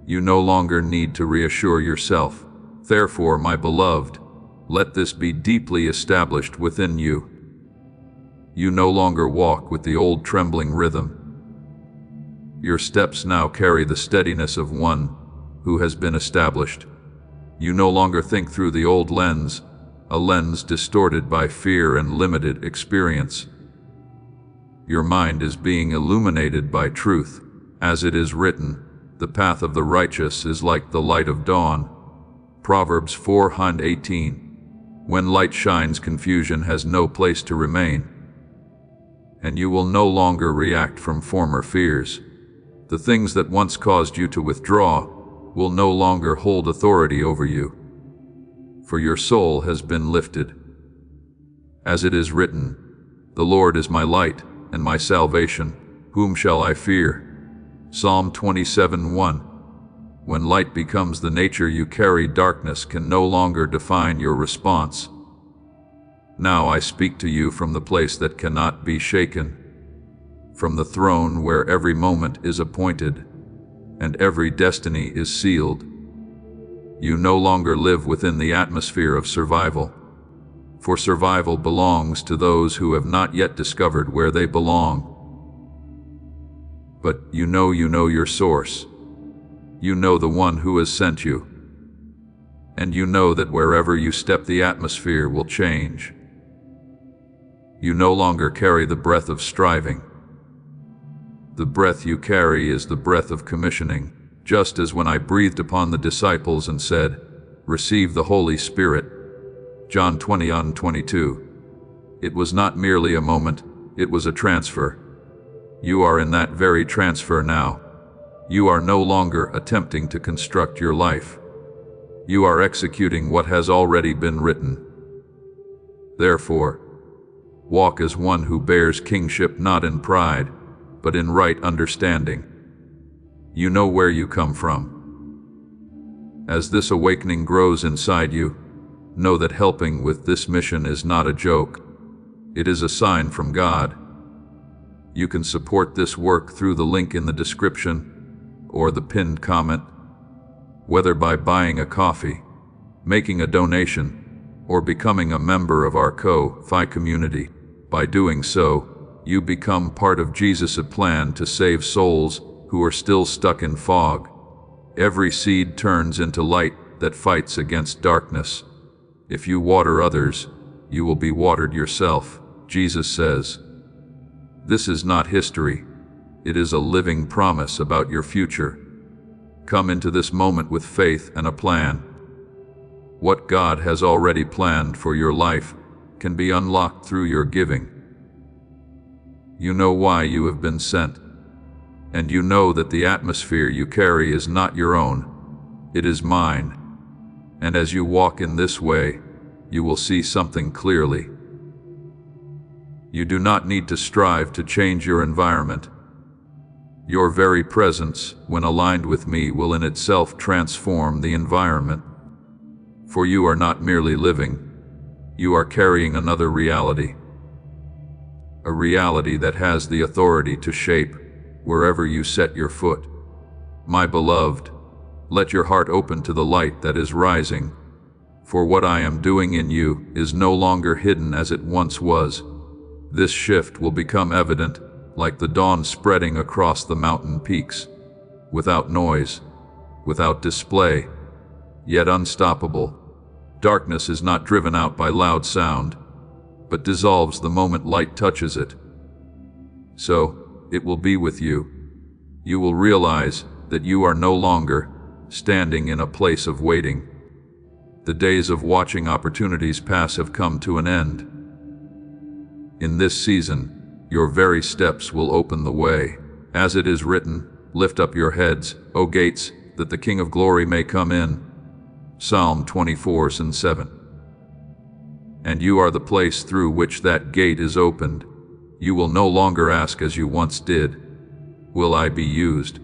you no longer need to reassure yourself. Therefore, my beloved, let this be deeply established within you. You no longer walk with the old trembling rhythm. Your steps now carry the steadiness of one who has been established. You no longer think through the old lens, a lens distorted by fear and limited experience. Your mind is being illuminated by truth. As it is written, the path of the righteous is like the light of dawn. Proverbs 4:18. When light shines, confusion has no place to remain. And you will no longer react from former fears. The things that once caused you to withdraw will no longer hold authority over you, for your soul has been lifted. As it is written, "The Lord is my light and my salvation, whom shall I fear?" Psalm 27:1. When light becomes the nature you carry, darkness can no longer define your response. Now I speak to you from the place that cannot be shaken, from the throne where every moment is appointed and every destiny is sealed. You no longer live within the atmosphere of survival, for survival belongs to those who have not yet discovered where they belong. But you know your source. You know the one who has sent you. And you know that wherever you step, the atmosphere will change. You no longer carry the breath of striving. The breath you carry is the breath of commissioning, just as when I breathed upon the disciples and said, "Receive the Holy Spirit." John 20:22. It was not merely a moment, it was a transfer. You are in that very transfer now. You are no longer attempting to construct your life. You are executing what has already been written. Therefore, walk as one who bears kingship not in pride, but in right understanding. You know where you come from. As this awakening grows inside you, know that helping with this mission is not a joke. It is a sign from God. You can support this work through the link in the description or the pinned comment, whether by buying a coffee, making a donation, or becoming a member of our Ko-Fi community. By doing so, you become part of Jesus' plan to save souls who are still stuck in fog. Every seed turns into light that fights against darkness. If you water others, you will be watered yourself, Jesus says. This is not history. It is a living promise about your future. Come into this moment with faith and a plan. What God has already planned for your life can be unlocked through your giving. You know why you have been sent, and you know that the atmosphere you carry is not your own, it is mine. And as you walk in this way, you will see something clearly. You do not need to strive to change your environment. Your very presence, when aligned with me, will in itself transform the environment. For you are not merely living, you are carrying another reality. A reality that has the authority to shape wherever you set your foot. My beloved, let your heart open to the light that is rising, for what I am doing in you is no longer hidden as it once was. This shift will become evident, like the dawn spreading across the mountain peaks, without noise, without display, yet unstoppable. Darkness is not driven out by loud sound, but dissolves the moment light touches it. So, it will be with you. You will realize that you are no longer standing in a place of waiting. The days of watching opportunities pass have come to an end. In this season, your very steps will open the way. As it is written, lift up your heads, O gates, that the King of glory may come in. Psalm 24:7. And you are the place through which that gate is opened. You will no longer ask as you once did, will I be used?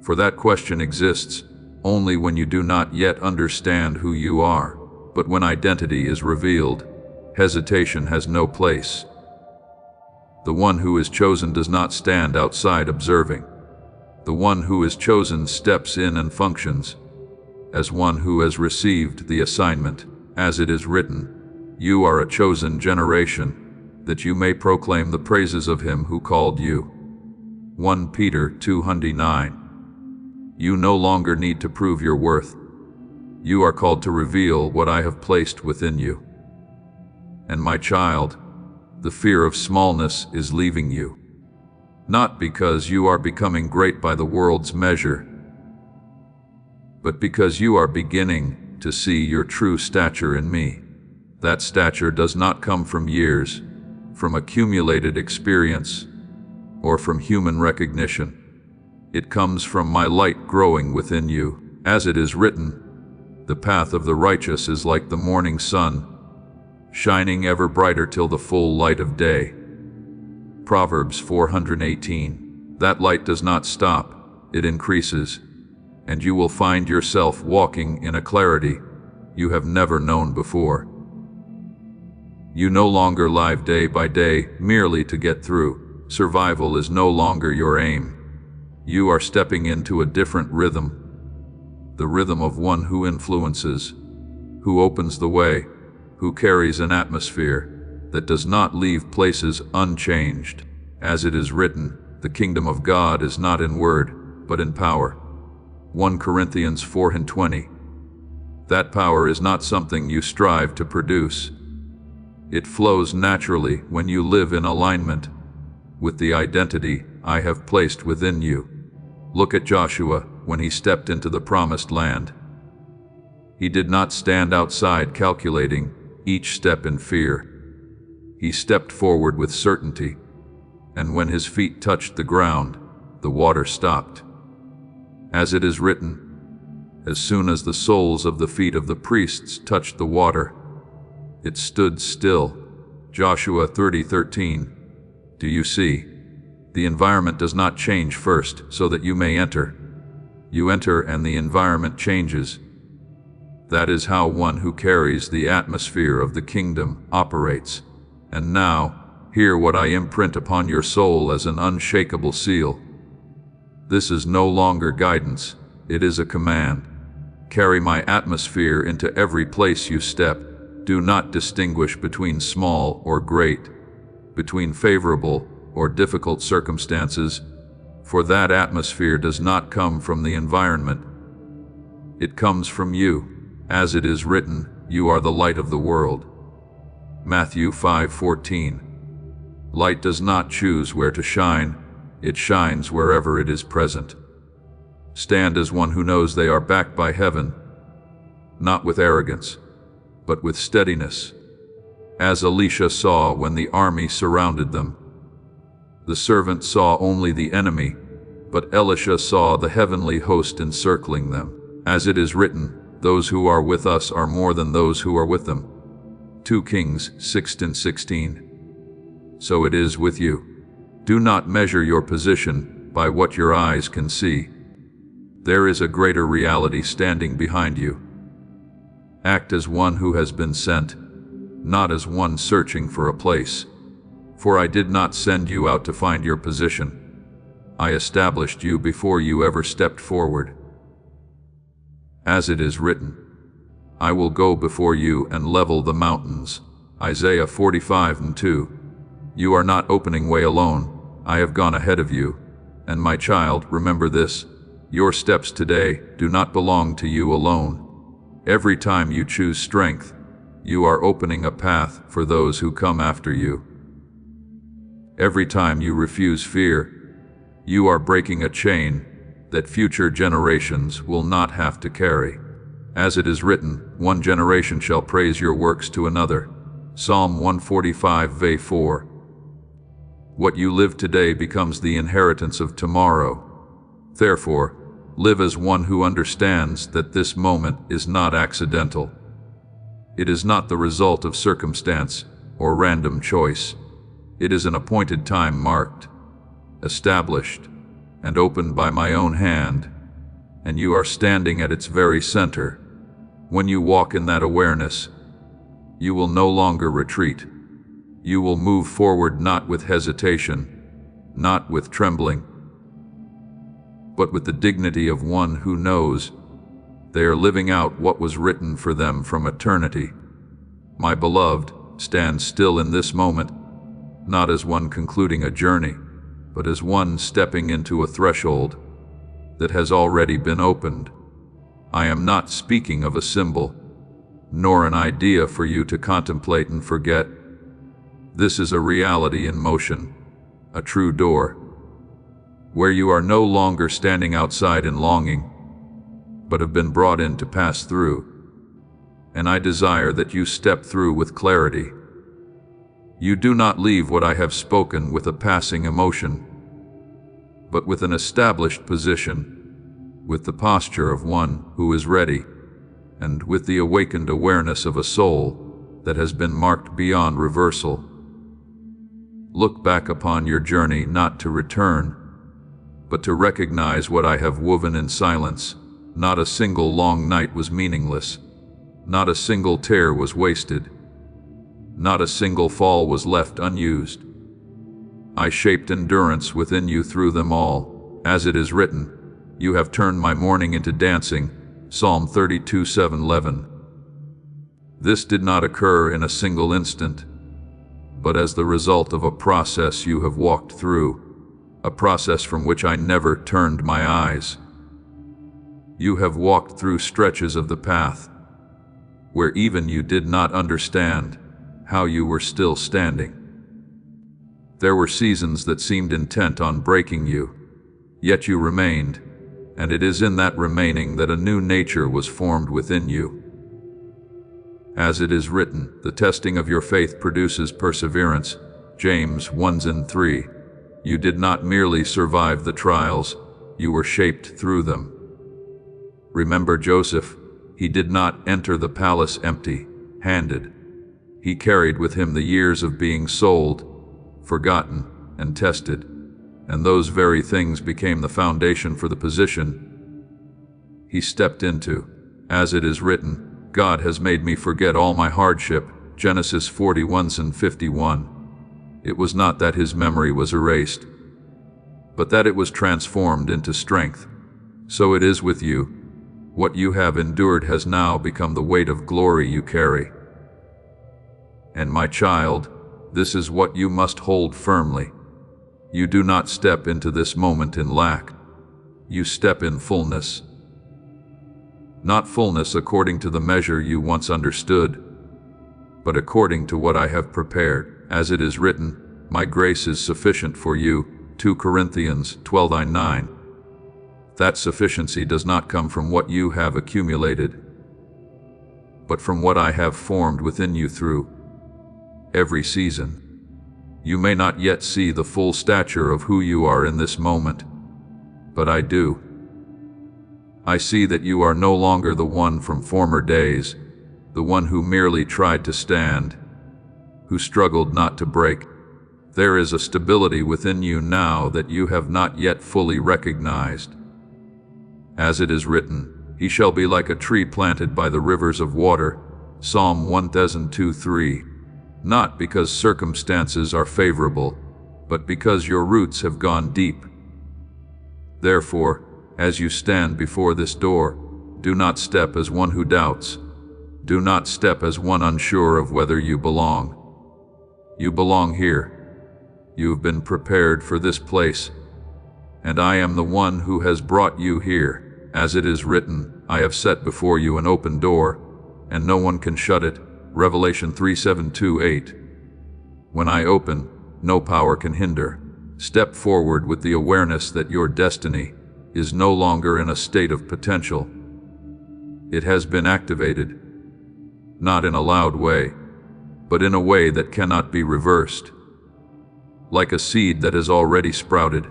For that question exists only when you do not yet understand who you are. But when identity is revealed, hesitation has no place. The one who is chosen does not stand outside observing. The one who is chosen steps in and functions as one who has received the assignment. As it is written, you are a chosen generation, that you may proclaim the praises of him who called you. 1 Peter 2:9. You no longer need to prove your worth. You are called to reveal what I have placed within you. And my child, the fear of smallness is leaving you. Not because you are becoming great by the world's measure, but because you are beginning to see your true stature in me. That stature does not come from years, from accumulated experience, or from human recognition. It comes from my light growing within you. As it is written, the path of the righteous is like the morning sun, shining ever brighter till the full light of day. Proverbs 4:18. That light does not stop, it increases, and you will find yourself walking in a clarity you have never known before. You no longer live day by day merely to get through. Survival is no longer your aim. You are stepping into a different rhythm, the rhythm of one who influences, who opens the way, who carries an atmosphere that does not leave places unchanged. As it is written, the kingdom of God is not in word, but in power. 1 Corinthians 4:20. That power is not something you strive to produce. It flows naturally when you live in alignment with the identity I have placed within you. Look at Joshua when he stepped into the promised land. He did not stand outside calculating each step in fear. He stepped forward with certainty, and when his feet touched the ground, the water stopped. As it is written, as soon as the soles of the feet of the priests touched the water, it stood still. Joshua 30:13. Do you see? The environment does not change first so that you may enter. You enter and the environment changes. That is how one who carries the atmosphere of the kingdom operates. And now, hear what I imprint upon your soul as an unshakable seal. This is no longer guidance, it is a command. Carry my atmosphere into every place you step. Do not distinguish between small or great, between favorable or difficult circumstances, for that atmosphere does not come from the environment. It comes from you. As it is written, you are the light of the world. Matthew 5:14. Light does not choose where to shine, it shines wherever it is present. Stand as one who knows they are backed by heaven, not with arrogance, but with steadiness. As Elisha saw when the army surrounded them, the servant saw only the enemy, but Elisha saw the heavenly host encircling them. As it is written, those who are with us are more than those who are with them. 2 Kings 6:16. So it is with you. Do not measure your position by what your eyes can see. There is a greater reality standing behind you. Act as one who has been sent, not as one searching for a place. For I did not send you out to find your position. I established you before you ever stepped forward. As it is written, I will go before you and level the mountains. Isaiah 45:2. You are not opening way alone. I have gone ahead of you. And my child, remember this, your steps today do not belong to you alone. Every time you choose strength, you are opening a path for those who come after you. Every time you refuse fear, you are breaking a chain that future generations will not have to carry. As it is written, one generation shall praise your works to another. Psalm 145:4. What you live today becomes the inheritance of tomorrow. Therefore, live as one who understands that this moment is not accidental. It is not the result of circumstance or random choice. It is an appointed time marked, established, and opened by my own hand, and you are standing at its very center. When you walk in that awareness, you will no longer retreat. You will move forward not with hesitation, not with trembling, but with the dignity of one who knows they are living out what was written for them from eternity. My beloved, stand still in this moment, not as one concluding a journey, but as one stepping into a threshold that has already been opened. I am not speaking of a symbol, nor an idea for you to contemplate and forget. This is a reality in motion, a true door, where you are no longer standing outside in longing, but have been brought in to pass through. And I desire that you step through with clarity. You do not leave what I have spoken with a passing emotion, but with an established position, with the posture of one who is ready, and with the awakened awareness of a soul that has been marked beyond reversal. Look back upon your journey not to return, but to recognize what I have woven in silence. Not a single long night was meaningless. Not a single tear was wasted. Not a single fall was left unused. I shaped endurance within you through them all. As it is written, you have turned my mourning into dancing. Psalm 32:7-11. This did not occur in a single instant, but as the result of a process you have walked through, a process from which I never turned my eyes. You have walked through stretches of the path where even you did not understand how you were still standing. There were seasons that seemed intent on breaking you, yet you remained, and it is in that remaining that a new nature was formed within you. As it is written, the testing of your faith produces perseverance. James 1:3. You did not merely survive the trials, you were shaped through them. Remember Joseph, he did not enter the palace empty-handed. He carried with him the years of being sold, forgotten, and tested, and those very things became the foundation for the position he stepped into. As it is written, God has made me forget all my hardship. Genesis 41:51. It was not that his memory was erased, but that it was transformed into strength. So it is with you. What you have endured has now become the weight of glory you carry. And my child, this is what you must hold firmly. You do not step into this moment in lack. You step in fullness. Not fullness according to the measure you once understood, but according to what I have prepared. As it is written, my grace is sufficient for you. 2 Corinthians 12:9. That sufficiency does not come from what you have accumulated, but from what I have formed within you through every season. You may not yet see the full stature of who you are in this moment, but I do. I see that you are no longer the one from former days, the one who merely tried to stand, who struggled not to break. There is a stability within you now that you have not yet fully recognized. As it is written, he shall be like a tree planted by the rivers of water. Psalm 1:2-3. Not because circumstances are favorable, but because your roots have gone deep. Therefore, as you stand before this door, do not step as one who doubts. Do not step as one unsure of whether you belong. You belong here. You have been prepared for this place, and I am the one who has brought you here. As it is written, I have set before you an open door, and no one can shut it. Revelation 3:7-8. When I open, no power can hinder. Step forward with the awareness that your destiny is no longer in a state of potential. It has been activated, not in a loud way, but in a way that cannot be reversed. Like a seed that has already sprouted,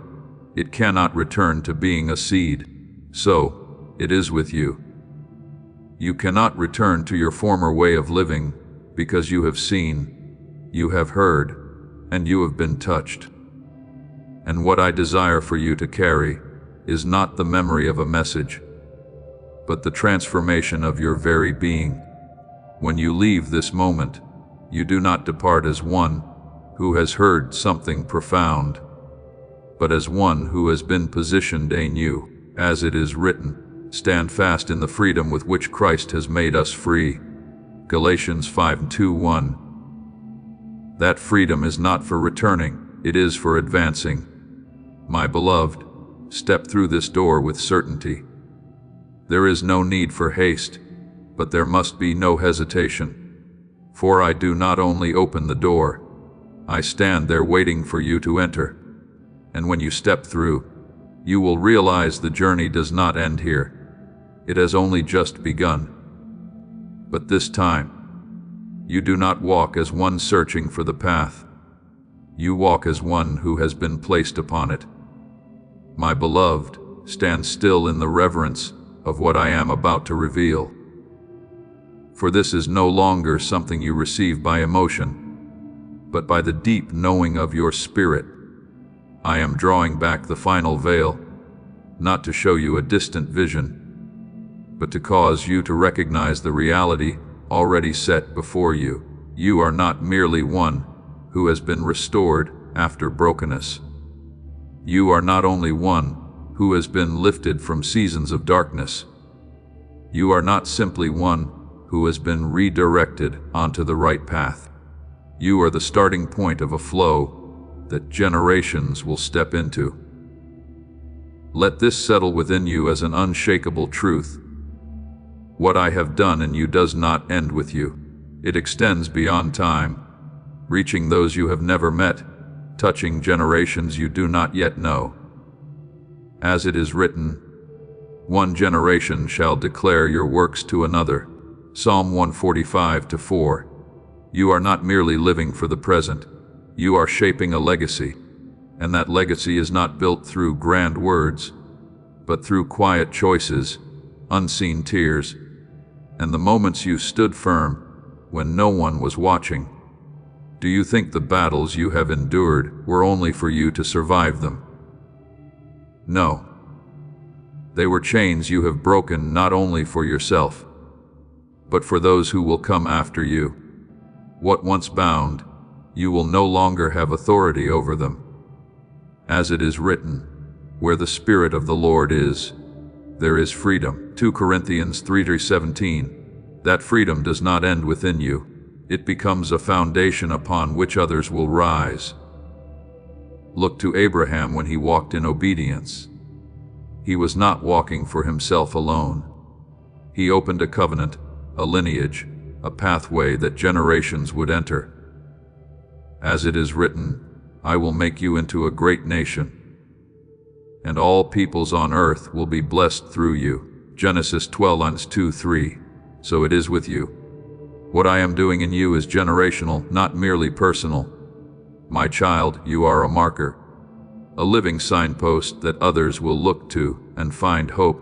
it cannot return to being a seed. So it is with you. You cannot return to your former way of living because you have seen, you have heard, and you have been touched. And what I desire for you to carry is not the memory of a message, but the transformation of your very being. When you leave this moment, you do not depart as one who has heard something profound, but as one who has been positioned anew, as it is written, stand fast in the freedom with which Christ has made us free. Galatians 5:2-1. That freedom is not for returning, it is for advancing. My beloved, step through this door with certainty. There is no need for haste, but there must be no hesitation. For I do not only open the door, I stand there waiting for you to enter. And when you step through, you will realize the journey does not end here. It has only just begun. But this time, you do not walk as one searching for the path. You walk as one who has been placed upon it. My beloved, stand still in the reverence of what I am about to reveal. For this is no longer something you receive by emotion, but by the deep knowing of your spirit. I am drawing back the final veil, not to show you a distant vision, but to cause you to recognize the reality already set before you. You are not merely one who has been restored after brokenness. You are not only one who has been lifted from seasons of darkness. You are not simply one who has been redirected onto the right path. You are the starting point of a flow that generations will step into. Let this settle within you as an unshakable truth. What I have done in you does not end with you. It extends beyond time, reaching those you have never met, touching generations you do not yet know. As it is written, one generation shall declare your works to another. Psalm 145:4. You are not merely living for the present, you are shaping a legacy, and that legacy is not built through grand words, but through quiet choices, unseen tears, and the moments you stood firm when no one was watching. Do you think the battles you have endured were only for you to survive them? No. They were chains you have broken not only for yourself, but for those who will come after you. What once bound, you will no longer have authority over them. As it is written, where the Spirit of the Lord is, there is freedom. 2 Corinthians 3:17. That freedom does not end within you. It becomes a foundation upon which others will rise. Look to Abraham when he walked in obedience. He was not walking for himself alone. He opened a covenant, a lineage, a pathway that generations would enter. As it is written, I will make you into a great nation, and all peoples on earth will be blessed through you. Genesis 12:2-3. So it is with you. What I am doing in you is generational, not merely personal. My child, you are a marker, a living signpost that others will look to and find hope,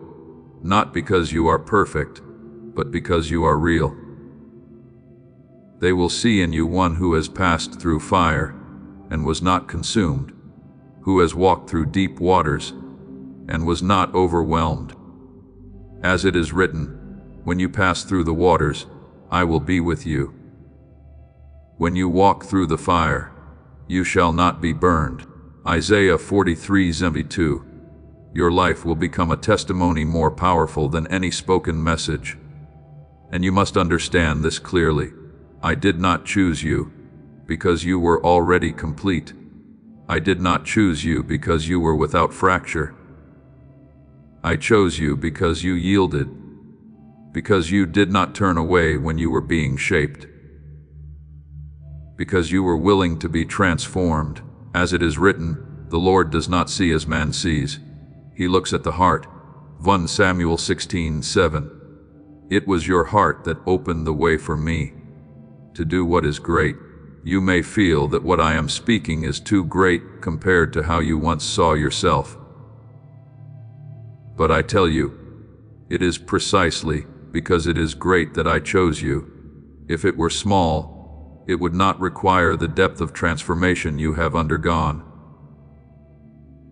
not because you are perfect, but because you are real. They will see in you one who has passed through fire and was not consumed, who has walked through deep waters and was not overwhelmed. As it is written, when you pass through the waters, I will be with you. When you walk through the fire, you shall not be burned. Isaiah 43:2. Your life will become a testimony more powerful than any spoken message. And you must understand this clearly. I did not choose you because you were already complete. I did not choose you because you were without fracture. I chose you because you yielded, because you did not turn away when you were being shaped, because you were willing to be transformed. As it is written, the Lord does not see as man sees. He looks at the heart. 1 Samuel 16:7. It was your heart that opened the way for me. to do what is great. You may feel that what I am speaking is too great compared to how you once saw yourself. But I tell you, it is precisely because it is great that I chose you. If it were small, it would not require the depth of transformation you have undergone.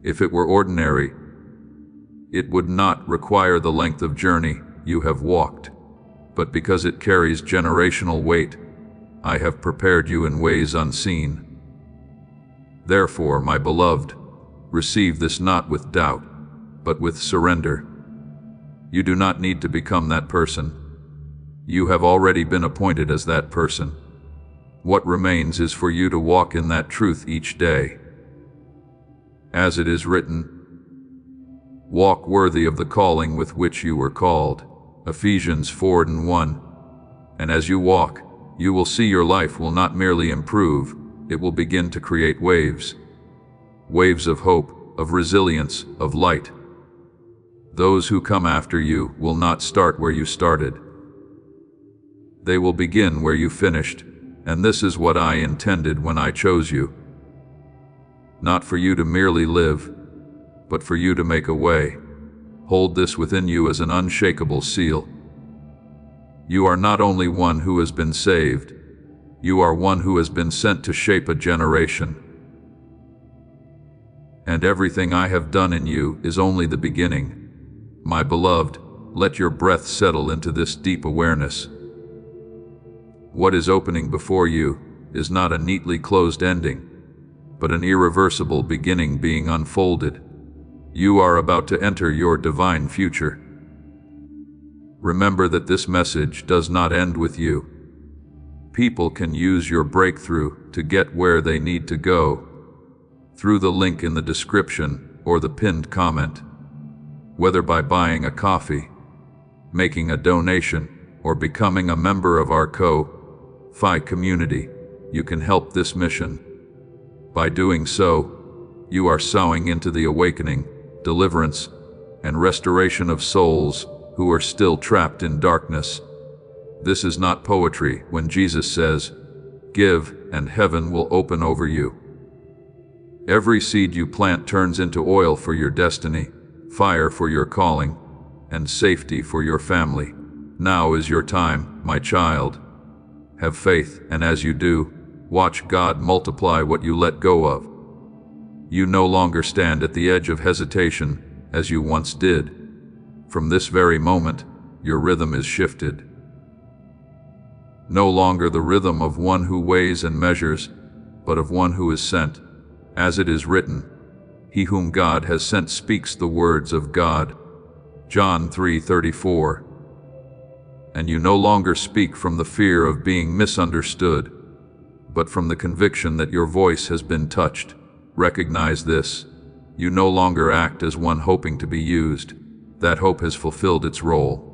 If it were ordinary, it would not require the length of journey you have walked. But because it carries generational weight, I have prepared you in ways unseen. Therefore, my beloved, receive this not with doubt, but with surrender. You do not need to become that person. You have already been appointed as that person. What remains is for you to walk in that truth each day. As it is written, walk worthy of the calling with which you were called. Ephesians 4:1. And as you walk, you will see your life will not merely improve, it will begin to create waves. Waves of hope, of resilience, of light. Those who come after you will not start where you started. They will begin where you finished, and this is what I intended when I chose you. Not for you to merely live, but for you to make a way. Hold this within you as an unshakable seal. You are not only one who has been saved, you are one who has been sent to shape a generation. And everything I have done in you is only the beginning. My beloved, let your breath settle into this deep awareness. What is opening before you is not a neatly closed ending, but an irreversible beginning being unfolded. You are about to enter your divine future. Remember that this message does not end with you. People can use your breakthrough to get where they need to go through the link in the description or the pinned comment. Whether by buying a coffee, making a donation, or becoming a member of our Ko-Fi community, you can help this mission. By doing so, you are sowing into the awakening, deliverance, and restoration of souls who are still trapped in darkness. This is not poetry when Jesus says, "Give, and heaven will open over you." Every seed you plant turns into oil for your destiny, fire for your calling, and safety for your family. Now is your time, my child. Have faith, and as you do, watch God multiply what you let go of. You no longer stand at the edge of hesitation as you once did. From this very moment, your rhythm is shifted. No longer the rhythm of one who weighs and measures, but of one who is sent. As it is written, he whom God has sent speaks the words of God. John 3:34. And you no longer speak from the fear of being misunderstood, but from the conviction that your voice has been touched. Recognize this. You no longer act as one hoping to be used. That hope has fulfilled its role.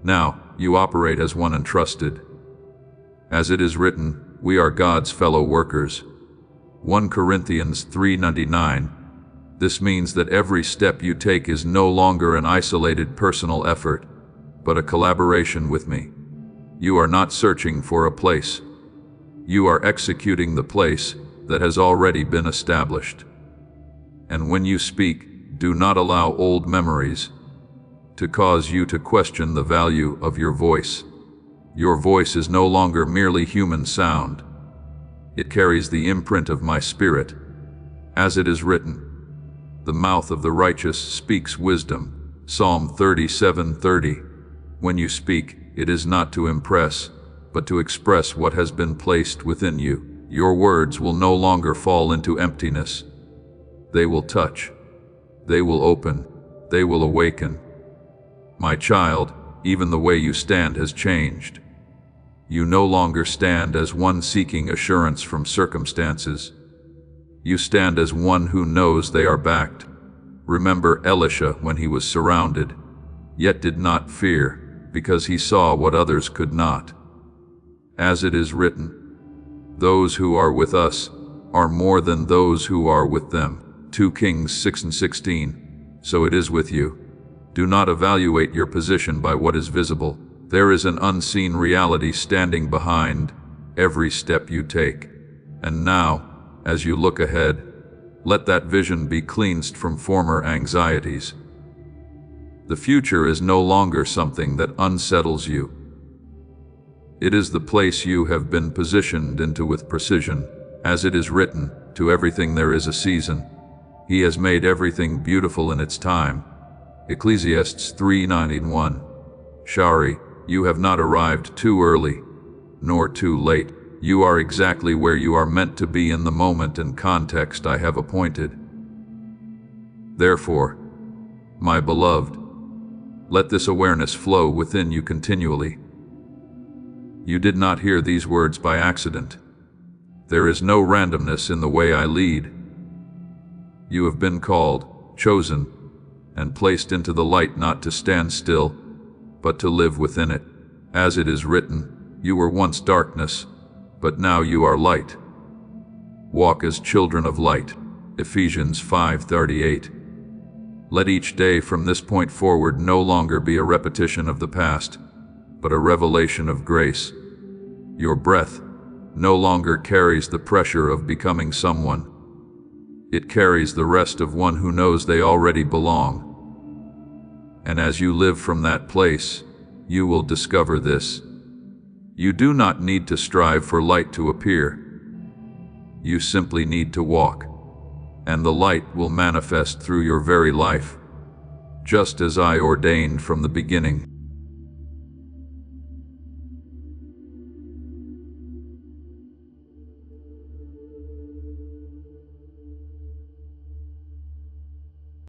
Now, you operate as one entrusted. As it is written, we are God's fellow workers. 1 Corinthians 3:9. This means that every step you take is no longer an isolated personal effort, but a collaboration with me. You are not searching for a place. You are executing the place that has already been established. And when you speak, do not allow old memories to cause you to question the value of your voice. Your voice is no longer merely human sound. It carries the imprint of my spirit. As it is written, the mouth of the righteous speaks wisdom. Psalm 37:30. When you speak, it is not to impress, but to express what has been placed within you. Your words will no longer fall into emptiness. They will touch. They will open. They will awaken. My child, even the way you stand has changed. You no longer stand as one seeking assurance from circumstances. You stand as one who knows they are backed. Remember Elisha when he was surrounded, yet did not fear, because he saw what others could not. As it is written, those who are with us are more than those who are with them. 2 Kings 6:16. So it is with you. Do not evaluate your position by what is visible, There is an unseen reality standing behind every step you take. And now, as you look ahead, let that vision be cleansed from former anxieties. The future is no longer something that unsettles you. It is the place you have been positioned into with precision. As it is written, to everything there is a season. He has made everything beautiful in its time. Ecclesiastes 3:9-1. Shari, you have not arrived too early, nor too late. You are exactly where you are meant to be in the moment and context I have appointed. Therefore, my beloved, let this awareness flow within you continually. You did not hear these words by accident. There is no randomness in the way I lead. You have been called, chosen, and placed into the light not to stand still, but to live within it. As it is written, you were once darkness, but now you are light. Walk as children of light. Ephesians 5:38. Let each day from this point forward no longer be a repetition of the past, but a revelation of grace. Your breath no longer carries the pressure of becoming someone. It carries the rest of one who knows they already belong. And as you live from that place, you will discover this. You do not need to strive for light to appear. You simply need to walk, and the light will manifest through your very life, just as I ordained from the beginning.